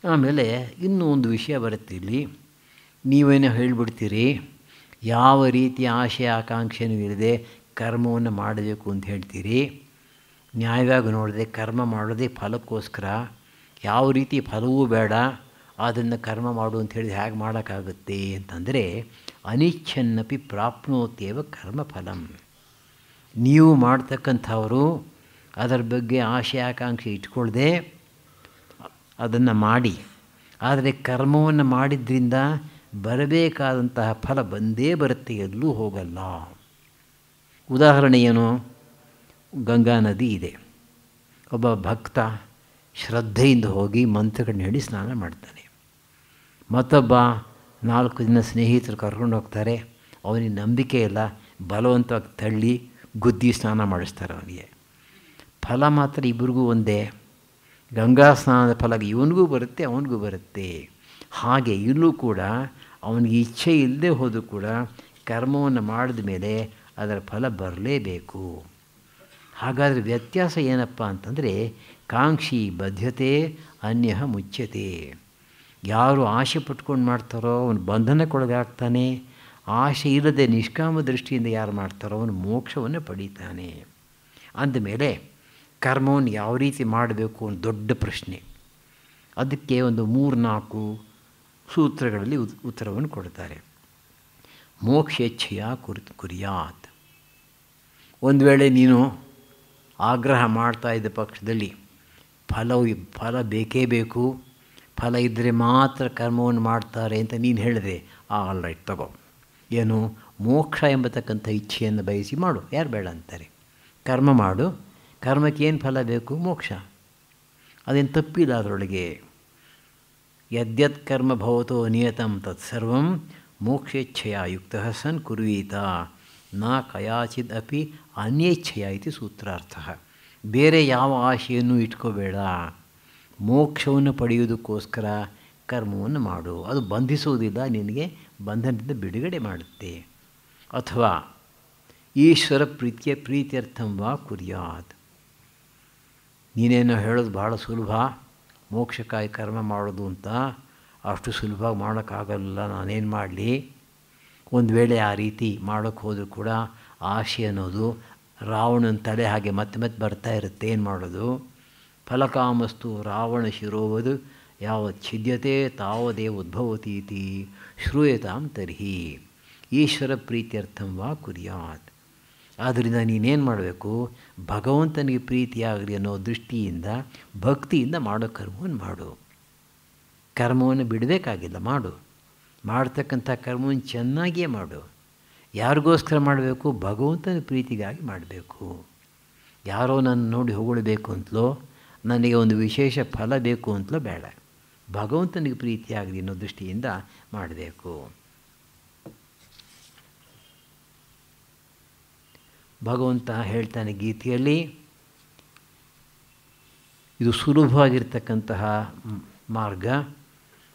Speaker 1: ಆಮೇಲೆ ಇನ್ನೂ ಒಂದು ವಿಷಯ ಬರುತ್ತೆ ಇಲ್ಲಿ. ನೀವೇನೋ ಹೇಳಿಬಿಡ್ತೀರಿ, ಯಾವ ರೀತಿಯ ಆಶೆ ಆಕಾಂಕ್ಷೆನೂ ಇಲ್ಲದೆ ಕರ್ಮವನ್ನು ಮಾಡಬೇಕು ಅಂತ ಹೇಳ್ತೀರಿ. ನ್ಯಾಯವಾಗಿ ನೋಡಿದೆ ಕರ್ಮ ಮಾಡೋದೇ ಫಲಕ್ಕೋಸ್ಕರ, ಯಾವ ರೀತಿ ಫಲವೂ ಬೇಡ, ಅದನ್ನು ಕರ್ಮ ಮಾಡು ಅಂತ ಹೇಳಿ ಹೇಗೆ ಮಾಡೋಕ್ಕಾಗುತ್ತೆ ಅಂತಂದರೆ, ಅನಿಚ್ಛನ್ನಪಿ ಪ್ರಾಪ್ನೋತ್ಯೇವ ಕರ್ಮಫಲಂ. ನೀವು ಮಾಡ್ತಕ್ಕಂಥವರು ಅದರ ಬಗ್ಗೆ ಆಶೆ ಆಕಾಂಕ್ಷೆ ಇಟ್ಕೊಳ್ಳದೆ ಅದನ್ನು ಮಾಡಿ, ಆದರೆ ಕರ್ಮವನ್ನು ಮಾಡಿದ್ರಿಂದ ಬರಬೇಕಾದಂತಹ ಫಲ ಬಂದೇ ಬರುತ್ತೆ, ಎಲ್ಲೂ ಹೋಗಲ್ಲ. ಉದಾಹರಣೆ ಏನು? ಗಂಗಾ ನದಿ ಇದೆ, ಒಬ್ಬ ಭಕ್ತ ಶ್ರದ್ಧೆಯಿಂದ ಹೋಗಿ ಮಂತ್ರಗಳನ್ನ ಹೇಳಿ ಸ್ನಾನ ಮಾಡ್ತಾನೆ. ಮತ್ತೊಬ್ಬ 4 ದಿನ ಸ್ನೇಹಿತರು ಕರ್ಕೊಂಡು ಹೋಗ್ತಾರೆ, ಅವನಿಗೆ ನಂಬಿಕೆ ಇಲ್ಲ, ಬಲವಂತವಾಗಿ ತಳ್ಳಿ ಗುದ್ದಿ ಸ್ನಾನ ಮಾಡಿಸ್ತಾರೆ ಅವನಿಗೆ. ಫಲ ಮಾತ್ರ ಇಬ್ಬರಿಗೂ ಒಂದೇ. ಗಂಗಾ ಸ್ನಾನದ ಫಲ ಇವನಿಗೂ ಬರುತ್ತೆ, ಅವನಿಗೂ ಬರುತ್ತೆ. ಹಾಗೆ ಇಲ್ಲೂ ಕೂಡ ಅವನಿಗೆ ಇಚ್ಛೆ ಇಲ್ಲದೆ ಹೋದರೂ ಕೂಡ ಕರ್ಮವನ್ನು ಮಾಡಿದ ಮೇಲೆ ಅದರ ಫಲ ಬರಲೇಬೇಕು. ಹಾಗಾದರೆ ವ್ಯತ್ಯಾಸ ಏನಪ್ಪ ಅಂತಂದರೆ, ಕಾಂಕ್ಷಿ ಬದ್ಧತೆ ಅನ್ಯ ಮುಚ್ಯತೆ. ಯಾರು ಆಸೆ ಪಟ್ಕೊಂಡು ಮಾಡ್ತಾರೋ ಅವನು ಬಂಧನಕ್ಕೊಳಗಾಗ್ತಾನೆ. ಆಸೆ ಇಲ್ಲದೆ ನಿಷ್ಕಾಮ ದೃಷ್ಟಿಯಿಂದ ಯಾರು ಮಾಡ್ತಾರೋ ಅವನು ಮೋಕ್ಷವನ್ನು ಪಡೀತಾನೆ. ಅಂದಮೇಲೆ ಕರ್ಮವನ್ನು ಯಾವ ರೀತಿ ಮಾಡಬೇಕು ಒಂದು ದೊಡ್ಡ ಪ್ರಶ್ನೆ. ಅದಕ್ಕೆ ಒಂದು 3-4 ಸೂತ್ರಗಳಲ್ಲಿ ಉತ್ತರವನ್ನು ಕೊಡ್ತಾರೆ. ಮೋಕ್ಷೇಚ್ಛೆಯ ಕುರ್ಯಾತ್. ಒಂದು ವೇಳೆ ನೀನು ಆಗ್ರಹ ಮಾಡ್ತಾ ಇದ್ದ ಪಕ್ಷದಲ್ಲಿ ಫಲ ಬೇಕೇ ಬೇಕು, ಫಲ ಇದ್ದರೆ ಮಾತ್ರ ಕರ್ಮವನ್ನು ಮಾಡ್ತಾರೆ ಅಂತ ನೀನು ಹೇಳಿದೆ, ಆಲ್ ರೈಟ್ ತಗೋ. ಏನು ಮೋಕ್ಷ ಎಂಬತಕ್ಕಂಥ ಇಚ್ಛೆಯನ್ನು ಬಯಸಿ ಮಾಡು, ಯಾರು ಬೇಡ ಅಂತಾರೆ. ಕರ್ಮ ಮಾಡು, ಕರ್ಮಕ್ಕೆ ಏನು ಫಲ ಬೇಕು? ಮೋಕ್ಷ. ಅದೇನು ತಪ್ಪಿಲ್ಲ ಅದರೊಳಗೆ. ಯದ್ಯತ್ ಕರ್ಮ ಭವತೋ ನಿಯತಂ ತತ್ಸರ್ವಂ ಮೋಕ್ಷೇಚ್ಛೆಯ ಯುಕ್ತಃ ಸನ್ ಕುರ್ವೀತ ನ ಕಯಾಚಿದ್ ಅಪಿ ಅನ್ಯೇಚ್ಛೆಯ ಇತಿ ಸೂತ್ರಾರ್ಥ. ಬೇರೆ ಯಾವ ಆಶೆಯನ್ನು ಇಟ್ಕೋಬೇಡ, ಮೋಕ್ಷವನ್ನು ಪಡೆಯುವುದಕ್ಕೋಸ್ಕರ ಕರ್ಮವನ್ನು ಮಾಡು. ಅದು ಬಂಧಿಸುವುದಿಲ್ಲ, ನಿನಗೆ ಬಂಧನದಿಂದ ಬಿಡುಗಡೆ ಮಾಡುತ್ತೆ. ಅಥವಾ ಈಶ್ವರ ಪ್ರೀತ್ಯರ್ಥಂ ವಾ ಕುರ್ಯಾತ್. ನೀನೇನೋ ಹೇಳೋದು ಭಾಳ ಸುಲಭ, ಮೋಕ್ಷಕ್ಕಾಗಿ ಕರ್ಮ ಮಾಡೋದು ಅಂತ. ಅಷ್ಟು ಸುಲಭವಾಗಿ ಮಾಡೋಕ್ಕಾಗಲ್ಲ, ನಾನೇನು ಮಾಡಲಿ? ಒಂದು ವೇಳೆ ಆ ರೀತಿ ಮಾಡೋಕ್ಕೆ ಹೋದರೂ ಕೂಡ ಆಶೆ ಅನ್ನೋದು ರಾವಣನ ತಲೆ ಹಾಗೆ ಮತ್ತೆ ಮತ್ತೆ ಬರ್ತಾ ಇರುತ್ತೆ. ಏನು ಮಾಡೋದು? ಫಲಕಾಮಸ್ತು ರಾವಣ ಶಿರೋವದು ಯಾವತ್ ಛಿದ್ಯತೆ ತಾವದೇ ಉದ್ಭವತೀತಿ ಶ್ರೂಯತಾಂ ತರ್ಹಿ ಈಶ್ವರ ಪ್ರೀತ್ಯರ್ಥಂ ವಾ ಕುರ್ಯಾತ್. ಆದ್ದರಿಂದ ನೀನೇನು ಮಾಡಬೇಕು? ಭಗವಂತನಿಗೆ ಪ್ರೀತಿಯಾಗಲಿ ಅನ್ನೋ ದೃಷ್ಟಿಯಿಂದ ಭಕ್ತಿಯಿಂದ ಮಾಡೋ ಕರ್ಮವನ್ನು ಮಾಡು. ಕರ್ಮವನ್ನು ಬಿಡಬೇಕಾಗಿಲ್ಲ, ಮಾಡು. ಮಾಡ್ತಕ್ಕಂಥ ಕರ್ಮವನ್ನು ಚೆನ್ನಾಗಿಯೇ ಮಾಡು. ಯಾರಿಗೋಸ್ಕರ ಮಾಡಬೇಕು? ಭಗವಂತನ ಪ್ರೀತಿಗಾಗಿ ಮಾಡಬೇಕು. ಯಾರೋ ನನ್ನ ನೋಡಿ ಹೊಗಳಬೇಕು ಅಂತಲೋ, ನನಗೆ ಒಂದು ವಿಶೇಷ ಫಲ ಬೇಕು ಅಂತಲೋ ಬೇಡ. ಭಗವಂತನಿಗೆ ಪ್ರೀತಿಯಾಗಲಿ ಅನ್ನೋ ದೃಷ್ಟಿಯಿಂದ ಮಾಡಬೇಕು. ಭಗವಂತ ಹೇಳ್ತಾನೆ ಗೀತೆಯಲ್ಲಿ, ಇದು ಸುಲಭವಾಗಿರ್ತಕ್ಕಂತಹ ಮಾರ್ಗ.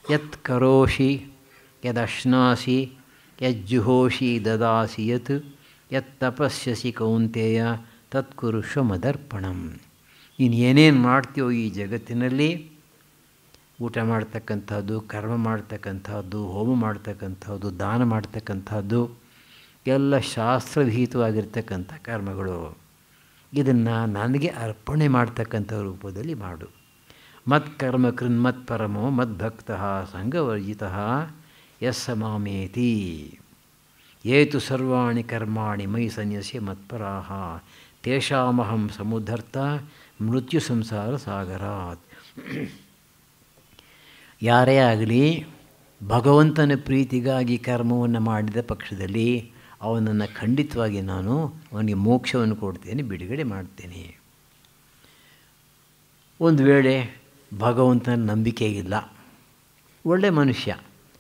Speaker 1: ಯತ್ ಕರೋಷಿ ಯದಶ್ನಾಸಿ ಯಜ್ಜುಹೋಷಿ ದದಾಸಿ ಯತ್ ತಪಸ್ಯಸಿ ಕೌಂತೆಯ ತತ್ಕುರುಷ ಮದರ್ಪಣಂ. ನೀನು ಏನೇನು ಮಾಡ್ತೀಯೋ ಈ ಜಗತ್ತಿನಲ್ಲಿ, ಊಟ ಮಾಡ್ತಕ್ಕಂಥದ್ದು, ಕರ್ಮ ಮಾಡ್ತಕ್ಕಂಥದ್ದು, ಹೋಮ ಮಾಡ್ತಕ್ಕಂಥದ್ದು, ದಾನ ಮಾಡ್ತಕ್ಕಂಥದ್ದು ಎಲ್ಲ ಶಾಸ್ತ್ರವಿಹಿತವಾಗಿರ್ತಕ್ಕಂಥ ಕರ್ಮಗಳು. ಇದನ್ನು ನನಗೆ ಅರ್ಪಣೆ ಮಾಡ್ತಕ್ಕಂಥ ರೂಪದಲ್ಲಿ ಮಾಡು. ಮತ್ಕರ್ಮ ಕೃನ್ಮತ್ ಪರಮೋ ಮದ್ಭಕ್ತಃ ಸಂಗವರ್ಜಿತಃ ಯಸ್ಸ ಮಾಮೇತಿ ಏತು ಸರ್ವಾಣಿ ಕರ್ಮಾಣಿ ಮಯಿ ಸನ್ಯಸ್ಯ ಮತ್ಪರಾಹ ತೇಷಾಮಹಂ ಸಮುದ್ಧರ್ತ ಮೃತ್ಯು ಸಂಸಾರ ಸಾಗರಾತ್. ಯಾರೇ ಆಗಲಿ ಭಗವಂತನ ಪ್ರೀತಿಗಾಗಿ ಕರ್ಮವನ್ನು ಮಾಡಿದ ಪಕ್ಷದಲ್ಲಿ ಅವನನ್ನು ಖಂಡಿತವಾಗಿ ನಾನು ಅವನಿಗೆ ಮೋಕ್ಷವನ್ನು ಕೊಡ್ತೇನೆ, ಬಿಡುಗಡೆ ಮಾಡ್ತೇನೆ. ಒಂದು ವೇಳೆ ಭಗವಂತನ ನಂಬಿಕೆ ಇಲ್ಲ, ಒಳ್ಳೆ ಮನುಷ್ಯ,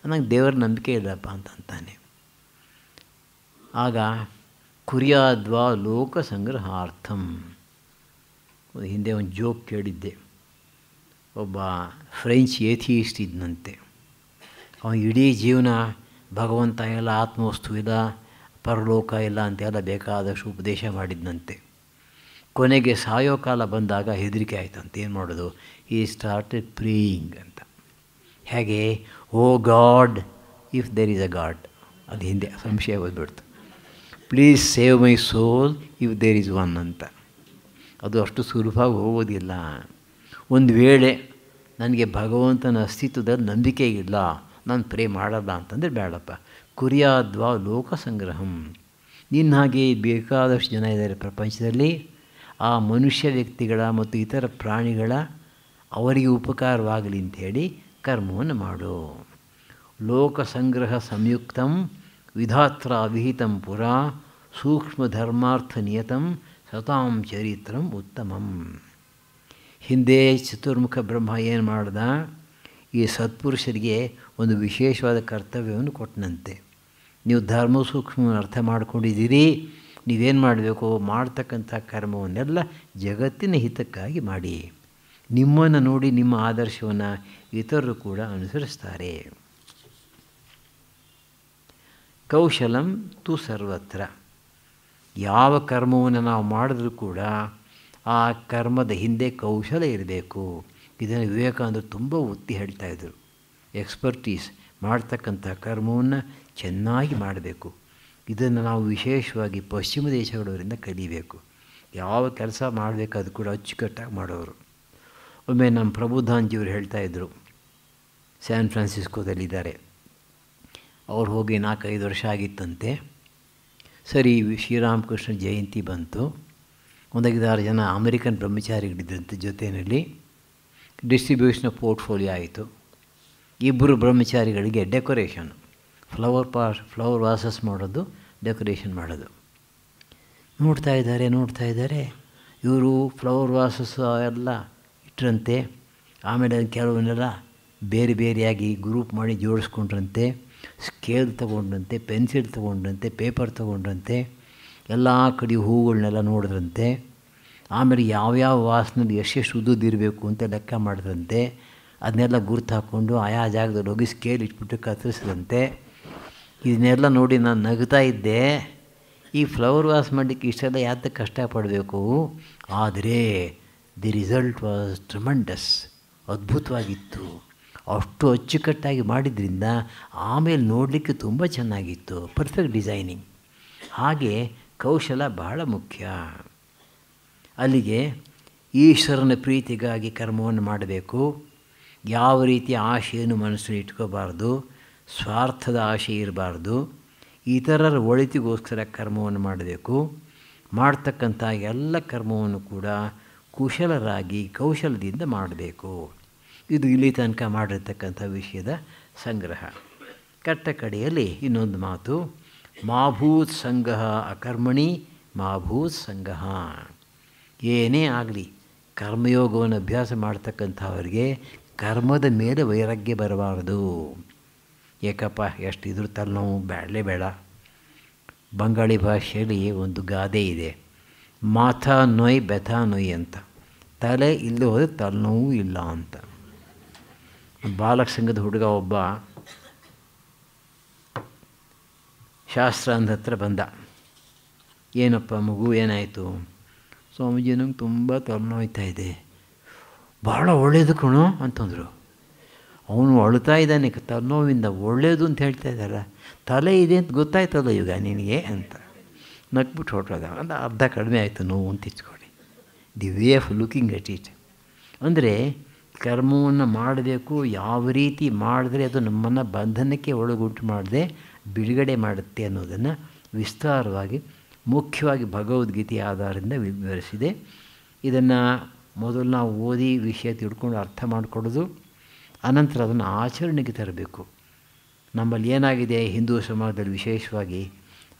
Speaker 1: ನನಗೆ ದೇವರ ನಂಬಿಕೆ ಇಲ್ಲಪ್ಪ ಅಂತಾನೆ. ಆಗ ಕುರ್ಯಾದ್ವಾ ಲೋಕ ಸಂಗ್ರಹಾರ್ಥಂ. ಹಿಂದೆ ಒಂದು ಜೋಕ್ ಕೇಳಿದ್ದೆ. ಒಬ್ಬ ಫ್ರೆಂಚ್ ಏಥಿಯಿಸ್ಟ್ ಇದ್ದಂತೆ. ಅವನು ಇಡೀ ಜೀವನ ಭಗವಂತ ಇಲ್ಲ, ಆತ್ಮವಸ್ತು ಇಲ್ಲ, ಪರಲೋಕ ಇಲ್ಲ ಅಂತೆಲ್ಲ ಬೇಕಾದಷ್ಟು ಉಪದೇಶ ಮಾಡಿದ್ದಂತೆ. ಕೊನೆಗೆ ಸಾಯೋ ಕಾಲ ಬಂದಾಗ ಹೆದರಿಕೆ ಆಯ್ತಂತೆ. ಏನು ಮಾಡೋದು? ಈ ಸ್ಟಾರ್ಟೆಡ್ ಪ್ರೇಯಿಂಗ್ ಅಂತ. ಹೇಗೆ? O God, if there is a God. ಅದು ಹಿಂದೆ ಸಂಶಯ ಬಂದುಬಿಡ್ತು. Please save my soul if there is one ಅಂತ. ಅದು ಅಷ್ಟು ಸುಲಭವಾಗಿ ಹೋಗೋದಿಲ್ಲ. ಒಂದು ವೇಳೆ ನನಗೆ ಭಗವಂತನ ಅಸ್ತಿತ್ವದಲ್ಲಿ ನಂಬಿಕೆ ಇಲ್ಲ, ನಾನು ಪ್ರೇ ಮಾಡಲ್ಲ ಅಂತಂದರೆ ಬೇಡಪ್ಪ. ಕುರ್ಯಾದ್ವಾ ಲೋಕ ಸಂಗ್ರಹಂ. ನಿನ್ನ ಹಾಗೆ ಬೇಕಾದಷ್ಟು ಜನ ಇದ್ದಾರೆ ಪ್ರಪಂಚದಲ್ಲಿ. ಆ ಮನುಷ್ಯ ವ್ಯಕ್ತಿಗಳ ಮತ್ತು ಇತರ ಪ್ರಾಣಿಗಳ ಅವರಿಗೆ ಉಪಕಾರವಾಗಲಿ ಅಂಥೇಳಿ ಕರ್ಮವನ್ನು ಮಾಡು. ಲೋಕ ಸಂಗ್ರಹ ಸಂಯುಕ್ತಂ ವಿಧಾತ್ರ ವಿಹಿತಂ ಪುರಾ ಸೂಕ್ಷ್ಮ ಧರ್ಮಾರ್ಥ ನಿಯತಂ ಸತಾಂ ಚರಿತ್ರಂ ಉತ್ತಮಂ. ಹಿಂದೆ ಚತುರ್ಮುಖ ಬ್ರಹ್ಮ ಏನು ಮಾಡ್ದ? ಈ ಸತ್ಪುರುಷರಿಗೆ ಒಂದು ವಿಶೇಷವಾದ ಕರ್ತವ್ಯವನ್ನು ಕೊಟ್ಟನಂತೆ. ನೀವು ಧರ್ಮ ಸೂಕ್ಷ್ಮವನ್ನು ಅರ್ಥ ಮಾಡ್ಕೊಂಡಿದ್ದೀರಿ, ನೀವೇನು ಮಾಡಬೇಕು? ಮಾಡ್ತಕ್ಕಂಥ ಕರ್ಮವನ್ನೆಲ್ಲ ಜಗತ್ತಿನ ಹಿತಕ್ಕಾಗಿ ಮಾಡಿ. ನಿಮ್ಮನ್ನು ನೋಡಿ ನಿಮ್ಮ ಆದರ್ಶವನ್ನು ಇತರರು ಕೂಡ ಅನುಸರಿಸ್ತಾರೆ. ಕೌಶಲಂ ತು ಸರ್ವತ್ರ. ಯಾವ ಕರ್ಮವನ್ನು ನಾವು ಮಾಡಿದ್ರೂ ಕೂಡ ಆ ಕರ್ಮದ ಹಿಂದೆ ಕೌಶಲ ಇರಬೇಕು. ಇದನ್ನು ವಿವೇಕಾನಂದರು ತುಂಬ ಒತ್ತಿ ಹೇಳ್ತಾಯಿದ್ರು. ಎಕ್ಸ್ಪರ್ಟೀಸ್, ಮಾಡ್ತಕ್ಕಂಥ ಕರ್ಮವನ್ನು ಚೆನ್ನಾಗಿ ಮಾಡಬೇಕು. ಇದನ್ನು ನಾವು ವಿಶೇಷವಾಗಿ ಪಶ್ಚಿಮ ದೇಶಗಳವರಿಂದ ಕಲಿಬೇಕು. ಯಾವ ಕೆಲಸ ಮಾಡಬೇಕು ಅದು ಕೂಡ ಅಚ್ಚುಕಟ್ಟಾಗಿ ಮಾಡೋರು. ಒಮ್ಮೆ ನಮ್ಮ ಪ್ರಭುಧಾನ್ಜಿಯವರು ಹೇಳ್ತಾಯಿದ್ರು, ಸ್ಯಾನ್ ಫ್ರಾನ್ಸಿಸ್ಕೋದಲ್ಲಿದ್ದಾರೆ. ಅವ್ರು ಹೋಗಿ 4-5 ವರ್ಷ ಆಗಿತ್ತಂತೆ. ಸರಿ, ಶ್ರೀರಾಮಕೃಷ್ಣ ಜಯಂತಿ ಬಂತು. 1-6 ಜನ ಅಮೆರಿಕನ್ ಬ್ರಹ್ಮಚಾರಿಗಳಿದ್ದಂತೆ ಜೊತೆಯಲ್ಲಿ. ಡಿಸ್ಟ್ರಿಬ್ಯೂಷನ್ ಆಫ್ ಪೋರ್ಟ್ಫೋಲಿಯೋ ಆಯಿತು. 2 ಬ್ರಹ್ಮಚಾರಿಗಳಿಗೆ ಡೆಕೋರೇಷನ್, ಫ್ಲವರ್ ವಾಸಸ್ ಮಾಡೋದು, ಡೆಕೋರೇಷನ್ ಮಾಡೋದು. ನೋಡ್ತಾ ಇದ್ದಾರೆ. ಇವರು ಫ್ಲವರ್ ವಾಸಸ್ ಎಲ್ಲ ಇಟ್ಟರಂತೆ. ಆಮೇಲೆ ಕೆಲವನ್ನೆಲ್ಲ ಬೇರೆ ಬೇರೆಯಾಗಿ ಗ್ರೂಪ್ ಮಾಡಿ ಜೋಡಿಸ್ಕೊಂಡ್ರಂತೆ. ಸ್ಕೇಲ್ ತೊಗೊಂಡ್ರಂತೆ, ಪೆನ್ಸಿಲ್ ತೊಗೊಂಡ್ರಂತೆ, ಪೇಪರ್ ತೊಗೊಂಡ್ರಂತೆ. ಎಲ್ಲ ಕಡೆ ಹೂಗಳನ್ನೆಲ್ಲ ನೋಡಿದ್ರಂತೆ. ಆಮೇಲೆ ಯಾವ್ಯಾವ ವಾಸನಲ್ಲಿ ಎಷ್ಟೆಷ್ಟು ಉದ್ದಿರಬೇಕು ಅಂತ ಲೆಕ್ಕ ಮಾಡಿದ್ರಂತೆ. ಅದನ್ನೆಲ್ಲ ಗುರ್ತು ಹಾಕ್ಕೊಂಡು ಆಯಾ ಜಾಗದಲ್ಲಿ ಹೋಗಿ ಸ್ಕೇಲ್ ಇಟ್ಬಿಟ್ಟು ಕತ್ತರಿಸಿದಂತೆ. ಇದನ್ನೆಲ್ಲ ನೋಡಿ ನಾನು ನಗ್ತಾ ಇದ್ದೆ. ಈ ಫ್ಲವರ್ ವಾಸ್ ಮಾಡಲಿಕ್ಕೆ ಇಷ್ಟೆಲ್ಲ ಯಾತಕ್ಕೆ ಕಷ್ಟಪಡಬೇಕು? ಆದರೆ ದಿ ರಿಸಲ್ಟ್ ವಾಸ್ ಟ್ರಮೆಂಡಸ್, ಅದ್ಭುತವಾಗಿತ್ತು. ಅಷ್ಟು ಅಚ್ಚುಕಟ್ಟಾಗಿ ಮಾಡಿದ್ರಿಂದ ಆಮೇಲೆ ನೋಡಲಿಕ್ಕೆ ತುಂಬ ಚೆನ್ನಾಗಿತ್ತು. Perfect designing. ಹಾಗೆ ಕೌಶಲ ಬಹಳ ಮುಖ್ಯ. ಅಲ್ಲಿಗೆ ಈಶ್ವರನ ಪ್ರೀತಿಗಾಗಿ ಕರ್ಮವನ್ನು ಮಾಡಬೇಕು. ಯಾವ ರೀತಿಯ ಆಶೆಯನ್ನು ಮನಸ್ಸಲ್ಲಿ ಇಟ್ಕೋಬಾರ್ದು, ಸ್ವಾರ್ಥದ ಆಶೆ ಇರಬಾರ್ದು. ಇತರರ ಒಳಿತಿಗೋಸ್ಕರ ಕರ್ಮವನ್ನು ಮಾಡಬೇಕು. ಮಾಡ್ತಕ್ಕಂಥ ಎಲ್ಲ ಕರ್ಮವನ್ನು ಕೂಡ ಕುಶಲರಾಗಿ ಕೌಶಲದಿಂದ ಮಾಡಬೇಕು. ಇದು ಇಲ್ಲಿ ತನಕ ಮಾಡಿರ್ತಕ್ಕಂಥ ವಿಷಯದ ಸಂಗ್ರಹ. ಕಟ್ಟ ಕಡೆಯಲ್ಲಿ ಇನ್ನೊಂದು ಮಾತು, ಮಾಭೂತ್ ಸಂಗಃ ಅಕರ್ಮಣಿ ಮಾಭೂತ್ ಸಂಗಃ. ಏನೇ ಆಗಲಿ ಕರ್ಮಯೋಗವನ್ನು ಅಭ್ಯಾಸ ಮಾಡ್ತಕ್ಕಂಥವರಿಗೆ ಕರ್ಮದ ಮೇಲೆ ವೈರಾಗ್ಯ ಬರಬಾರದು. ಏಕಪ್ಪ ಎಷ್ಟಿದ್ರೂ ತಲೆನೋವು ಬೇಡ. ಬಂಗಾಳಿ ಭಾಷೆಯಲ್ಲಿ ಒಂದು ಗಾದೆ ಇದೆ, ಮಾಥಾ ನೊಯ್ ಬೆಥಾ ನೊಯ್ ಅಂತ. ತಲೆ ಇಲ್ಲದೆ ಹೋದರೆ ತಲೆನೋವು ಇಲ್ಲ ಅಂತ. ಬಾಲಕ ಸಂಘದ ಹುಡುಗ ಒಬ್ಬ ಶಾಸ್ತ್ರಾಂಧ ಹತ್ರ ಬಂದ. ಏನಪ್ಪ ಮಗು, ಏನಾಯಿತು? ಸ್ವಾಮೀಜಿ, ನಂಗೆ ತುಂಬ ತಲೆನೋಯ್ತಾ ಇದೆ. ಭಾಳ ಒಳ್ಳೆಯದು ಕಣೋ ಅಂತಂದರು. ಅವನು ಅಳ್ತಾ ಇದ್ದಾನೆ ತಲೆನೋವಿಂದ. ಒಳ್ಳೆಯದು ಅಂತ ಹೇಳ್ತಾ ಇದ್ದಾರ, ತಲೆ ಇದೆ ಅಂತ ಗೊತ್ತಾಯ್ತಲ್ಲ ಈಗ ನಿನಗೆ ಅಂತ ನಕ್ಬಿಟ್ಟು ಹೊರಟೋದ. ಅಂದರೆ ಅರ್ಧ ಕಡಿಮೆ ಆಯಿತು ನೋವು ಅಂತ ಇಚ್ಕೊಳ್ಳಿ. The way of looking at it. ಅಂದರೆ ಕರ್ಮವನ್ನು ಮಾಡಬೇಕು, ಯಾವ ರೀತಿ ಮಾಡಿದ್ರೆ ಅದು ನಮ್ಮನ್ನು ಬಂಧನಕ್ಕೆ ಒಳಗುಂಟು ಮಾಡದೆ ಬಿಡುಗಡೆ ಮಾಡುತ್ತೆ ಅನ್ನೋದನ್ನು ವಿಸ್ತಾರವಾಗಿ ಮುಖ್ಯವಾಗಿ ಭಗವದ್ಗೀತೆಯ ಆಧಾರದಿಂದ ವಿವರಿಸಿದೆ. ಇದನ್ನು ಮೊದಲು ನಾವು ಓದಿ ವಿಷಯ ತಿಳ್ಕೊಂಡು ಅರ್ಥ ಮಾಡಿಕೊಡೋದು, ಅನಂತರ ಅದನ್ನು ಆಚರಣೆಗೆ ತರಬೇಕು. ನಮ್ಮಲ್ಲಿ ಏನಾಗಿದೆ, ಹಿಂದೂ ಸಮಾಜದಲ್ಲಿ ವಿಶೇಷವಾಗಿ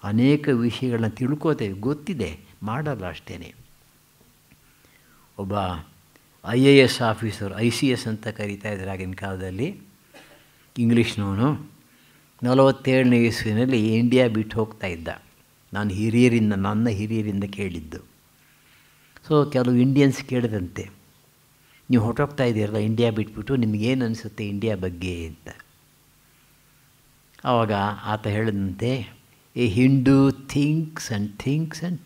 Speaker 1: ಅನೇಕ ವಿಷಯಗಳನ್ನ ತಿಳ್ಕೋತೇವೆ, ಗೊತ್ತಿದೆ, ಮಾಡಲ್ಲ ಅಷ್ಟೇ. ಒಬ್ಬ IAS ಆಫೀಸರ್, ICS ಅಂತ ಕರೀತಾ ಇದ್ದಾರೆ ಆಗಿನ ಕಾಲದಲ್ಲಿ, ಇಂಗ್ಲೀಷ್ನವನು. 47ನೇ ಇಸ್ವಿನಲ್ಲಿ ಇಂಡಿಯಾ ಬಿಟ್ಟು ಹೋಗ್ತಾ ಇದ್ದ. ನನ್ನ ಹಿರಿಯರಿಂದ ಕೇಳಿದ್ದು. ಸೊ ಕೆಲವು ಇಂಡಿಯನ್ಸ್ ಕೇಳಿದಂತೆ, ನೀವು ಹೊರಟೋಗ್ತಾ ಇದ್ದೀರಲ್ಲ ಇಂಡಿಯಾ ಬಿಟ್ಬಿಟ್ಟು, ನಿಮಗೇನು ಅನಿಸುತ್ತೆ ಇಂಡಿಯಾ ಬಗ್ಗೆ ಅಂತ. ಆವಾಗ ಆತ ಹೇಳಿದಂತೆ, a Hindu thinks and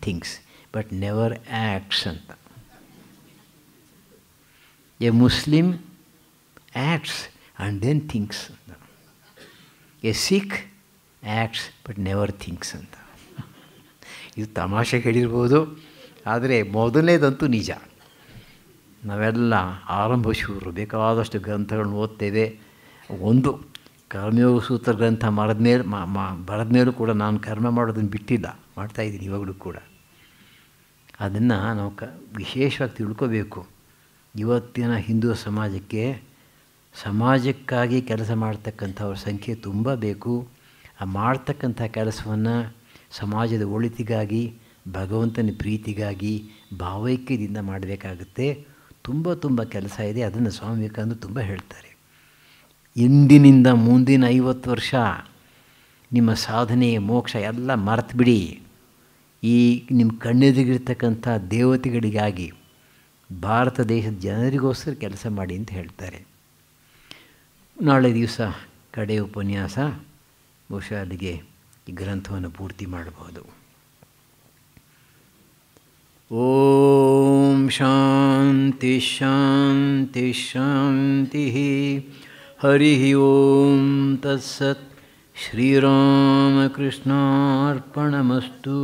Speaker 1: thinks but never acts ಅಂತ. A Muslim acts and then thinks ಅಂತ. A Sikh acts but never thinks ಅಂತ. ಇದು ತಮಾಷೆ ಹೇಳಿರ್ಬೋದು, ಆದರೆ ಮೊದಲನೇದಂತೂ ನಿಜ. ನಾವೆಲ್ಲ ಆರಂಭಶೂರರು, ಬೇಕಾದಷ್ಟು ಗ್ರಂಥಗಳನ್ನ ಓದ್ತೇವೆ. ಒಂದು ಕರ್ಮಯೋಗ ಸೂತ್ರ ಗ್ರಂಥ ಬರೆದ ಮೇಲೂ ಕೂಡ ನಾನು ಕರ್ಮ ಮಾಡೋದನ್ನು ಬಿಟ್ಟಿಲ್ಲ, ಮಾಡ್ತಾಯಿದ್ದೀನಿ ಇವಾಗಲೂ ಕೂಡ. ಅದನ್ನು ನಾವು ವಿಶೇಷವಾಗಿ ತಿಳ್ಕೋಬೇಕು. ಇವತ್ತಿನ ಹಿಂದೂ ಸಮಾಜಕ್ಕಾಗಿ ಕೆಲಸ ಮಾಡ್ತಕ್ಕಂಥವ್ರ ಸಂಖ್ಯೆ ತುಂಬ ಬೇಕು. ಆ ಮಾಡ್ತಕ್ಕಂಥ ಕೆಲಸವನ್ನು ಸಮಾಜದ ಒಳಿತಿಗಾಗಿ, ಭಗವಂತನ ಪ್ರೀತಿಗಾಗಿ, ಭಾವೈಕ್ಯದಿಂದ ಮಾಡಬೇಕಾಗುತ್ತೆ. ತುಂಬ ಕೆಲಸ ಇದೆ. ಅದನ್ನು ಸ್ವಾಮಿ ವಿವೇಕಾನಂದರು ತುಂಬ ಹೇಳ್ತಾರೆ. ಇಂದಿನಿಂದ ಮುಂದಿನ 50 ವರ್ಷ ನಿಮ್ಮ ಸಾಧನೆ, ಮೋಕ್ಷ ಎಲ್ಲ ಮರೆತುಬಿಡಿ. ಈ ನಿಮ್ಮ ಕಣ್ಣೆದುರಿಗಿರ್ತಕ್ಕಂಥ ದೇವತೆಗಳಿಗಾಗಿ, ಭಾರತ ದೇಶದ ಜನರಿಗೋಸ್ಕರ ಕೆಲಸ ಮಾಡಿ ಅಂತ ಹೇಳ್ತಾರೆ. ನಾಳೆ ದಿವಸ ಕಡೆ ಉಪನ್ಯಾಸ, ಬಹುಶಃ ಅಲ್ಲಿಗೆ ಈ ಗ್ರಂಥವನ್ನು ಪೂರ್ತಿ ಮಾಡಬಹುದು. ಓಂ ಶಾಂತಿ ಶಾಂತಿ ಶಾಂತಿ. ಹರಿ ಓಂ ತತ್ಸತ್. ಶ್ರೀರಾಮಕೃಷ್ಣಾರ್ಪಣಮಸ್ತು.